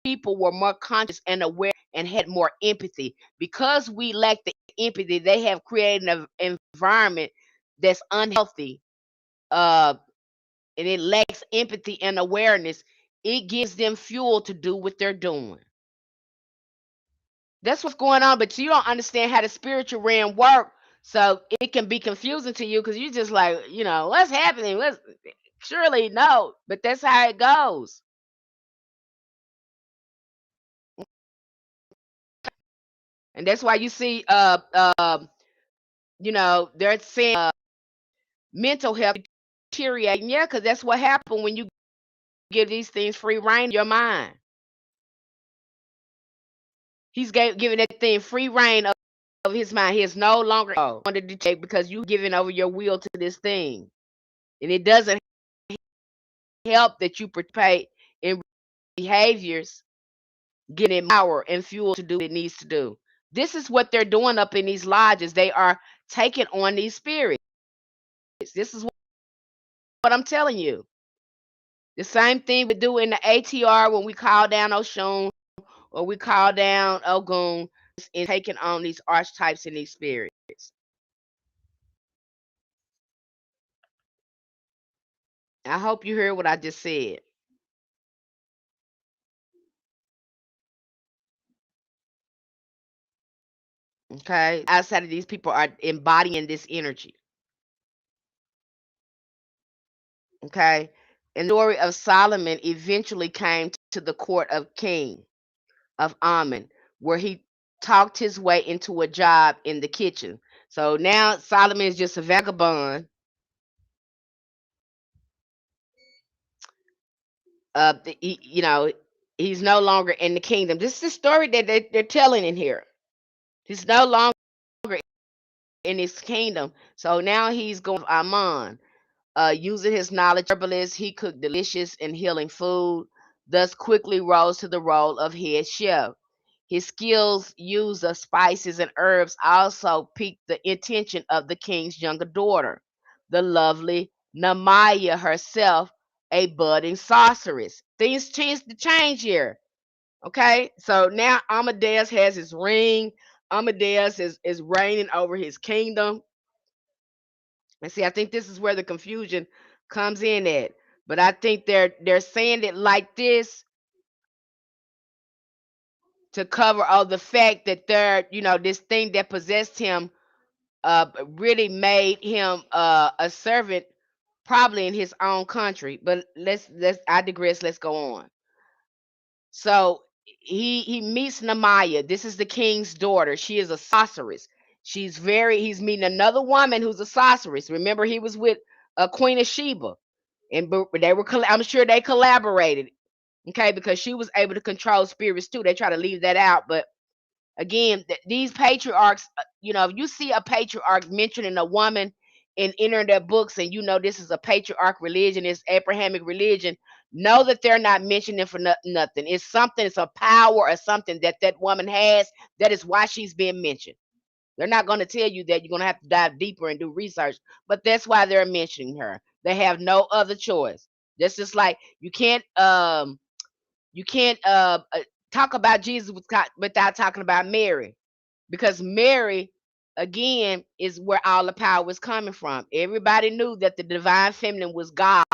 people were more conscious and aware and had more empathy. Because we lack the empathy, they have created an environment that's unhealthy. And it lacks empathy and awareness. It gives them fuel to do what they're doing. That's what's going on, but you don't understand how the spiritual realm work, so it can be confusing to you because you just like, what's happening? Surely no, but that's how it goes. And that's why you see they're saying mental health deteriorating. Yeah, because that's what happened when you give these things free reign in your mind. He's giving that thing free reign of his mind. He is no longer under detect because you giving over your will to this thing. And it doesn't help that you participate in behaviors, getting power and fuel to do what it needs to do. This is what they're doing up in these lodges. They are taking on these spirits. This is what I'm telling you. The same thing we do in the ATR when we call down Oshun or we call down Ogun and taking on these archetypes and these spirits. I hope you heard what I just said. Okay. Outside of these people are embodying this energy. Okay. And the story of Solomon eventually came to the court of king of Ammon, where he talked his way into a job in the kitchen. So now Solomon is just a vagabond. He's no longer in the kingdom. This is the story that they're telling in here. He's no longer in his kingdom. So now he's going to Ammon. Using his knowledge, herbalist, he cooked delicious and healing food, thus quickly rose to the role of head chef. His skills use of spices and herbs also piqued the attention of the king's younger daughter, the lovely Namaya herself, a budding sorceress. Things tends to change here. Okay, so now Amadeus has his ring. Amadeus is reigning over his kingdom. And see, I think this is where the confusion comes in at. But I think they're saying it like this to cover all the fact that this thing that possessed him really made him a servant probably in his own country. But let's I digress, let's go on. So he meets Namaya. This is the king's daughter. She is a sorceress. He's meeting another woman who's a sorceress. Remember, he was with a Queen of Sheba, and they were. I'm sure they collaborated. Okay, because she was able to control spirits too. They try to leave that out, but again, these patriarchs, if you see a patriarch mentioning a woman in entering their books, and this is a patriarch religion, it's Abrahamic religion, know that they're not mentioning for nothing. It's something, it's a power or something that woman has. That is why she's being mentioned. They're not going to tell you that. You're going to have to dive deeper and do research, but that's why they're mentioning her. They have no other choice. That's just like you can't talk about Jesus without talking about Mary, because Mary, again, is where all the power was coming from. Everybody knew that the divine feminine was God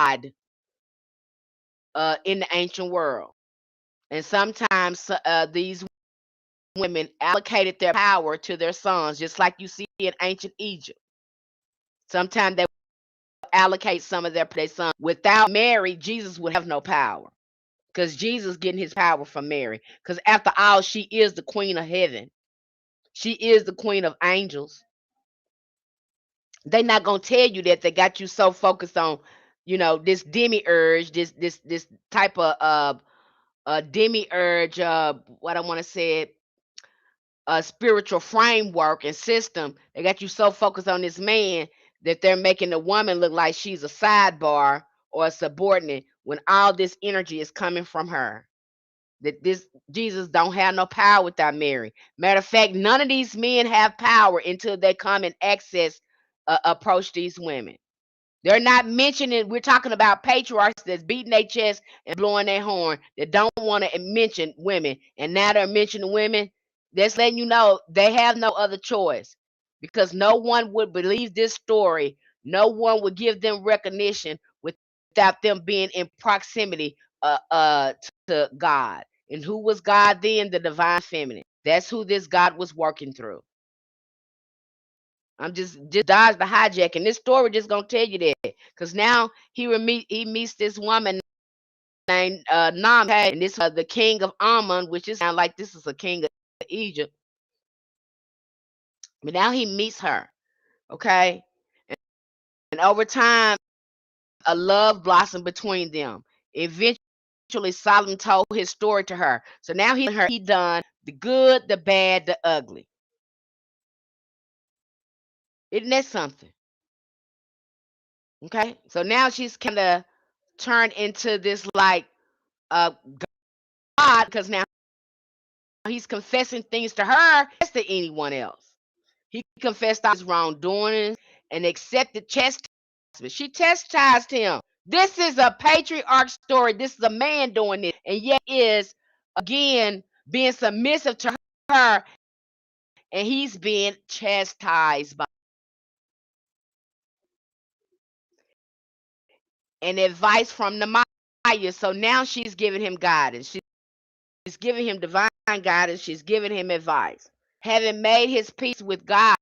in the ancient world, and sometimes these women allocated their power to their sons, just like you see in ancient Egypt. Sometimes they allocate some of their sons. Without Mary, Jesus would have no power, because Jesus getting his power from Mary. Because after all, she is the queen of heaven. She is the queen of angels. They're not gonna tell you that. They got you so focused on, this demiurge, this type of demiurge. What I want to say, a spiritual framework and system. They got you so focused on this man that they're making the woman look like she's a sidebar or a subordinate when all this energy is coming from her. that this Jesus don't have no power without Mary. Matter of fact, none of these men have power until they come and approach these women. They're not mentioning, we're talking about patriarchs that's beating their chest and blowing their horn that don't want to mention women. And now they're mentioning women. That's letting you know they have no other choice, because no one would believe this story. No one would give them recognition without them being in proximity to God. And who was God then? The divine feminine. That's who this God was working through. I'm just dodge the hijack, and this story just gonna tell you that, because now he meets this woman named Nam, and this the king of Ammon, which is sound like this is a king of Egypt. But now he meets her, okay, and over time a love blossomed between them. Eventually, Solomon told his story to her. So now he done the good, the bad, the ugly. Isn't that something? Okay, so now she's kind of turned into this like God, because now he's confessing things to her as to anyone else. He confessed all his wrongdoings and accepted chastisement. She chastised him. This is a patriarch story. This is a man doing this, and yet is again being submissive to her, and he's being chastised by and advice from the Maya. So now she's giving him guidance. She's giving him divine guidance. She's giving him advice. Having made his peace with God,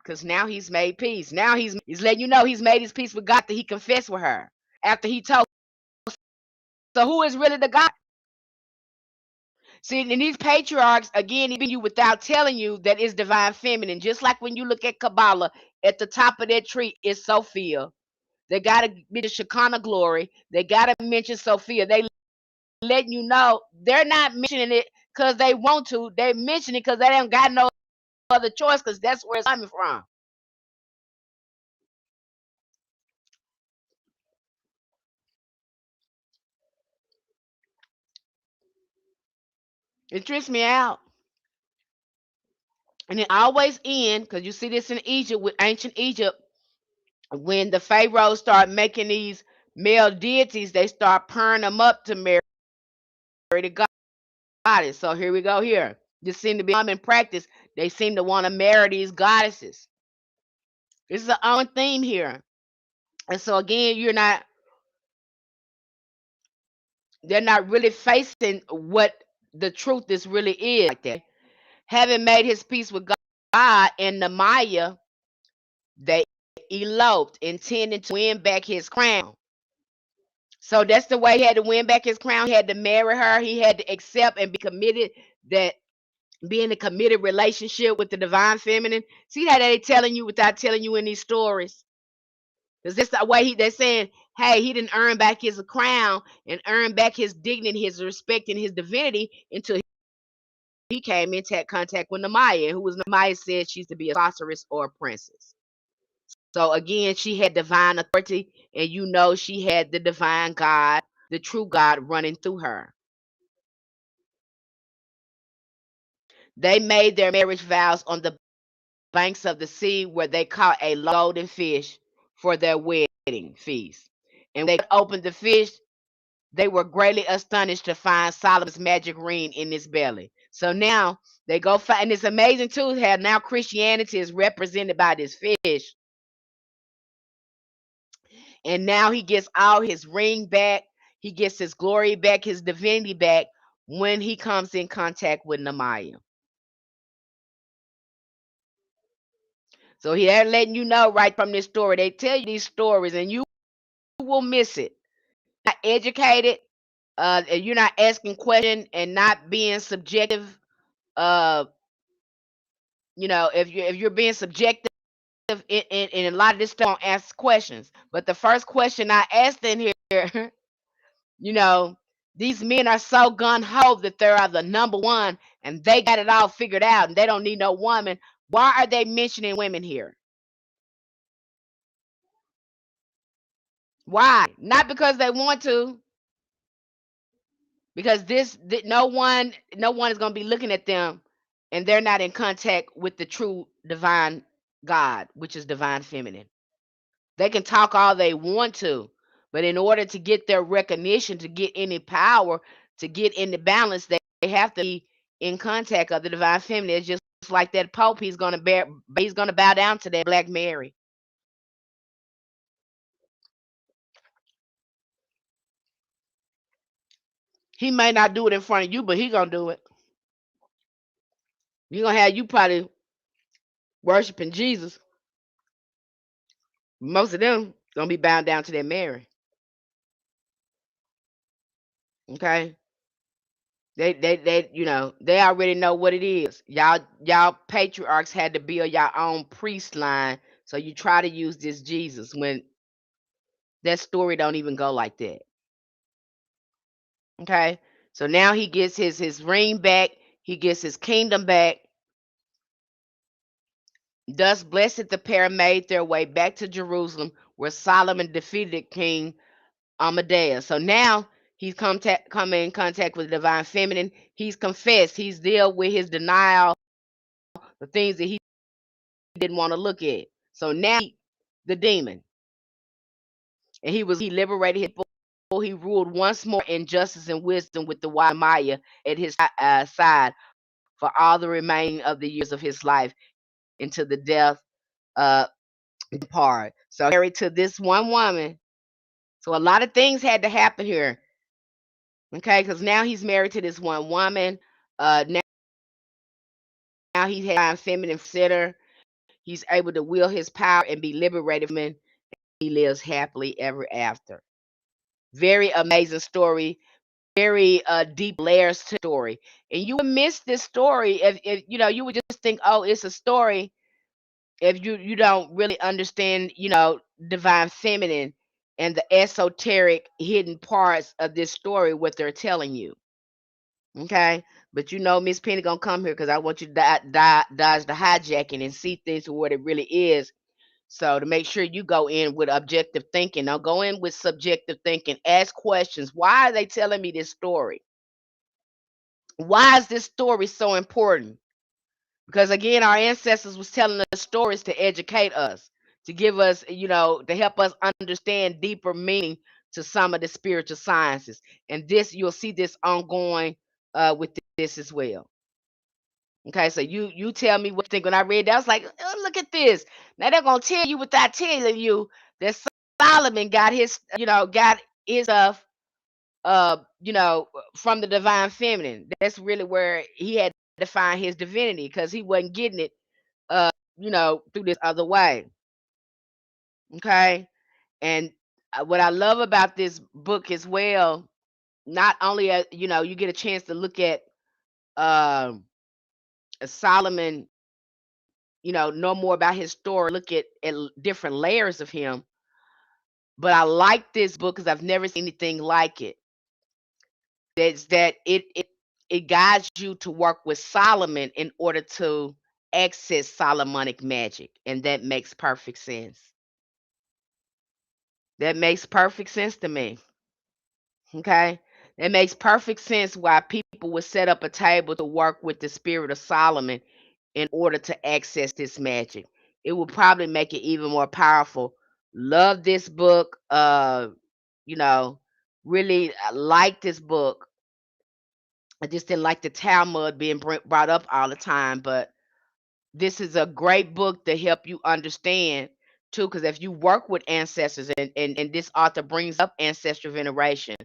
because now he's made peace. Now he's letting you know he's made his peace with God after he confessed with her. After he told. So who is really the God? See, and these patriarchs, again, even you without telling you that it's divine feminine. Just like when you look at Kabbalah, at the top of that tree is Sophia. They got to mention Shekinah glory. They got to mention Sophia. They letting you know they're not mentioning it because they want to. They mention it because they don't got no other choice, because that's where it's coming from. It trips me out. And it always end, because you see this in Egypt, with ancient Egypt, when the pharaohs start making these male deities, they start pairing them up to marry the goddess. So here we go here. This seem to be common practice. They seem to want to marry these goddesses. This is an own theme here. And so again, they're not really facing what the truth is really is like that. Having made his peace with God and the Maya, they eloped, intending to win back his crown. So that's the way he had to win back his crown. He had to marry her. He had to accept and be committed, that be in a committed relationship with the divine feminine. See how they telling you without telling you in these stories? Because that's the way they're saying, hey, he didn't earn back his crown and earn back his dignity, his respect, and his divinity until he came into contact with Namaya, who was Namaya said she's to be a sorceress or a princess. So again, she had divine authority, and you know she had the divine God, the true God, running through her. They made their marriage vows on the banks of the sea, where they caught a golden fish for their wedding feast. And when they opened the fish, they were greatly astonished to find Solomon's magic ring in his belly. So now they go find, and it's amazing too how now Christianity is represented by this fish. And now he gets all his ring back, he gets his glory back, his divinity back when he comes in contact with Namaya. So they're letting you know right from this story. They tell you these stories and you will miss it. Not educated, you're not asking questions and not being subjective. Uh, if you're being subjective in a lot of this stuff, don't ask questions. But the first question I asked in here, you know, these men are so gun ho that they are the number one and they got it all figured out and they don't need no woman. Why are they mentioning women here? Why? Not because they want to. because no one is going to be looking at them and they're not in contact with the true divine God, which is divine feminine. They can talk all they want to, but in order to get their recognition, to get any power, to get into balance, they have to be in contact of the divine feminine. It's just like that Pope. He's gonna bow down to that Black Mary. He may not do it in front of you, but he gonna do it. He gonna have you probably worshiping Jesus. Most of them gonna be bound down to that Mary. Okay. They already know what it is. Y'all patriarchs had to build your own priest line, so you try to use this Jesus when that story don't even go like that. Okay, so now he gets his ring back, he gets his kingdom back. Thus blessed the pair made their way back to Jerusalem, where Solomon defeated King Amadeus. So now he's come in contact with the divine feminine. He's confessed. He's dealt with his denial, the things that he didn't want to look at. So now the demon, and he liberated his people. He ruled once more in justice and wisdom with the wise Maya at his side for all the remaining of the years of his life until the death uh part. So married to this one woman. So a lot of things had to happen here. Okay, because now he's married to this one woman. Now he has feminine consider. He's able to wield his power and be liberated from it. He lives happily ever after. Very amazing story. Very deep layers to the story. And you would miss this story if you would just think, oh, it's a story, if you don't really understand, divine feminine and the esoteric hidden parts of this story, what they're telling you. Okay, but Miss Penny gonna come here because I want you to dodge the hijacking and see things for what it really is. So to make sure you go in with objective thinking, don't go in with subjective thinking. Ask questions. Why are they telling me this story? Why is this story so important? Because again, our ancestors was telling us stories to educate us, to give us, to help us understand deeper meaning to some of the spiritual sciences. And this, you'll see this ongoing with this as well. Okay, so you tell me what you think. When I read that, I was like, oh, look at this. Now they're gonna tell you without telling you that Solomon got his stuff from the divine feminine. That's really where he had to find his divinity, because he wasn't getting it through this other way. Okay. And what I love about this book as well, not only you get a chance to look at um Solomon, know more about his story, look at different layers of him. But I like this book because I've never seen anything like it. That's that it guides you to work with Solomon in order to access Solomonic magic, and that makes perfect sense. That makes perfect sense to me. Okay? It makes perfect sense why people would set up a table to work with the spirit of Solomon in order to access this magic. It will probably make it even more powerful. Love this book. You know, really like this book. I just didn't like the Talmud being brought up all the time, but this is a great book to help you understand too, because if you work with ancestors, and this author brings up ancestral veneration.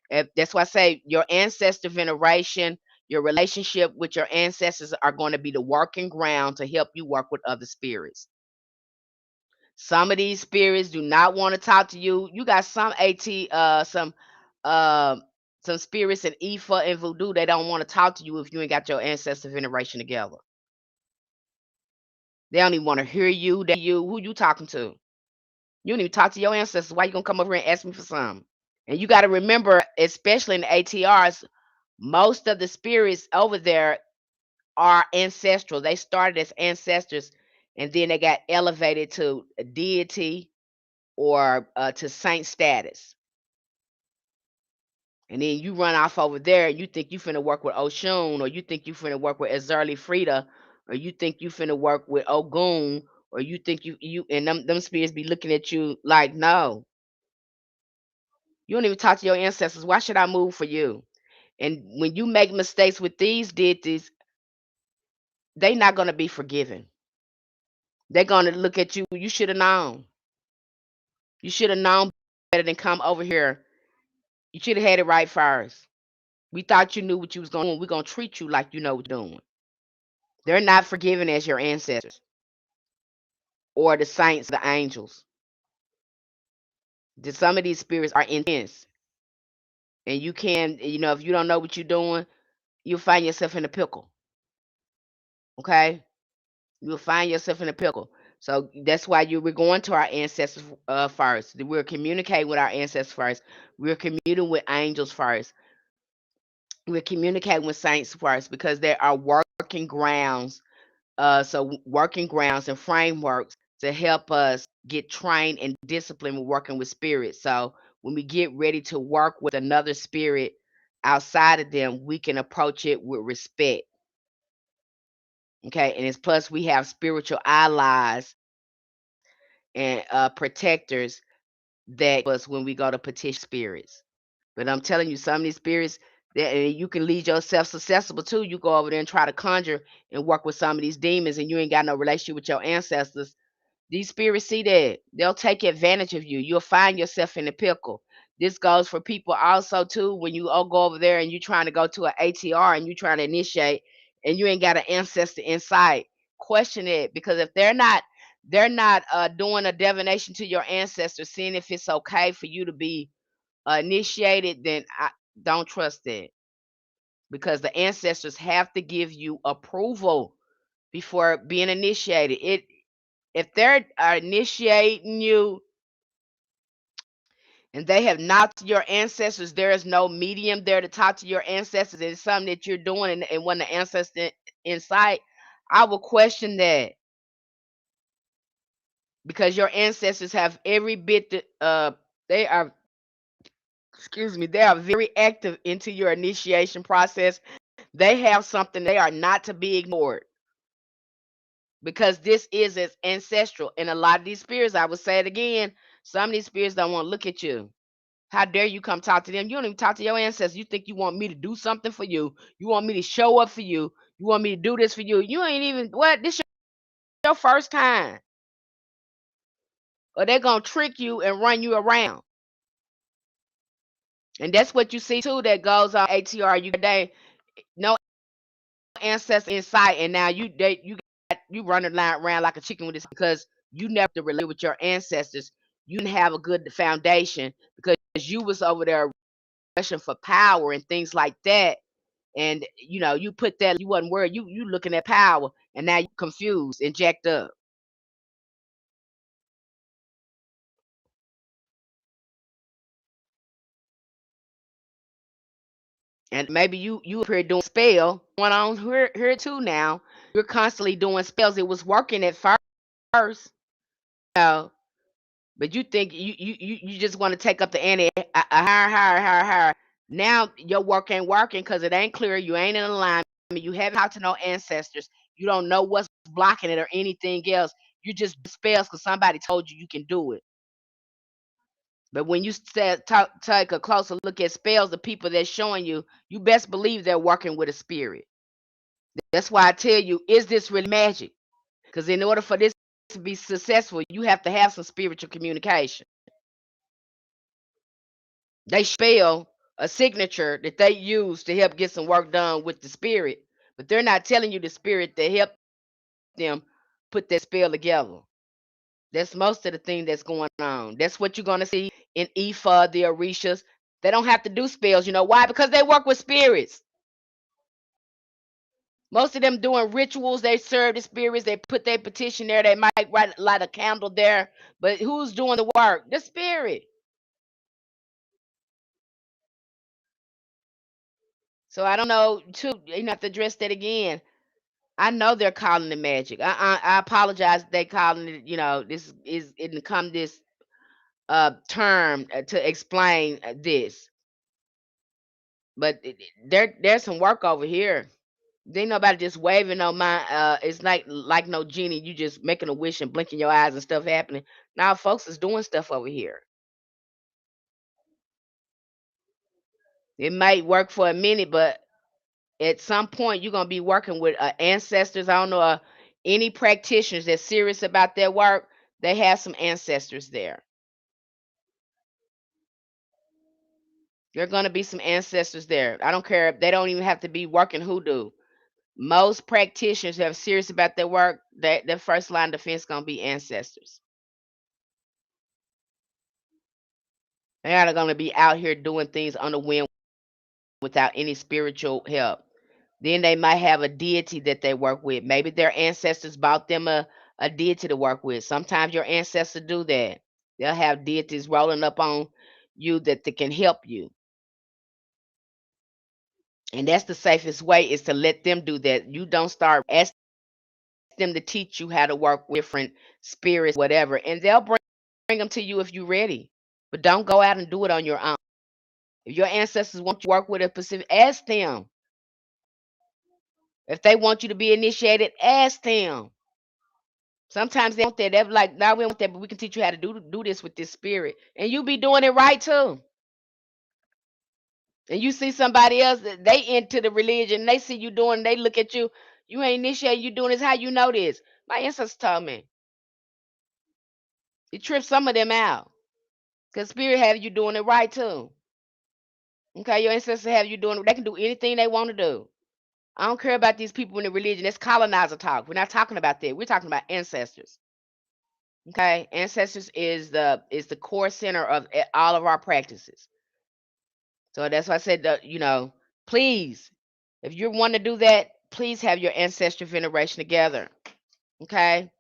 That's why I say your ancestor veneration, your relationship with your ancestors are going to be the working ground to help you work with other spirits. Some of these spirits do not want to talk to you. You got uh some spirits in Ifa and Voodoo, they don't want to talk to you if you ain't got your ancestor veneration together. They don't even want to hear you. Who you talking to? You don't even talk to your ancestors. Why you gonna come over here and ask me for something? And you got to remember, especially in the ATRs, most of the spirits over there are ancestral. They started as ancestors, and then they got elevated to a deity or to saint status. And then you run off over there and you think you finna work with Oshun, or you think you finna work with Azurli Frida, or you think you finna work with Ogun, or you think you and them spirits be looking at you like, no, you don't even talk to your ancestors. Why should I move for you? And when you make mistakes with these deities, they not gonna be forgiven. They're gonna look at you. You should have known. You should have known better than come over here. You should have had it right first. We thought you knew what you was going to do. We're going to treat you like you know what you're doing. They're not forgiven as your ancestors or the saints, the angels. Some of these spirits are intense. And you can, if you don't know what you're doing, you'll find yourself in a pickle. Okay? You'll find yourself in a pickle. So that's why we're going to our ancestors first. We're communicating with our ancestors first. We're communing with angels first. We're communicating with saints first, because there are working grounds. So working grounds and frameworks to help us get trained and disciplined with working with spirits. So when we get ready to work with another spirit outside of them, we can approach it with respect. Okay, and it's plus we have spiritual allies and protectors that us when we go to petition spirits. But I'm telling you, some of these spirits, that you can lead yourself successful too. You go over there and try to conjure and work with some of these demons, and you ain't got no relationship with your ancestors. These spirits see that. They'll take advantage of you. You'll find yourself in a pickle. This goes for people also too. When you all go over there and you're trying to go to an ATR and you're trying to initiate, and you ain't got an ancestor in sight, question it, because if they're not doing a divination to your ancestors, seeing if it's okay for you to be initiated, then I don't trust it, because the ancestors have to give you approval before being initiated. If they're initiating you and they have not to your ancestors, there is no medium there to talk to your ancestors. It's something that you're doing, and when the ancestor in sight, I will question that, because your ancestors have every bit that they are, excuse me, they are very active into your initiation process. They have something, they are not to be ignored, because this is as ancestral. And a lot of these spirits, I will say it again, some of these spirits don't want to look at you. How dare you come talk to them? You don't even talk to your ancestors. You think you want me to do something for you. You want me to show up for you. You want me to do this for you. You ain't even, what? This your first time. Or they're going to trick you and run you around. And that's what you see too that goes on ATR. No ancestor in sight, and now you running around like a chicken with this, because you never relate with your ancestors. You didn't have a good foundation, because you was over there rushing for power and things like that. And you put that, you wasn't worried. You looking at power, and now you confused and jacked up. And maybe you up here doing spell going on here too now. You're constantly doing spells. It was working at first, you know, but you think you just want to take up the ante higher. Now your work ain't working because it ain't clear. You ain't in alignment. You haven't talked to no ancestors. You don't know what's blocking it or anything else. You just do spells because somebody told you can do it. But when you take a closer look at spells, the people that's showing you, you best believe they're working with a spirit. That's why I tell you, is this really magic? Because in order for this to be successful, you have to have some spiritual communication. They spell a signature that they use to help get some work done with the spirit, but they're not telling you the spirit to help them put that spell together. That's most of the thing that's going on. That's what you're going to see in Ifa, the Orishas. They don't have to do spells. You know why? Because they work with spirits. Most of them doing rituals. They serve the spirits. They put their petition there. They might light a candle there. But who's doing the work? The spirit. So I don't know, too. You have to address that again. I know they're calling it magic. I apologize. They calling it. This is it come this term to explain this. But there's some work over here. There ain't nobody just waving on my it's like no genie, you just making a wish and blinking your eyes and stuff happening. Now folks is doing stuff over here. It might work for a minute, but at some point you're gonna be working with ancestors. I don't know any practitioners that's serious about their work. They have some ancestors there. There are gonna be some ancestors there. I don't care if they don't even have to be working hoodoo. Most practitioners that are serious about their work, their first line of defense gonna be ancestors. They're not gonna be out here doing things on the whim without any spiritual help. Then they might have a deity that they work with. Maybe their ancestors bought them a deity to work with. Sometimes your ancestors do that. They'll have deities rolling up on you that they can help you. And that's the safest way, is to let them do that. You don't start asking them to teach you how to work with different spirits, whatever. And they'll bring them to you if you're ready. But don't go out and do it on your own. If your ancestors want you to work with a specific, ask them. If they want you to be initiated, ask them. Sometimes they want that. They're like, "Now we don't want that, but we can teach you how to do this with this spirit." And you be doing it right too. And you see somebody else that they into the religion, they see you doing, they look at you, you ain't initiated, you doing this. How you know this? My ancestors told me. It trips some of them out. Because spirit have you doing it right too. Okay, your ancestors have you doing it. They can do anything they want to do. I don't care about these people in the religion. That's colonizer talk. We're not talking about that. We're talking about ancestors. Okay, ancestors is the core center of all of our practices. So that's why I said that, please, if you want to do that, please have your ancestral veneration together. Okay.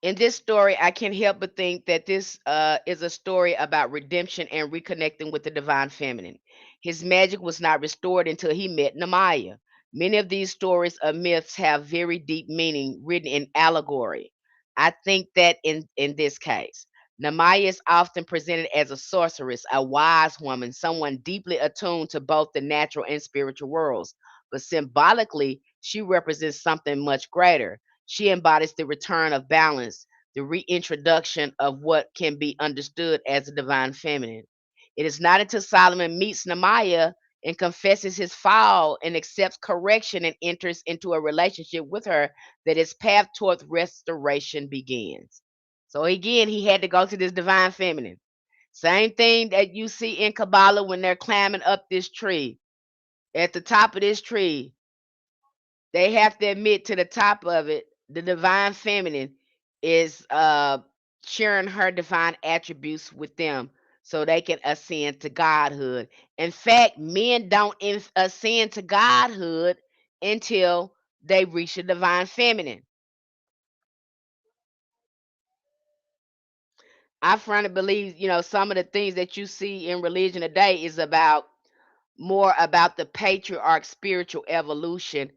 In this story, I can't help but think that this is a story about redemption and reconnecting with the divine feminine. His magic was not restored until he met Namaya. Many of these stories or myths have very deep meaning written in allegory. I think that in this case, Namaya is often presented as a sorceress, a wise woman, someone deeply attuned to both the natural and spiritual worlds. But symbolically, she represents something much greater. She embodies the return of balance, the reintroduction of what can be understood as a divine feminine. It is not until Solomon meets Nehemiah and confesses his fall and accepts correction and enters into a relationship with her that his path toward restoration begins. So again, he had to go to this divine feminine. Same thing that you see in Kabbalah when they're climbing up this tree. At the top of this tree, they have to admit to the top of it, the divine feminine is sharing her divine attributes with them so they can ascend to godhood. In fact, men don't ascend to godhood until they reach the divine feminine. I firmly believe, some of the things that you see in religion today is about more about the patriarch spiritual evolution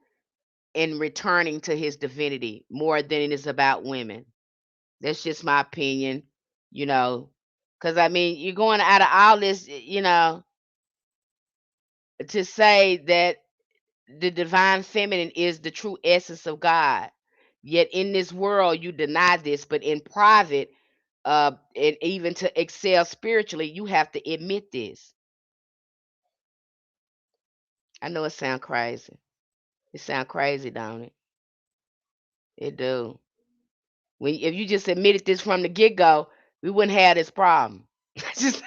in returning to his divinity more than it is about women. That's just my opinion, you know. Because I mean, you're going out of all this, to say that the divine feminine is the true essence of God. Yet in this world, you deny this, but in private, and even to excel spiritually, you have to admit this. I know it sounds crazy. It sounds crazy, don't it? It do. If you just admitted this from the get go, we wouldn't have this problem. Just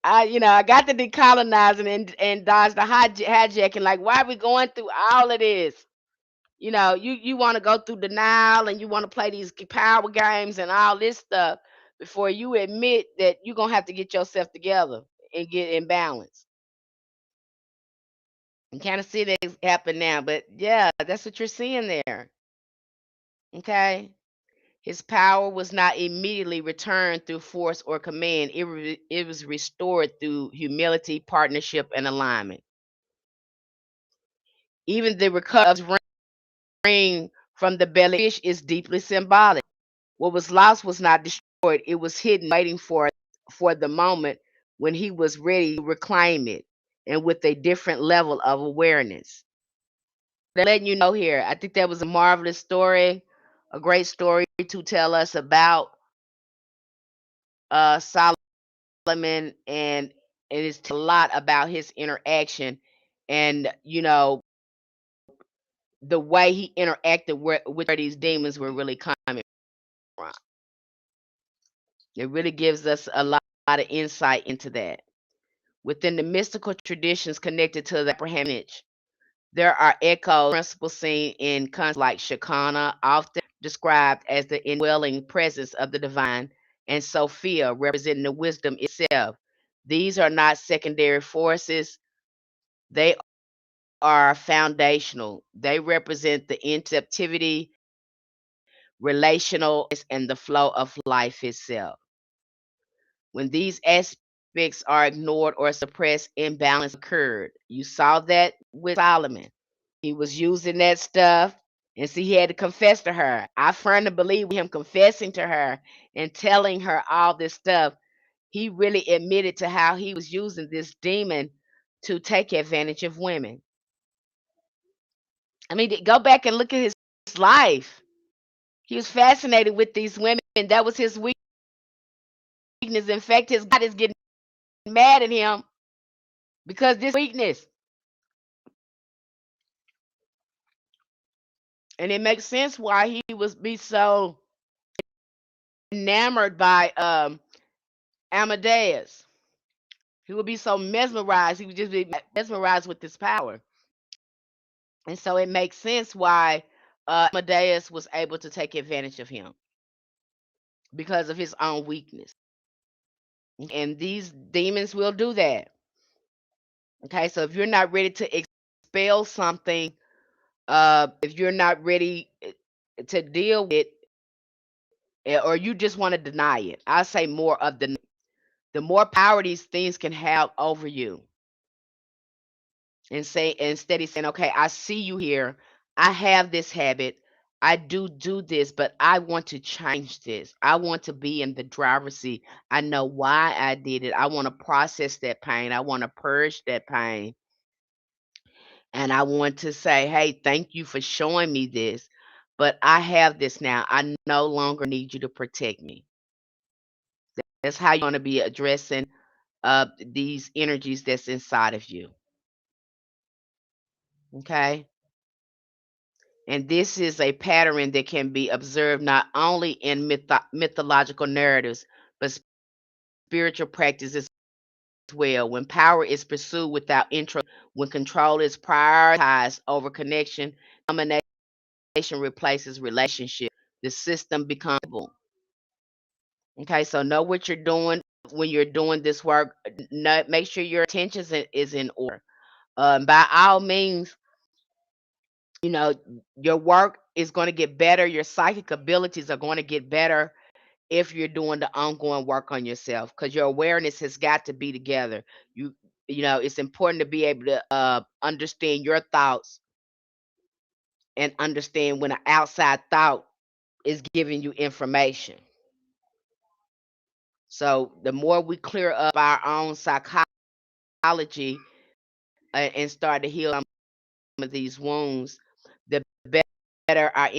I got the decolonizing and dodge the hijacking. Like, why are we going through all of this? You want to go through denial and you want to play these power games and all this stuff before you admit that you're gonna have to get yourself together and get in balance. You kind of see that happen now, but yeah, that's what you're seeing there. Okay. His power was not immediately returned through force or command. It was restored through humility, partnership, and alignment. Even the recovery of his ring from the belly of the fish is deeply symbolic. What was lost was not destroyed, it was hidden, waiting for the moment when he was ready to reclaim it and with a different level of awareness. Letting you know here, I think that was a marvelous story, a great story to tell us about Solomon, and it's a lot about his interaction and the way he interacted with where these demons were really coming from. It really gives us a lot of insight into that. Within the mystical traditions connected to the Abrahamic, there are echoes principles seen in concepts like Shekinah, often described as the indwelling presence of the divine, and Sophia, representing the wisdom itself. These are not secondary forces, they are foundational. They represent the inceptivity, relational, and the flow of life itself. When these aspects are ignored or suppressed, imbalance occurred. You saw that with Solomon. He was using that stuff, and see, he had to confess to her. I firmly believe him confessing to her and telling her all this stuff. He really admitted to how he was using this demon to take advantage of women. I mean, go back and look at his life. He was fascinated with these women. That was his weakness. In fact, his God is getting mad at him because this weakness. And it makes sense why he would be so enamored by Amadeus. He would be so mesmerized. He would just be mesmerized with this power. And so it makes sense why Amadeus was able to take advantage of him because of his own weakness. And these demons will do that. Okay, so if you're not ready to expel something, if you're not ready to deal with it, or you just want to deny it, I say more of the more power these things can have over you. And say, instead of saying, okay, I see you here, I have this habit, I do this, but I want to change this. I want to be in the driver's seat. I know why I did it. I want to process that pain. I want to purge that pain. And I want to say, hey, thank you for showing me this, but I have this now. I no longer need you to protect me. That's how you want to be addressing these energies that's inside of you. Okay. And this is a pattern that can be observed not only in mythological narratives, but spiritual practices as well. When power is pursued without interest, when control is prioritized over connection, domination replaces relationship. The system becomes stable. Okay, so know what you're doing when you're doing this work. Make sure your attention is in order. By all means, you know, your work is going to get better. Your psychic abilities are going to get better if you're doing the ongoing work on yourself, because your awareness has got to be together. It's important to be able to understand your thoughts and understand when an outside thought is giving you information. So the more we clear up our own psychology and start to heal some of these wounds, the better our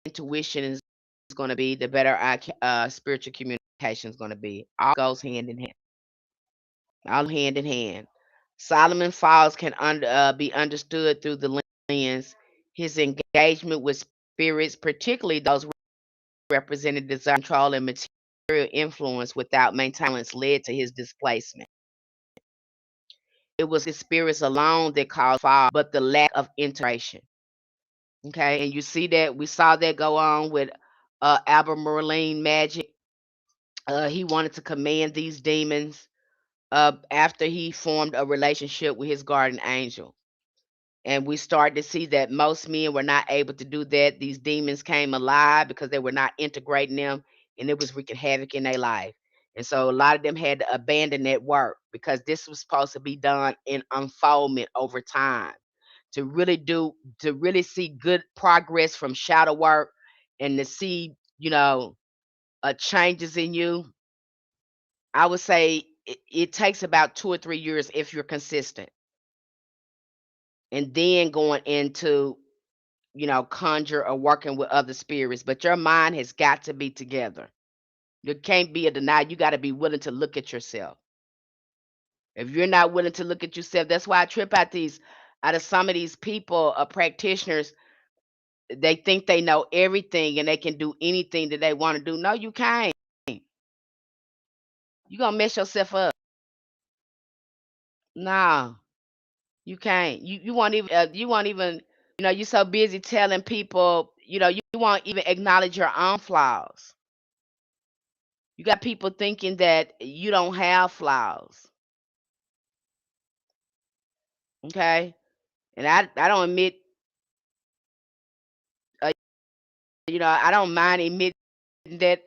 intuition is going to be, the better our spiritual communication is going to be. All goes hand in hand. All hand in hand. Solomon Falls can be understood through the lens. His engagement with spirits, particularly those representing desire, control, and material influence without maintaining, led to his displacement. It was his spirits alone that caused fall, but the lack of integration. Okay, and you see that we saw that go on with Albert Merlin magic. He wanted to command these demons after he formed a relationship with his guardian angel. And we started to see that most men were not able to do that. These demons came alive because they were not integrating them, and it was wreaking havoc in their life. And so a lot of them had to abandon that work because this was supposed to be done in unfoldment over time to really see good progress from shadow work and to see, changes in you. I would say it takes about 2 or 3 years if you're consistent. And then going into, conjure or working with other spirits, but your mind has got to be together. There can't be a deny. You got to be willing to look at yourself. If you're not willing to look at yourself, that's why I trip out of some of these people, practitioners. They think they know everything and they can do anything that they want to do. No, you can't. You're gonna mess yourself up. No, you can't. You won't even. You're so busy telling people. You won't even acknowledge your own flaws. You got people thinking that you don't have flaws. Okay, and I don't admit. Uh, I don't mind admitting that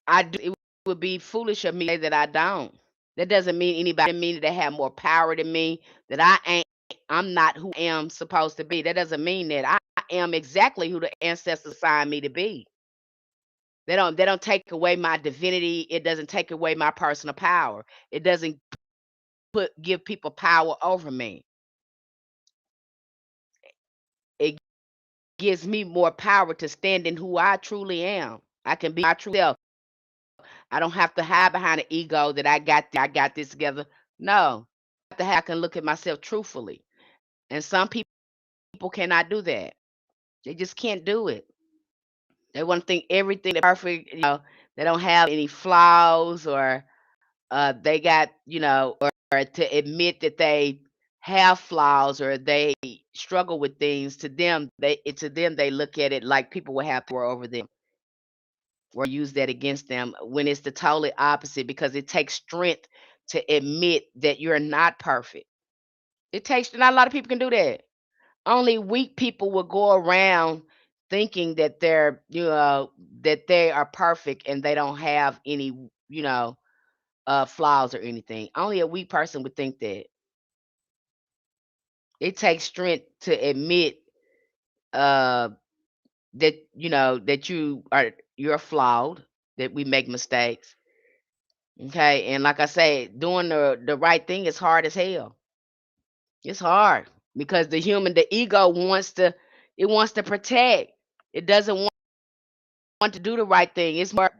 I do. It would be foolish of me to say that I don't. That doesn't mean anybody mean that they have more power than me, that I'm not who I am supposed to be. That doesn't mean that I am exactly who the ancestors assigned me to be. They don't take away my divinity. It doesn't take away my personal power. It doesn't give people power over me. It gives me more power to stand in who I truly am. I can be my true self. I don't have to hide behind an ego that I got this together. No. I can look at myself truthfully. And some people cannot do that. They just can't do it. They want to think everything is perfect. They don't have any flaws, or they got, or to admit that they have flaws or they struggle with things. To them they look at it like people will have power over them or use that against them, when it's the totally opposite, because it takes strength to admit that you're not perfect. It takes not a lot of people can do that. Only weak people will go around thinking that that they are perfect and they don't have any, flaws or anything. Only a weak person would think that. It takes strength to admit uh that that you're flawed, that we make mistakes. Okay, and like I say, doing the right thing is hard as hell. It's hard because the ego wants to protect. It doesn't want to do the right thing. It's more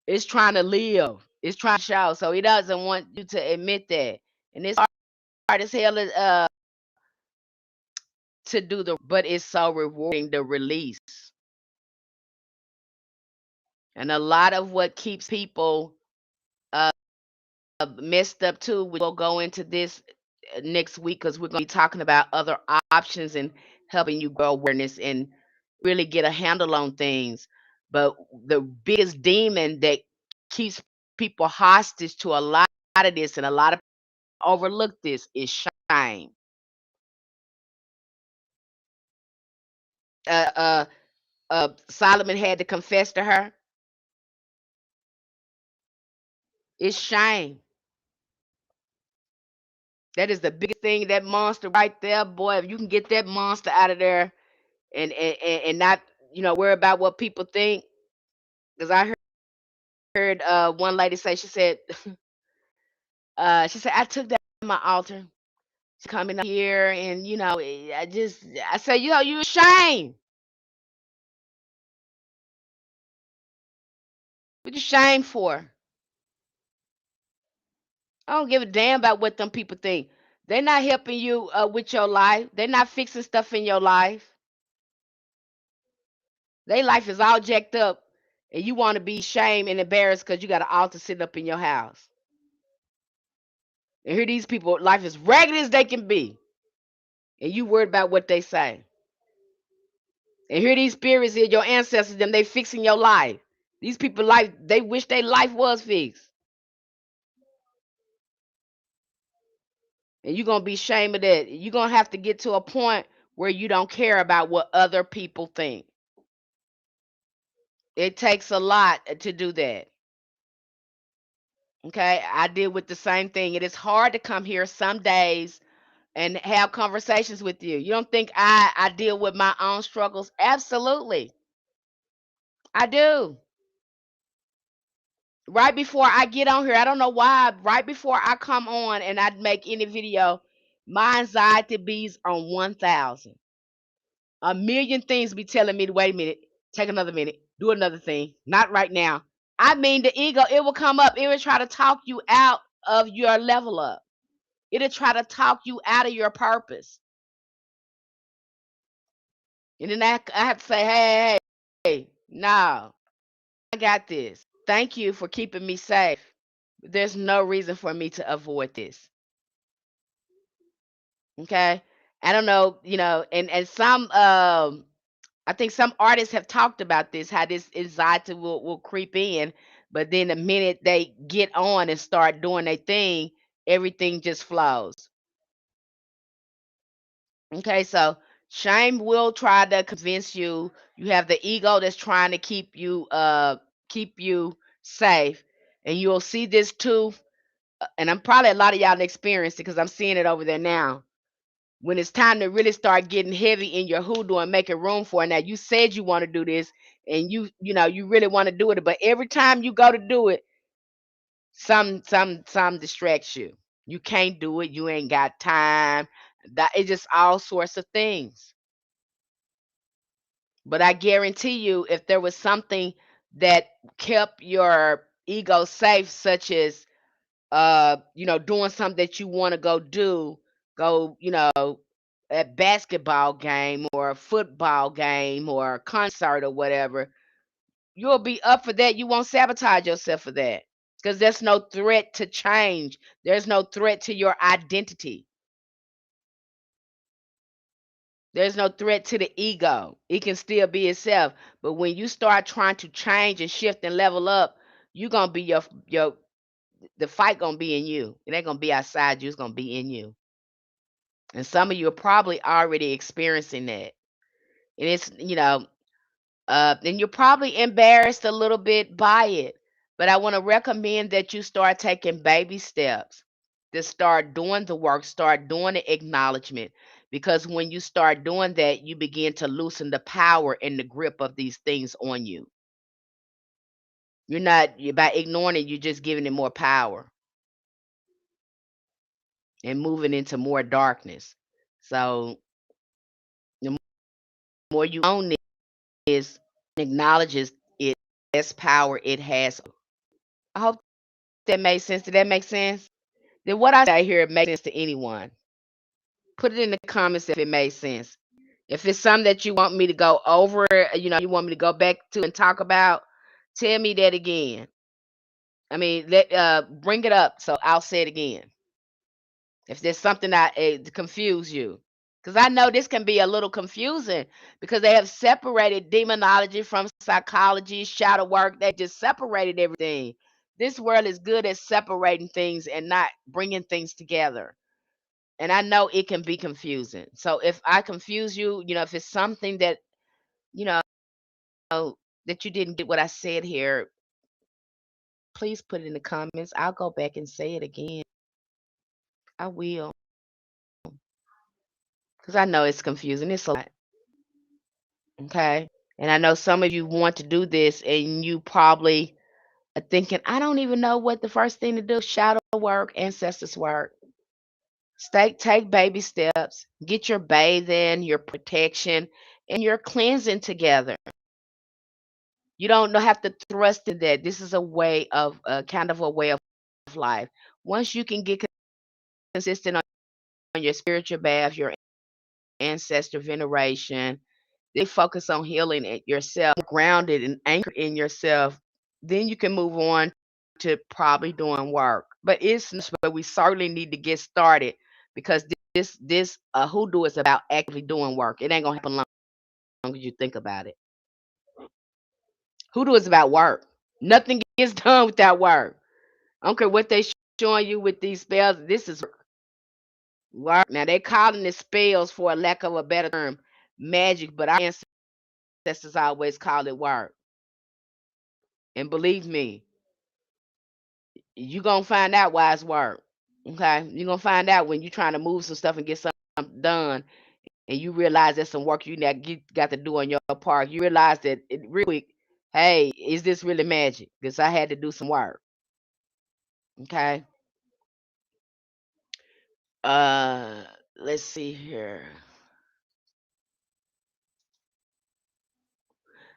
it's trying to live. It's trying to show. So it doesn't want you to admit that. And it's hard as hell to do but it's so rewarding, the release. And a lot of what keeps people uh messed up too, we'll go into this next week because we're going to be talking about other options and helping you grow awareness and really get a handle on things. But the biggest demon that keeps people hostage to a lot of this, and a lot of people overlook this, is shame. Uh, uh, Solomon had to confess to her. It's shame. That is the biggest thing. That monster right there, boy. If you can get that monster out of there, and not worry about what people think. Because I heard one lady say, she said I took that to my altar. She coming up here, and I said, you ashamed. What you ashamed for? I don't give a damn about what them people think. They're not helping you with your life. They're not fixing stuff in your life. Their life is all jacked up, and you want to be shamed and embarrassed because you got an altar sitting up in your house. And here these people, life is ragged as they can be, and you worried about what they say. And here these spirits here, your ancestors, them, they fixing your life. These people life, they wish their life was fixed. And you're gonna be ashamed of that. You're gonna have to get to a point where you don't care about what other people think. It takes a lot to do that. Okay. I deal with the same thing. It is hard to come here some days and have conversations with you. You don't think I deal with my own struggles? Absolutely. I do. right before I get on here, I don't know why, right before I come on and I make any video, my anxiety bees on 1,000. A million things be telling me to wait a minute, take another minute, do another thing. Not right now. I mean, the ego, it will come up. It will try to talk you out of your level up. It'll try to talk you out of your purpose. And then I have to say, hey, no, I got this. Thank you for keeping me safe. There's no reason for me to avoid this. Okay. I don't know, and some I think some artists have talked about this, how this anxiety will creep in, but then the minute they get on and start doing their thing, everything just flows. Okay, so shame will try to convince you. You have the ego that's trying to keep you safe. And you'll see this too. And I'm probably a lot of y'all experienced it because I'm seeing it over there now. When it's time to really start getting heavy in your hoodoo and making room for it. Now you said you want to do this and you really want to do it, but every time you go to do it, some distracts you. You can't do it, you ain't got time. That it's just all sorts of things. But I guarantee you, if there was something that kept your ego safe, such as doing something that you want to go do, go, at basketball game or a football game or a concert or whatever, you'll be up for that. You won't sabotage yourself for that. Because there's no threat to change. There's no threat to your identity. There's no threat to the ego. It can still be itself. But when you start trying to change and shift and level up, you're gonna be your the fight gonna be in you. It ain't gonna be outside you, it's gonna be in you. And some of you are probably already experiencing that. And it's, and you're probably embarrassed a little bit by it. But I want to recommend that you start taking baby steps to start doing the work, start doing the acknowledgement. Because when you start doing that, you begin to loosen the power and the grip of these things on you. By ignoring it, you're just giving it more power and moving into more darkness. So the more you own this, acknowledges it, less power it has. I hope that made sense. Did that make sense? Did what I say here make sense to anyone? Put it in the comments if it made sense. If it's something that you want me to go over, you want me to go back to and talk about, tell me that again. I mean, bring it up so I'll say it again. If there's something that confuse you, because I know this can be a little confusing because they have separated demonology from psychology, shadow work. They just separated everything. This world is good at separating things and not bringing things together. And I know it can be confusing. So if I confuse you, if it's something that, you know, that you didn't get what I said here, please put it in the comments. I'll go back and say it again. I will. Because I know it's confusing. It's a lot. Okay. And I know some of you want to do this and you probably are thinking, I don't even know what the first thing to do. Shadow work, ancestors work. Take baby steps. Get your bathing, your protection, and your cleansing together. You don't have to thrust in that. This is a way of kind of a way of life. Once you can get consistent on your spiritual bath, your ancestor veneration, they focus on healing it yourself, grounded and anchored in yourself, then you can move on to probably doing work. But we certainly need to get started because this hoodoo is about actively doing work. It ain't gonna happen long as you think about it. Hoodoo is about work. Nothing gets done without work. I don't care what they showing you with these spells. This is work. Now they calling it spells for a lack of a better term, magic, but our ancestors always call it work. And believe me, you gonna find out why it's work. Okay, you're gonna find out when you're trying to move some stuff and get something done, and you realize there's some work you got to do on your part. You realize that it really quick hey, is this really magic? Because I had to do some work. Okay. Uh, let's see here.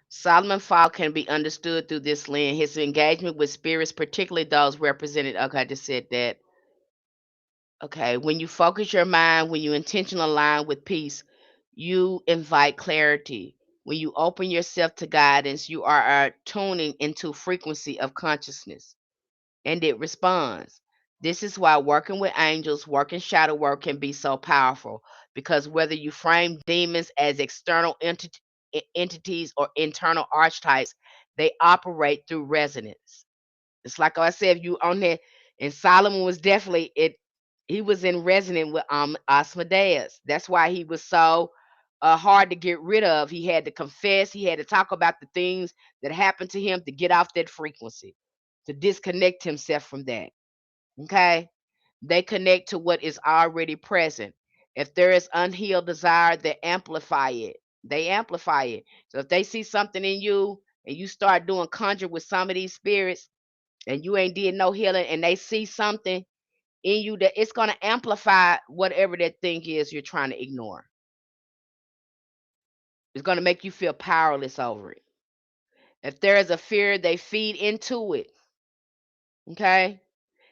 Solomon fall can be understood through this lens. His engagement with spirits, particularly those represented. Okay, I just said that. Okay, when you focus your mind, when you intentionally align with peace, you invite clarity. When you open yourself to guidance, you are tuning into frequency of consciousness, and it responds. This is why working with angels, working shadow work can be so powerful, because whether you frame demons as external entities or internal archetypes, they operate through resonance. It's like I said, if you on there, and Solomon was definitely it. He was in resonance with Ashmodai. That's why he was so hard to get rid of. He had to confess. He had to talk about the things that happened to him to get off that frequency, to disconnect himself from that. Okay, they connect to what is already present. If there is unhealed desire, they amplify it. They amplify it. So if they see something in you and you start doing conjure with some of these spirits, and you ain't did no healing, and they see something in you, that it's going to amplify whatever that thing is you're trying to ignore. It's going to make you feel powerless over it. If there is a fear, they feed into it. Okay.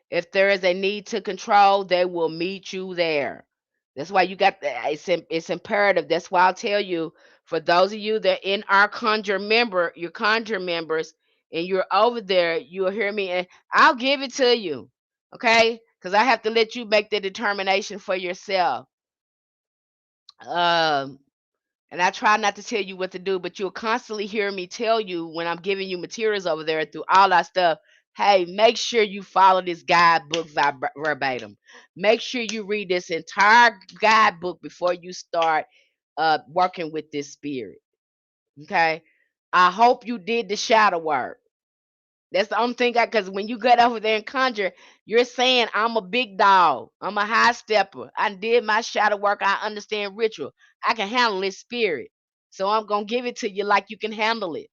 If there is a need to control, they will meet you there. That's why you got the, it's imperative. That's why I'll tell you, for those of you that in our your conjure members, and you're over there, you'll hear me, and I'll give it to you. Okay? Because I have to let you make the determination for yourself. Um, and I try not to tell you what to do, but you'll constantly hear me tell you when I'm giving you materials over there through all that stuff. Hey, make sure you follow this guidebook verbatim. Make sure you read this entire guidebook before you start working with this spirit. Okay. I hope you did the shadow work. That's the only thing because when you get over there and conjure, you're saying, I'm a big dog. I'm a high stepper. I did my shadow work. I understand ritual. I can handle this spirit. So I'm going to give it to you like you can handle it.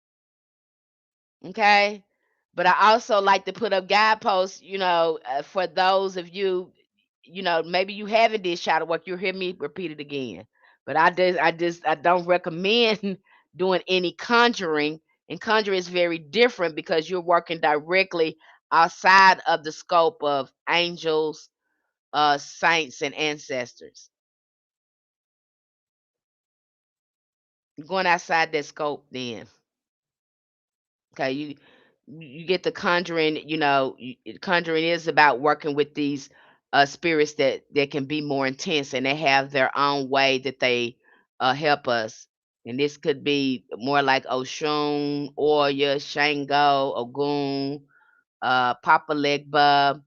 Okay. But I also like to put up guideposts, for those of you, maybe you haven't did shadow work. You'll hear me repeat it again. But I don't recommend doing any conjuring. And conjuring is very different because you're working directly outside of the scope of angels, saints, and ancestors. You're going outside that scope then. Okay, you get the conjuring. Conjuring is about working with these spirits that can be more intense, and they have their own way that they help us. And this could be more like Oshun, Oya, Shango, Ogun, Papa Legba,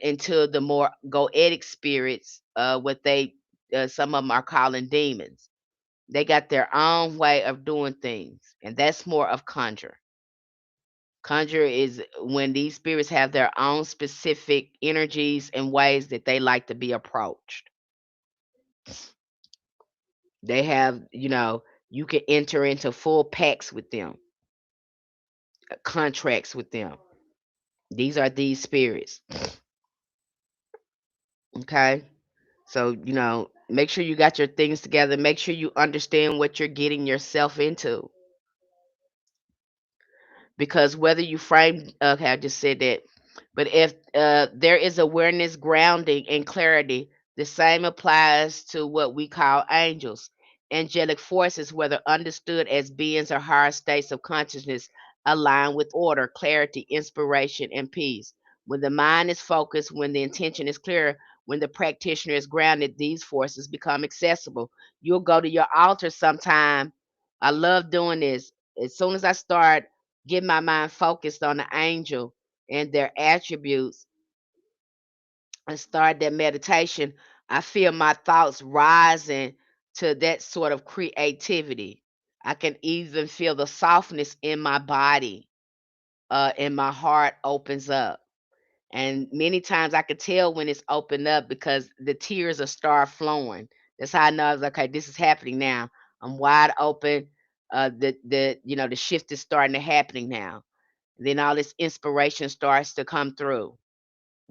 into the more goetic spirits. What they some of them are calling demons. They got their own way of doing things, and that's more of conjure. Conjure is when these spirits have their own specific energies and ways that they like to be approached. They have, you can enter into full pacts with them, contracts with them. These are these spirits. Okay. So, make sure you got your things together. Make sure you understand what you're getting yourself into. Because whether you frame, okay, I just said that, but if there is awareness, grounding, and clarity, the same applies to what we call angels. Angelic forces, whether understood as beings or higher states of consciousness, align with order, clarity, inspiration, and peace. When the mind is focused, when the intention is clear, when the practitioner is grounded, these forces become accessible. You'll go to your altar sometime. I love doing this. As soon as I start get my mind focused on the angel and their attributes and start that meditation, I feel my thoughts rising to that sort of creativity. I can even feel the softness in my body, and my heart opens up. And many times I could tell when it's opened up because the tears will start flowing. That's how I know I was like, okay, this is happening now. I'm wide open. The shift is starting to happening now. Then all this inspiration starts to come through.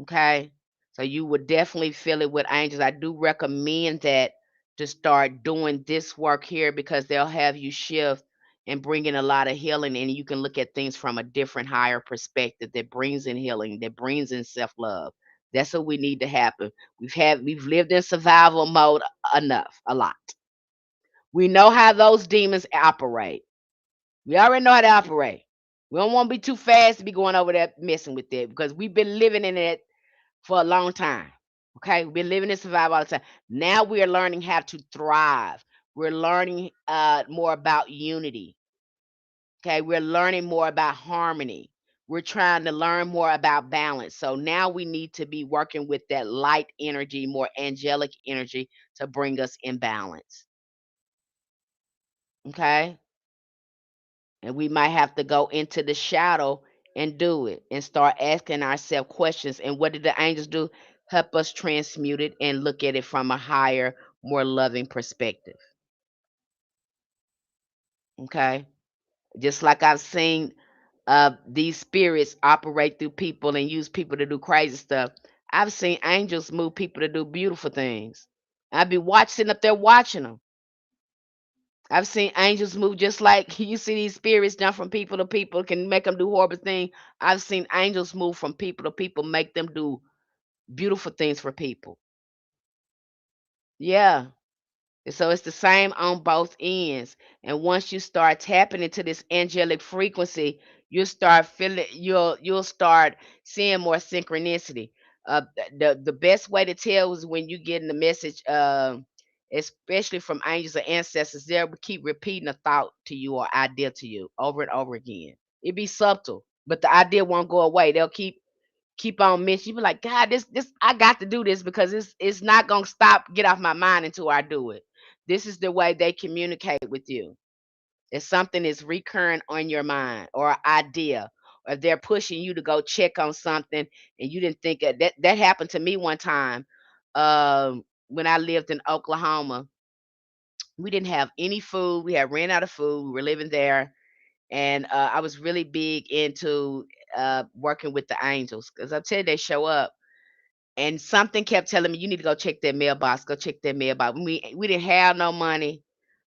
Okay. So you would definitely feel it with angels. I do recommend that to start doing this work here because they'll have you shift and bring in a lot of healing, and you can look at things from a different, higher perspective that brings in healing, that brings in self love. That's what we need to happen. We've lived in survival mode enough, a lot. We know how those demons operate. We already know how to operate. We don't want to be too fast to be going over there messing with it because we've been living in it for a long time. Okay, we've been living in survival all the time. Now we are learning how to thrive. We're learning more about unity. Okay, we're learning more about harmony. We're trying to learn more about balance. So now we need to be working with that light energy, more angelic energy to bring us in balance. Okay, and we might have to go into the shadow and do it and start asking ourselves questions. And what did the angels do? Help us transmute it and look at it from a higher, more loving perspective. Okay. Just like I've seen these spirits operate through people and use people to do crazy stuff, I've seen angels move people to do beautiful things. I'd be sitting up there watching them. I've seen angels move just like you see these spirits jump from people to people, can make them do horrible things. I've seen angels move from people to people, make them do beautiful things for people. Yeah. And so it's the same on both ends. And once you start tapping into this angelic frequency, you'll start seeing more synchronicity. The best way to tell is when you get in the message, especially from angels or ancestors, they'll keep repeating a thought to you or idea to you over and over again. It'd be subtle, but the idea won't go away. They'll keep on mentioning. You be like, God, this I got to do this because it's not gonna stop, get off my mind until I do it. This is the way they communicate with you. If something is recurrent on your mind or an idea, or if they're pushing you to go check on something and you didn't think of that. That happened to me one time. When I lived in Oklahoma, we didn't have any food. We had ran out of food. We were living there, and I was really big into working with the angels because I tell you they show up. And something kept telling me, you need to go check that mailbox. Go check that mailbox. We didn't have no money.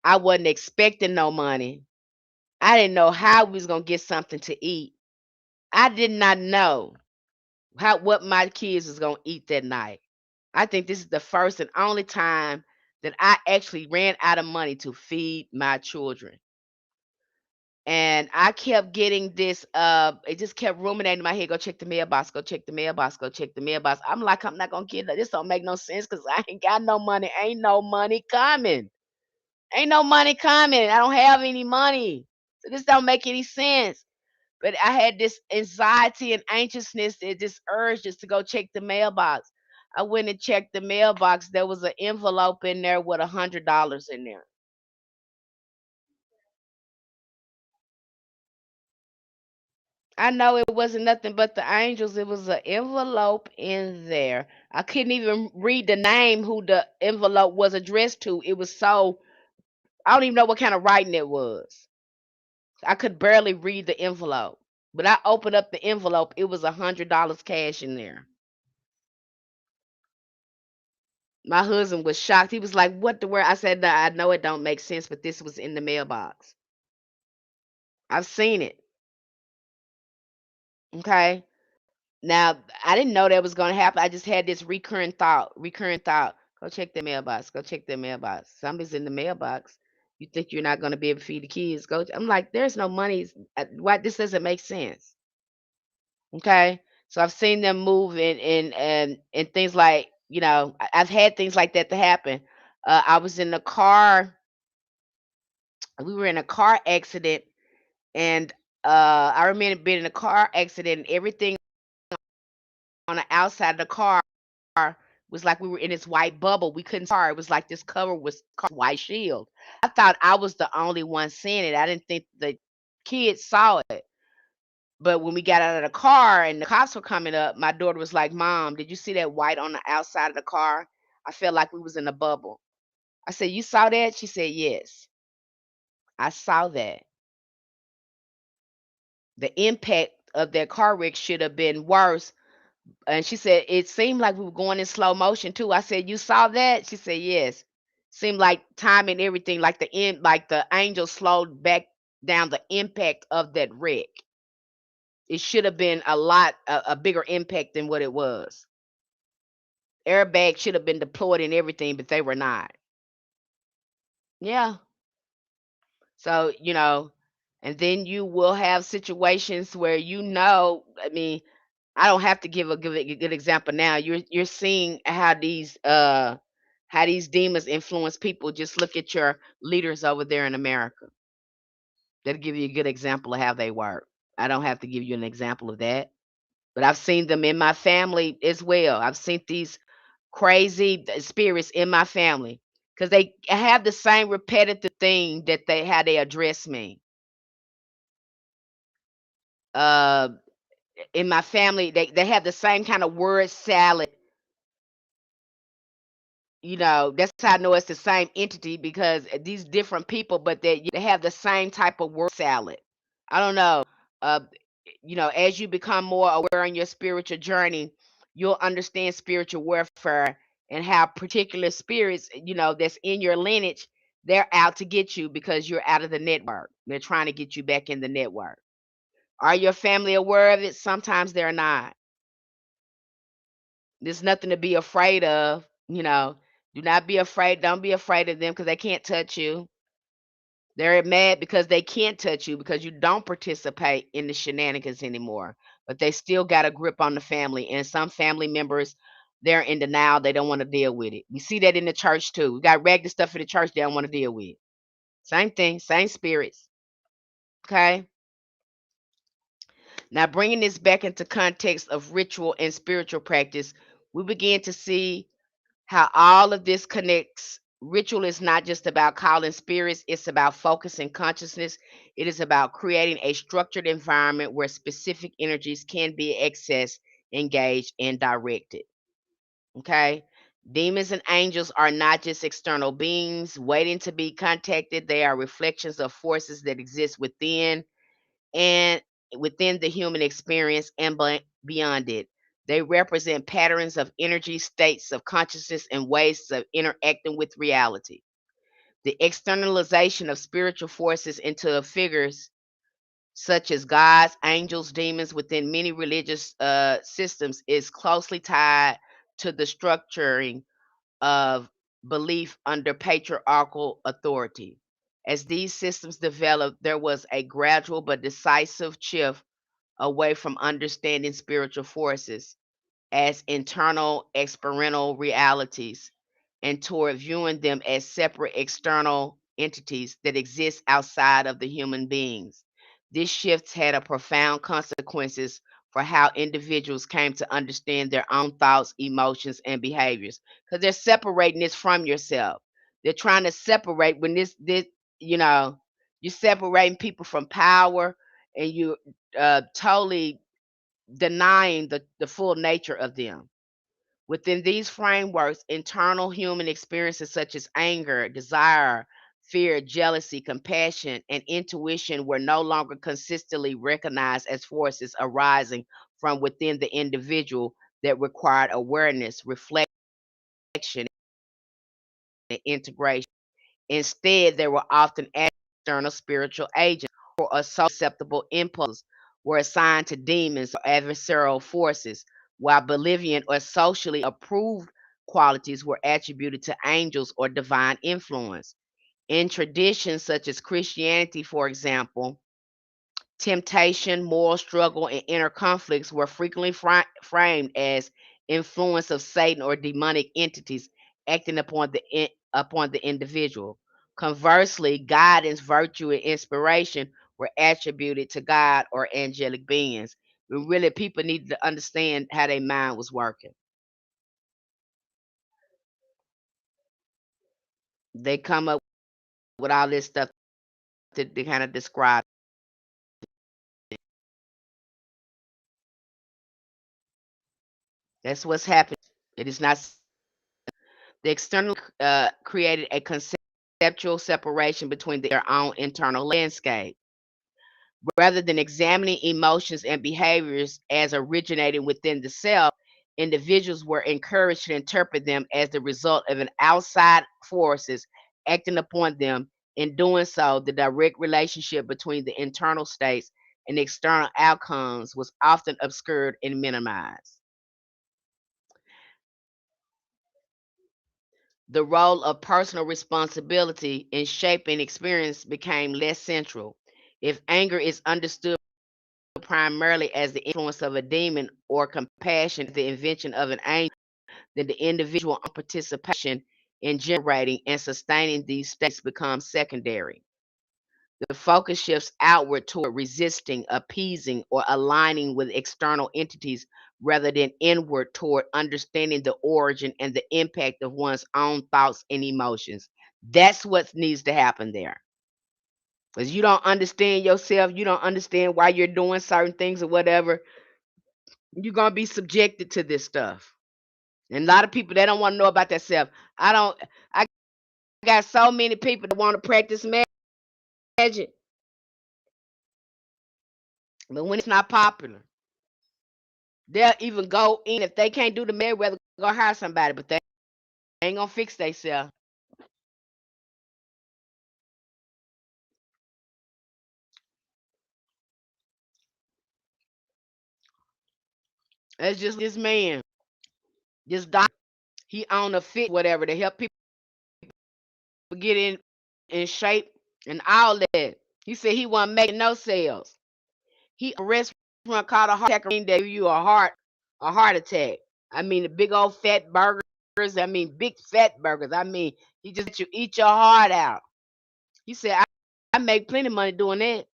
I wasn't expecting no money. I didn't know how we was gonna get something to eat. I did not know what my kids was gonna eat that night. I think this is the first and only time that I actually ran out of money to feed my children. And I kept getting this, it just kept ruminating in my head, go check the mailbox, go check the mailbox, go check the mailbox. I'm like, I'm not gonna get that. This don't make no sense because I ain't got no money. Ain't no money coming. Ain't no money coming. I don't have any money. So this don't make any sense. But I had this anxiety and anxiousness, this urge just to go check the mailbox. I went and checked the mailbox. There was an envelope in there with $100 in there. I know it wasn't nothing but the angels. It was an envelope in there. I couldn't even read the name who the envelope was addressed to. It was so, I don't even know what kind of writing it was. I could barely read the envelope. But I opened up the envelope. It was $100 cash in there. My husband was shocked. He was like, "What the world?" I said, "Nah, I know it don't make sense, but this was in the mailbox. I've seen it." Okay. Now, I didn't know that was gonna happen. I just had this recurring thought. Go check the mailbox. Go check the mailbox. Somebody's in the mailbox. You think you're not gonna be able to feed the kids? Go. I'm like, there's no money. Why this doesn't make sense? Okay. So I've seen them move and things like, I've had things like that to happen. I was in the car. We were in a car accident, and I remember being in a car accident, and everything on the outside of the car was like we were in this white bubble. We couldn't see. It was like this cover was white shield. I thought I was the only one seeing it. I didn't think the kids saw it. But when we got out of the car and the cops were coming up, my daughter was like, "Mom, did you see that white on the outside of the car? I felt like we was in a bubble." I said, "You saw that?" She said, "Yes." I saw that. The impact of that car wreck should have been worse. And she said, it seemed like we were going in slow motion too. I said, you saw that? She said, yes. Seemed like time and everything, like like the angel slowed back down the impact of that wreck. It should have been a bigger impact than what it was. Airbags should have been deployed and everything, but they were not. Yeah. So, and then you will have situations where I mean, I don't have to give a good example now. You're seeing how these demons influence people. Just look at your leaders over there in America. That'll give you a good example of how they work. I don't have to give you an example of that. But I've seen them in my family as well. I've seen these crazy spirits in my family because they have the same repetitive thing that they how they address me. Uh, in my family, they have the same kind of word salad. That's how I know it's the same entity because these different people, but they have the same type of word salad. I don't know. Uh, as you become more aware on your spiritual journey, you'll understand spiritual warfare and how particular spirits, that's in your lineage, they're out to get you because you're out of the network. They're trying to get you back in the network. Are your family aware of it? Sometimes they're not. There's nothing to be afraid of. Do not be afraid. Don't be afraid of them because they can't touch you. They're mad because they can't touch you because you don't participate in the shenanigans anymore. But they still got a grip on the family. And some family members, they're in denial. They don't want to deal with it. We see that in the church too. We got ragged stuff in the church they don't want to deal with. Same thing, same spirits. Okay. Now, bringing this back into context of ritual and spiritual practice, we begin to see how all of this connects. Ritual is not just about calling spirits, it's about focusing consciousness. It is about creating a structured environment where specific energies can be accessed, engaged, and directed. Okay? Demons and angels are not just external beings waiting to be contacted, they are reflections of forces that exist and within the human experience and beyond it. They represent patterns of energy, states of consciousness, and ways of interacting with reality. The externalization of spiritual forces into figures such as gods, angels, demons within many religious systems is closely tied to the structuring of belief under patriarchal authority. As these systems developed, there was a gradual but decisive shift away from understanding spiritual forces as internal experiential realities and toward viewing them as separate external entities that exist outside of the human beings. This shift had a profound consequences for how individuals came to understand their own thoughts, emotions, and behaviors. Because they're separating this from yourself. They're trying to separate when this you know, you're separating people from power and you totally denying the full nature of them. Within these frameworks, internal human experiences such as anger, desire, fear, jealousy, compassion, and intuition were no longer consistently recognized as forces arising from within the individual that required awareness, reflection, and integration. Instead, they were often external spiritual agents or susceptible impulses were assigned to demons or adversarial forces, while Bolivian or socially approved qualities were attributed to angels or divine influence. In traditions such as Christianity, for example, temptation, moral struggle, and inner conflicts were frequently framed as influence of Satan or demonic entities acting upon the individual. Conversely, guidance, virtue, and inspiration were attributed to God or angelic beings. But really, people needed to understand how their mind was working. They come up with all this stuff to kind of describe. That's what's happening. It is not the external created a concept conceptual separation between their own internal landscape. Rather than examining emotions and behaviors as originating within the self, individuals were encouraged to interpret them as the result of an outside forces acting upon them. In doing so, the direct relationship between the internal states and external outcomes was often obscured and minimized. The role of personal responsibility in shaping experience became less central. If anger is understood primarily as the influence of a demon or compassion the invention of an angel, then the individual participation in generating and sustaining these states becomes secondary. The focus shifts outward toward resisting, appeasing, or aligning with external entities rather than inward toward understanding the origin and the impact of one's own thoughts and emotions. That's what needs to happen there. Because you don't understand yourself, you don't understand why you're doing certain things or whatever, you're going to be subjected to this stuff. And a lot of people, they don't want to know about themselves. I got so many people that want to practice magic, but when it's not popular, they'll even go in. If they can't do the magic, rather go hire somebody, but they ain't going to fix themselves. That's just this man, this doctor. He own a fit, whatever, to help people get in shape and all that. He said he wasn't making no sales. He a restaurant called a heart attack that give you a heart attack. I mean the big old fat burgers. I mean big fat burgers. I mean he just let you eat your heart out. He said I make plenty of money doing that.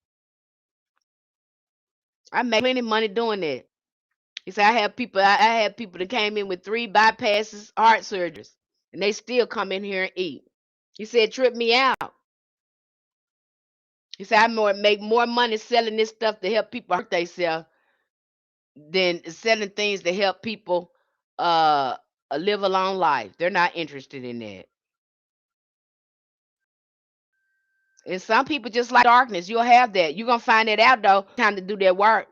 I make plenty of money doing that. He said I had people that came in with 3 bypasses, heart surgeries, and they still come in here and eat. He said it tripped me out. He said I make more money selling this stuff to help people hurt themselves than selling things to help people uh live a long life. They're not interested in that. And some people just like darkness. You'll have that. You're gonna find that out though. Time to do that work.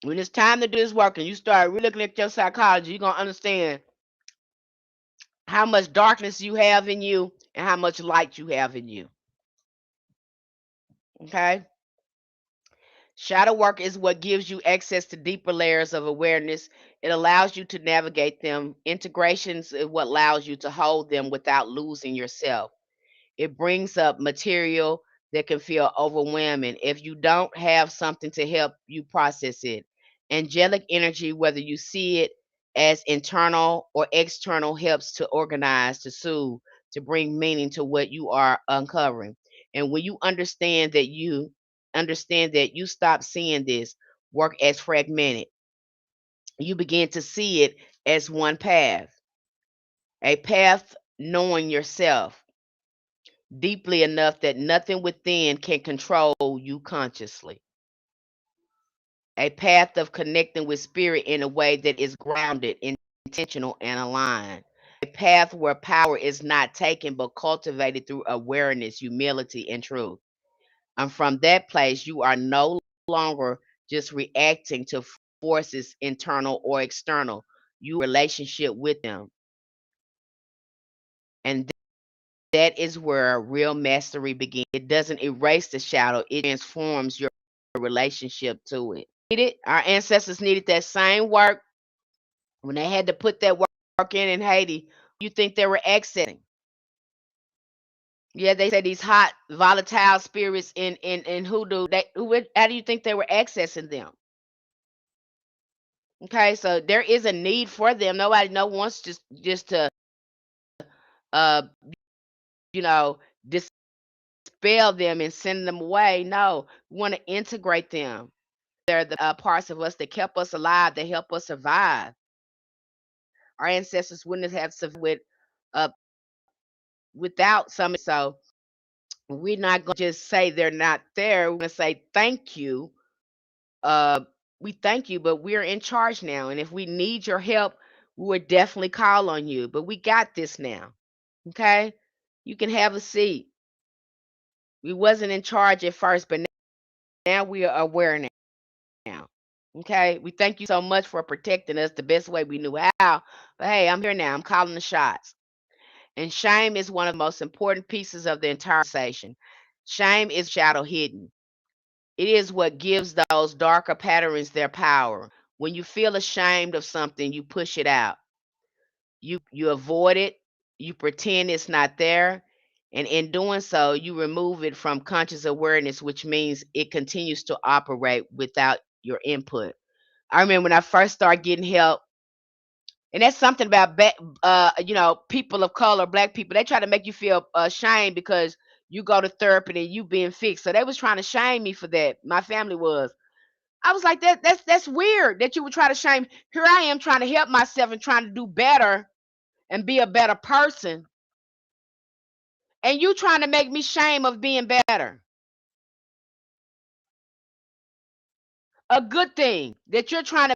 When it's time to do this work and you start really looking at your psychology, you're gonna understand how much darkness you have in you and how much light you have in you. Okay? Shadow work is what gives you access to deeper layers of awareness. It allows you to navigate them. Integrations is what allows you to hold them without losing yourself. It brings up material that can feel overwhelming if you don't have something to help you process it. Angelic energy, whether you see it as internal or external, helps to organize, to soothe, to bring meaning to what you are uncovering. And when you understand that you stop seeing this work as fragmented, you begin to see it as one path, a path knowing yourself deeply enough that nothing within can control you consciously. A path of connecting with spirit in a way that is grounded, intentional, and aligned. A path where power is not taken but cultivated through awareness, humility, and truth. And from that place, you are no longer just reacting to forces, internal or external. You relationship with them. And that is where real mastery begins. It doesn't erase the shadow, it transforms your relationship to it. Our ancestors needed that same work when they had to put that work in Haiti. You think they were accessing? Yeah, they say these hot, volatile spirits in hoodoo. How do you think they were accessing them? Okay, so there is a need for them. Nobody no wants just to uh you know dispel them and send them away. No, we want to integrate them. They're the parts of us that kept us alive, that help us survive. Our ancestors wouldn't have survived uh without some. So we're not gonna just say they're not there. We're gonna say thank you. Uh, we thank you, but we're in charge now, and if we need your help, we would definitely call on you. But we got this now. Okay? You can have a seat. We wasn't in charge at first, but now we are aware now. Okay? We thank you so much for protecting us the best way we knew how. But hey, I'm here now. I'm calling the shots. And shame is one of the most important pieces of the entire conversation. Shame is shadow hidden. It is what gives those darker patterns their power. When you feel ashamed of something, you push it out. You avoid it, you pretend it's not there, and in doing so, you remove it from conscious awareness, which means it continues to operate without your input. I remember when I first started getting help, and that's something about people of color, black people. They try to make you feel ashamed because you go to therapy and you being fixed. So they was trying to shame me for that. My family was. I was like, that's weird that you would try to shame. Here I am trying to help myself and trying to do better and be a better person, and you trying to make me shame of being better. A good thing that you're trying to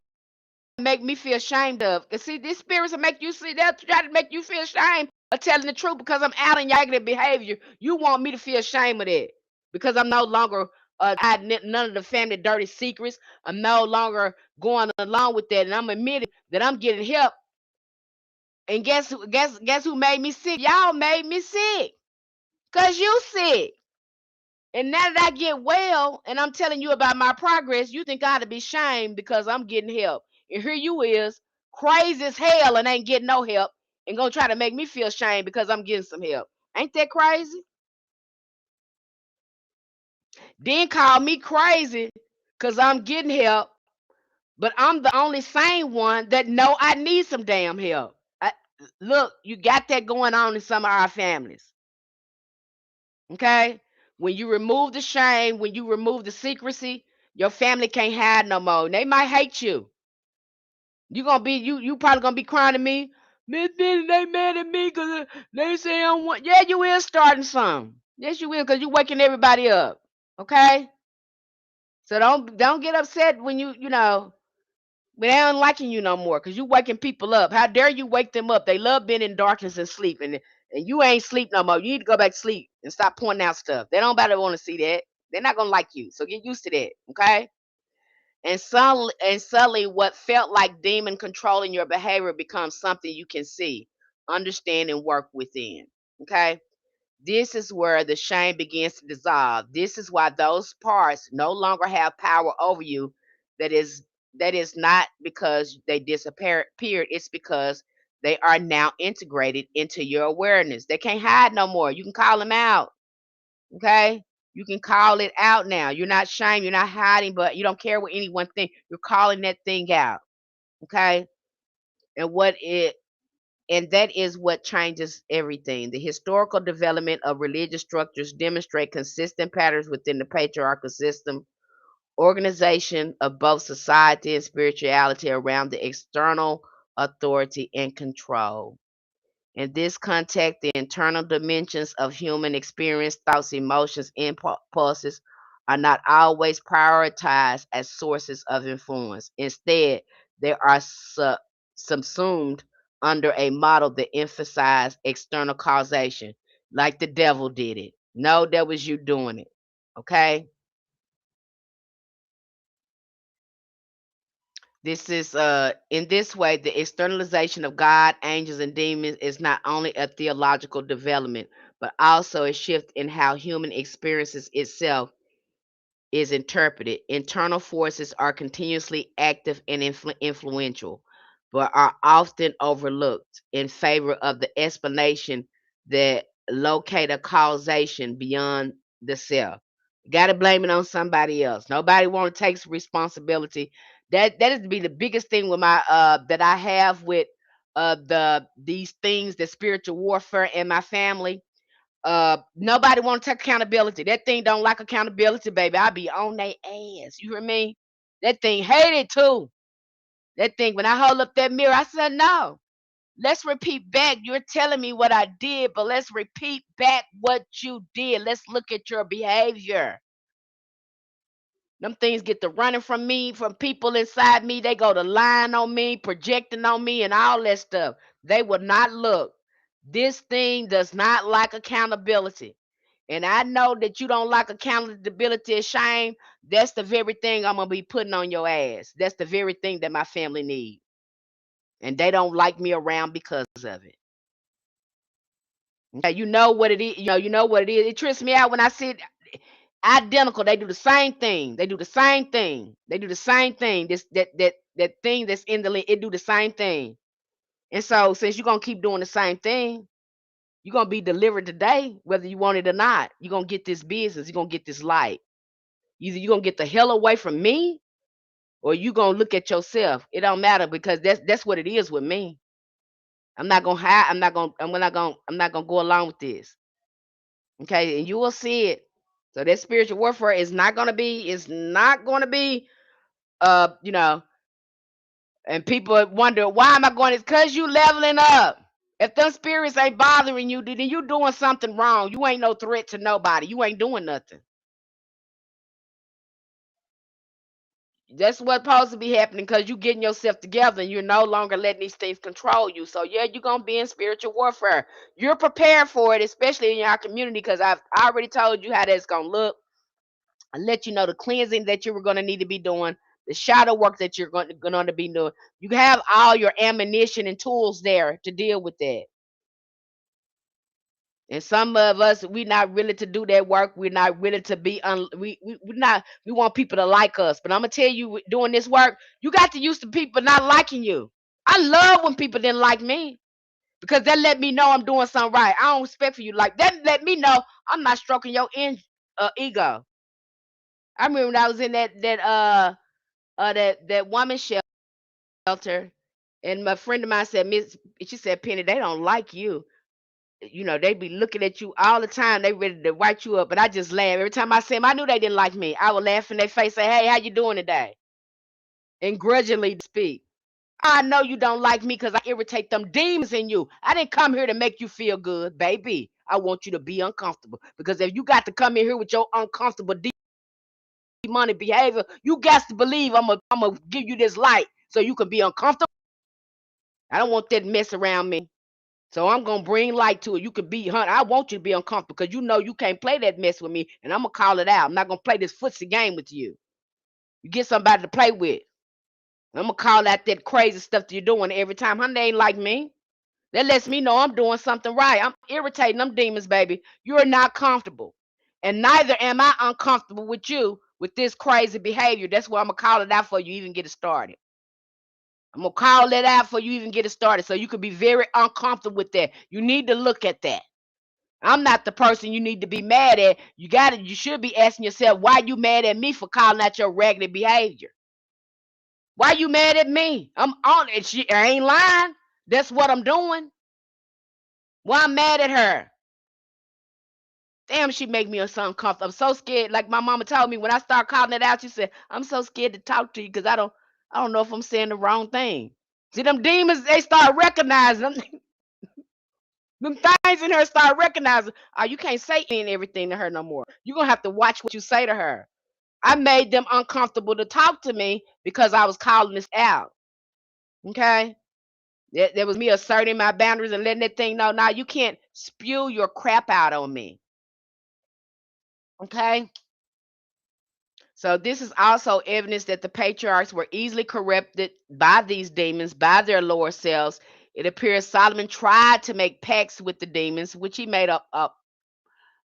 make me feel ashamed of. And see, these spirits will make you see, they'll try to make you feel ashamed of telling the truth because I'm out in your negative behavior. You want me to feel ashamed of that because I'm no longer hiding none of the family dirty secrets. I'm no longer going along with that, and I'm admitting that I'm getting help. And guess who made me sick? Y'all made me sick because you sick. And now that I get well and I'm telling you about my progress, you think I ought to be shamed because I'm getting help. And here you is, crazy as hell and ain't getting no help and gonna try to make me feel shame because I'm getting some help. Ain't that crazy? Then call me crazy because I'm getting help, but I'm the only sane one that know I need some damn help. Look, you got that going on in some of our families. Okay? When you remove the shame, when you remove the secrecy, your family can't hide no more. They might hate you. You probably gonna be crying to me. Miss Benny, they mad at me because they say I don't want. Yeah, you will starting some. Yes, you will, because you waking everybody up. Okay? So don't get upset when when they don't liking you no more because you waking people up. How dare you wake them up? They love being in darkness and sleep, and you ain't sleep no more. You need to go back to sleep and stop pointing out stuff. They don't better want to see that. They're not gonna like you. So get used to that. Okay? And suddenly what felt like demon controlling your behavior becomes something you can see, understand, and work within. Okay? This is where the shame begins to dissolve. This is why those parts no longer have power over you. That is that is not because they disappeared. It's because they are now integrated into your awareness. They can't hide no more. You can call them out. Okay? You can call it out now. You're not shamed. You're not hiding, but you don't care what anyone thinks. You're calling that thing out. Okay? And what it and that is what changes everything. The historical development of religious structures demonstrate consistent patterns within the patriarchal system, organization of both society and spirituality around the external authority and control. In this context, the internal dimensions of human experience, thoughts, emotions, impulses are not always prioritized as sources of influence. Instead, they are subsumed under a model that emphasizes external causation, like the devil did it. No, that was you doing it. Okay? This is in this way, the externalization of God, angels, and demons is not only a theological development, but also a shift in how human experiences itself is interpreted. Internal forces are continuously active and influential, but are often overlooked in favor of the explanation that locate a causation beyond the self. Got to blame it on somebody else. Nobody want to take responsibility. That is to be the biggest thing with my that I have with these things, the spiritual warfare in my family. Nobody want to take accountability. That thing don't like accountability, baby. I be on their ass. You hear me? That thing hate it too. That thing, when I hold up that mirror, I said, no. Let's repeat back. You're telling me what I did, but let's repeat back what you did. Let's look at your behavior. Them things get to running from me, from people inside me. They go to lying on me, projecting on me, and all that stuff. They will not look. This thing does not like accountability. And I know that you don't like accountability and shame. That's the very thing I'm going to be putting on your ass. That's the very thing that my family needs. And they don't like me around because of it. Okay, you know what it is. You know what it is. It trips me out when I see it identical. They do the same thing. They do the same thing. They do the same thing. That thing that's in the link, it do the same thing. And so since you're gonna keep doing the same thing, you're gonna be delivered today, whether you want it or not. You're gonna get this business, you're gonna get this light. Either you're gonna get the hell away from me or you gonna look at yourself. It don't matter because that's what it is with me. I'm not gonna hide, I'm not gonna go along with this. Okay, and you will see it. So that spiritual warfare is not gonna be you know, and people wonder why am I going? It's because you leveling up. If them spirits ain't bothering you, then you doing something wrong. You ain't no threat to nobody. You ain't doing nothing. That's what's supposed to be happening because you getting yourself together and you're no longer letting these things control you. So yeah, you're gonna be in spiritual warfare. You're prepared for it, especially in your community, because I've already told you how that's gonna look. I let you know the cleansing that you were gonna need to be doing, the shadow work that you're going to be doing. You have all your ammunition and tools there to deal with that. And some of us, we're not willing to do that work. We're not willing to be we're not, we want people to like us. But I'm gonna tell you, doing this work, you got to use to people not liking you. I love when people didn't like me because that let me know I'm doing something right. I don't expect for you like that. Let me know I'm not stroking your ego. I remember when I was in that woman shelter, and my friend of mine said, Miss, she said, Penny, they don't like you. You know, they be looking at you all the time. They ready to wipe you up. But I just laugh. Every time I see them, I knew they didn't like me. I would laugh in their face, say, hey, how you doing today? And grudgingly speak. I know you don't like me because I irritate them demons in you. I didn't come here to make you feel good, baby. I want you to be uncomfortable. Because if you got to come in here with your uncomfortable demonic behavior, you got to believe I'm going to give you this light so you can be uncomfortable. I don't want that mess around me. So I'm gonna bring light to it. You could be, honey. I want you to be uncomfortable because you know you can't play that mess with me, and I'm gonna call it out. I'm not gonna play this footsie game with you. You get somebody to play with. I'm gonna call out that crazy stuff that you're doing every time. Honey, they ain't like me. That lets me know I'm doing something right. I'm irritating them demons, baby. You're not comfortable, and neither am I uncomfortable with you with this crazy behavior. That's why I'm gonna call it out for you, even get it started. I'm gonna call it out for you, even get it started, so you could be very uncomfortable with that. You need to look at that. I'm not the person you need to be mad at. You should be asking yourself, why you mad at me for calling out your raggedy behavior? Why you mad at me? I'm on it. I ain't lying. That's what I'm doing. Why I'm mad at her? Damn, she make me so uncomfortable. I'm so scared. Like my mama told me when I start calling it out, she said, I'm so scared to talk to you because I don't know if I'm saying the wrong thing. See, them demons, they start recognizing them. Them things in her start recognizing, oh, you can't say any and everything to her no more. You're going to have to watch what you say to her. I made them uncomfortable to talk to me because I was calling this out. Okay? There was me asserting my boundaries and letting that thing know, now you can't spew your crap out on me. Okay? So this is also evidence that the patriarchs were easily corrupted by these demons, by their lower selves. It appears Solomon tried to make pacts with the demons, which he made a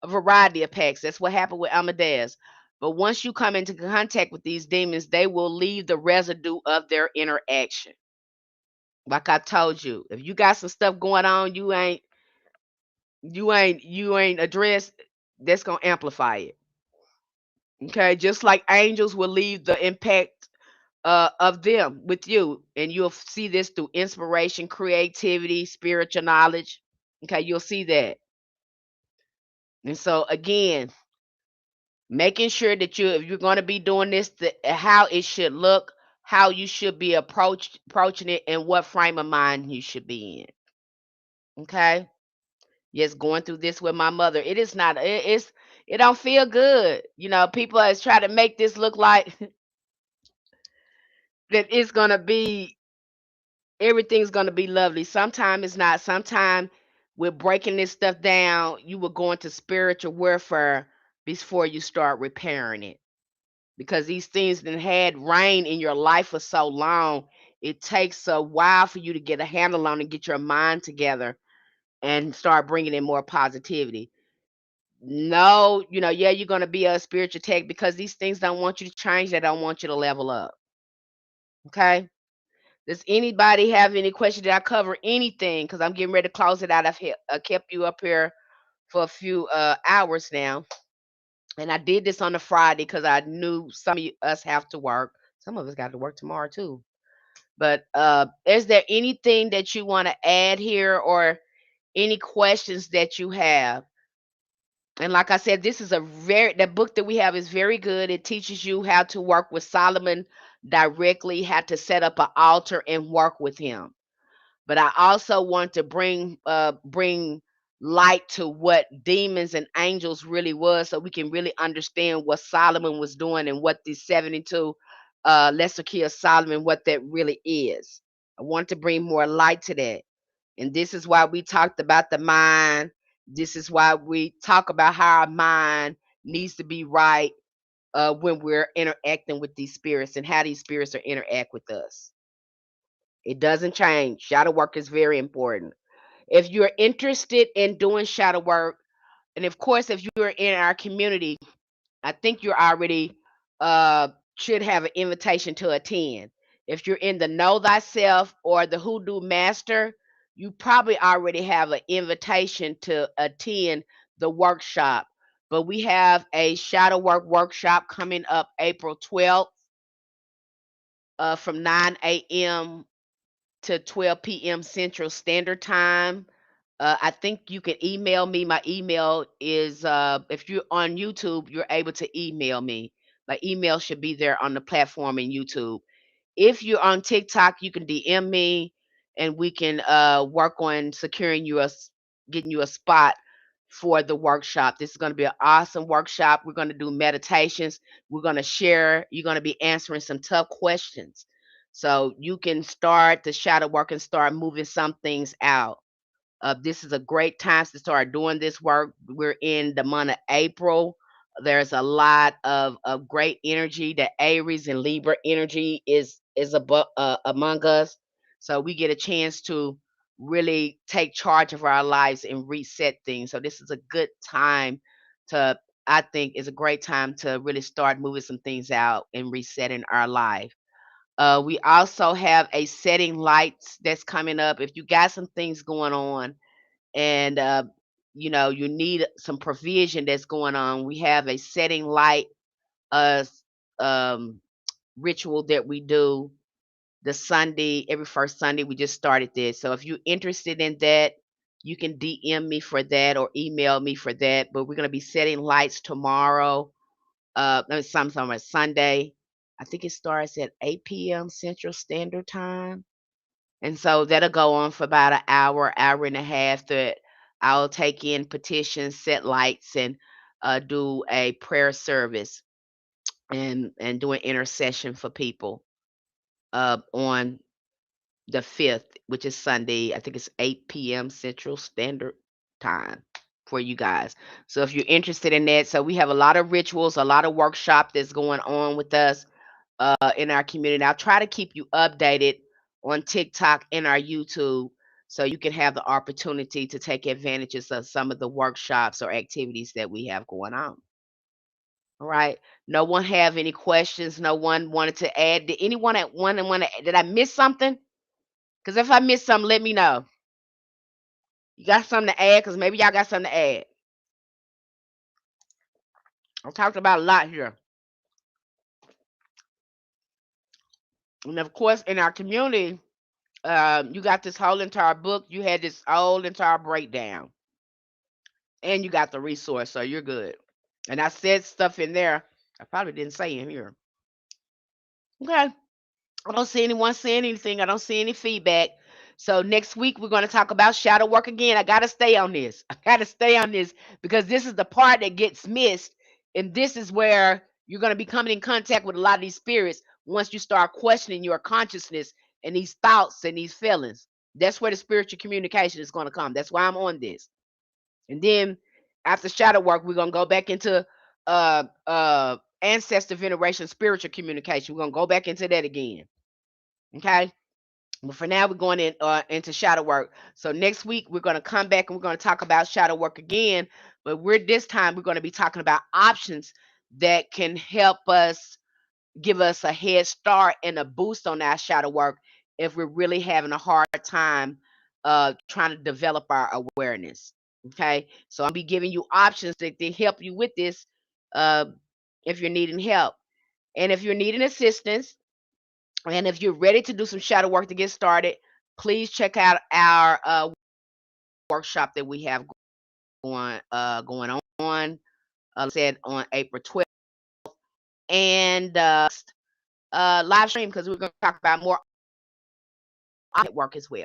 variety of pacts. That's what happened with Amadeus. But once you come into contact with these demons, they will leave the residue of their interaction. Like I told you, if you got some stuff going on, you ain't addressed, that's gonna amplify it. Okay, just like angels will leave the impact of them with you, and you'll see this through inspiration, creativity, spiritual knowledge. Okay, you'll see that. And so again, making sure that if you're going to be doing this, how it should look, how you should be approaching it, and what frame of mind you should be in. Okay. Yes, going through this with my mother, it is not. It don't feel good. You know, people is trying to make this look like that it's gonna be everything's gonna be lovely. Sometimes it's not. Sometimes with breaking this stuff down, you will go into spiritual warfare before you start repairing it. Because these things that had reign in your life for so long, it takes a while for you to get a handle on and get your mind together and start bringing in more positivity. No, yeah, you're going to be a spiritual tech because these things don't want you to change. They don't want you to level up. Okay. Does anybody have any question? Did I cover anything? Because I'm getting ready to close it out. I've kept you up here for a few hours now. And I did this on a Friday because I knew some of us have to work. Some of us got to work tomorrow too. But is there anything that you want to add here or any questions that you have? And like I said, this is the book that we have is very good. It teaches you how to work with Solomon directly, how to set up an altar and work with him. But I also want to bring light to what demons and angels really was, so we can really understand what Solomon was doing and what these 72 lesser key of Solomon, what that really is. I want to bring more light to that. And this is why we talked about the mind. This is why we talk about how our mind needs to be right when we're interacting with these spirits and how these spirits are interact with us. It doesn't change. Shadow work is very important. If you're interested in doing shadow work, and of course, if you're in our community, I think you're already should have an invitation to attend. If you're in the Know Thyself or the Hoodoo Master, you probably already have an invitation to attend the workshop. But we have a shadow work workshop coming up April 12th from 9 a.m. to 12 p.m. Central Standard Time. I think you can email me. My email is, if you're on YouTube, you're able to email me. My email should be there on the platform in YouTube. If you're on TikTok, you can DM me and we can work on securing getting you a spot for the workshop. This is going to be an awesome workshop. We're going to do meditations. We're going to share. You're going to be answering some tough questions. So you can start the shadow work and start moving some things out. This is a great time to start doing this work. We're in the month of April. There's a lot of great energy. The Aries and Libra energy is among us. So we get a chance to really take charge of our lives and reset things. So this is a good time to, I think, is a great time to really start moving some things out and resetting our life. We also have a setting lights that's coming up. If you got some things going on and you need some provision that's going on, we have a setting light uh um ritual that we do the Sunday, every first Sunday. We just started this. So if you're interested in that, you can DM me for that or email me for that. But we're going to be setting lights tomorrow. No, sometime on Sunday. I think it starts at 8 p.m. Central Standard Time. And so that'll go on for about an hour, hour and a half, that I'll take in petitions, set lights, and do a prayer service and do an intercession for people on the 5th, which is Sunday. I think it's 8 p.m. Central Standard Time for you guys. So if you're interested in that, so we have a lot of rituals, a lot of workshop that's going on with us in our community. I'll try to keep you updated on TikTok and our YouTube so you can have the opportunity to take advantages of some of the workshops or activities that we have going on. All right. No one have any questions? No one wanted to add? Did anyone at one and want to? Did I miss something? Because if I missed something, let me know. You got something to add? Because maybe y'all got something to add. I talked about a lot here. And of course, in our community, you got this whole entire book. You had this whole entire breakdown. And you got the resource, so you're good. And I said stuff in there I probably didn't say in here. Okay. I don't see anyone saying anything. I don't see any feedback. So next week we're going to talk about shadow work again. I got to stay on this. I got to stay on this because this is the part that gets missed. And this is where you're going to be coming in contact with a lot of these spirits once you start questioning your consciousness and these thoughts and these feelings. That's where the spiritual communication is going to come. That's why I'm on this. And then after shadow work, we're going to go back into ancestor veneration, spiritual communication. We're going to go back into that again. Okay. But for now, we're going into shadow work. So next week, we're going to come back and we're going to talk about shadow work again. But this time, we're going to be talking about options that can help us, give us a head start and a boost on our shadow work if we're really having a hard time trying to develop our awareness. Okay. So I'll be giving you options that they help you with this if you're needing help. And if you're needing assistance, and if you're ready to do some shadow work to get started, please check out our workshop that we have going on. Said on April 12th, and live stream, because we're going to talk about more work as well.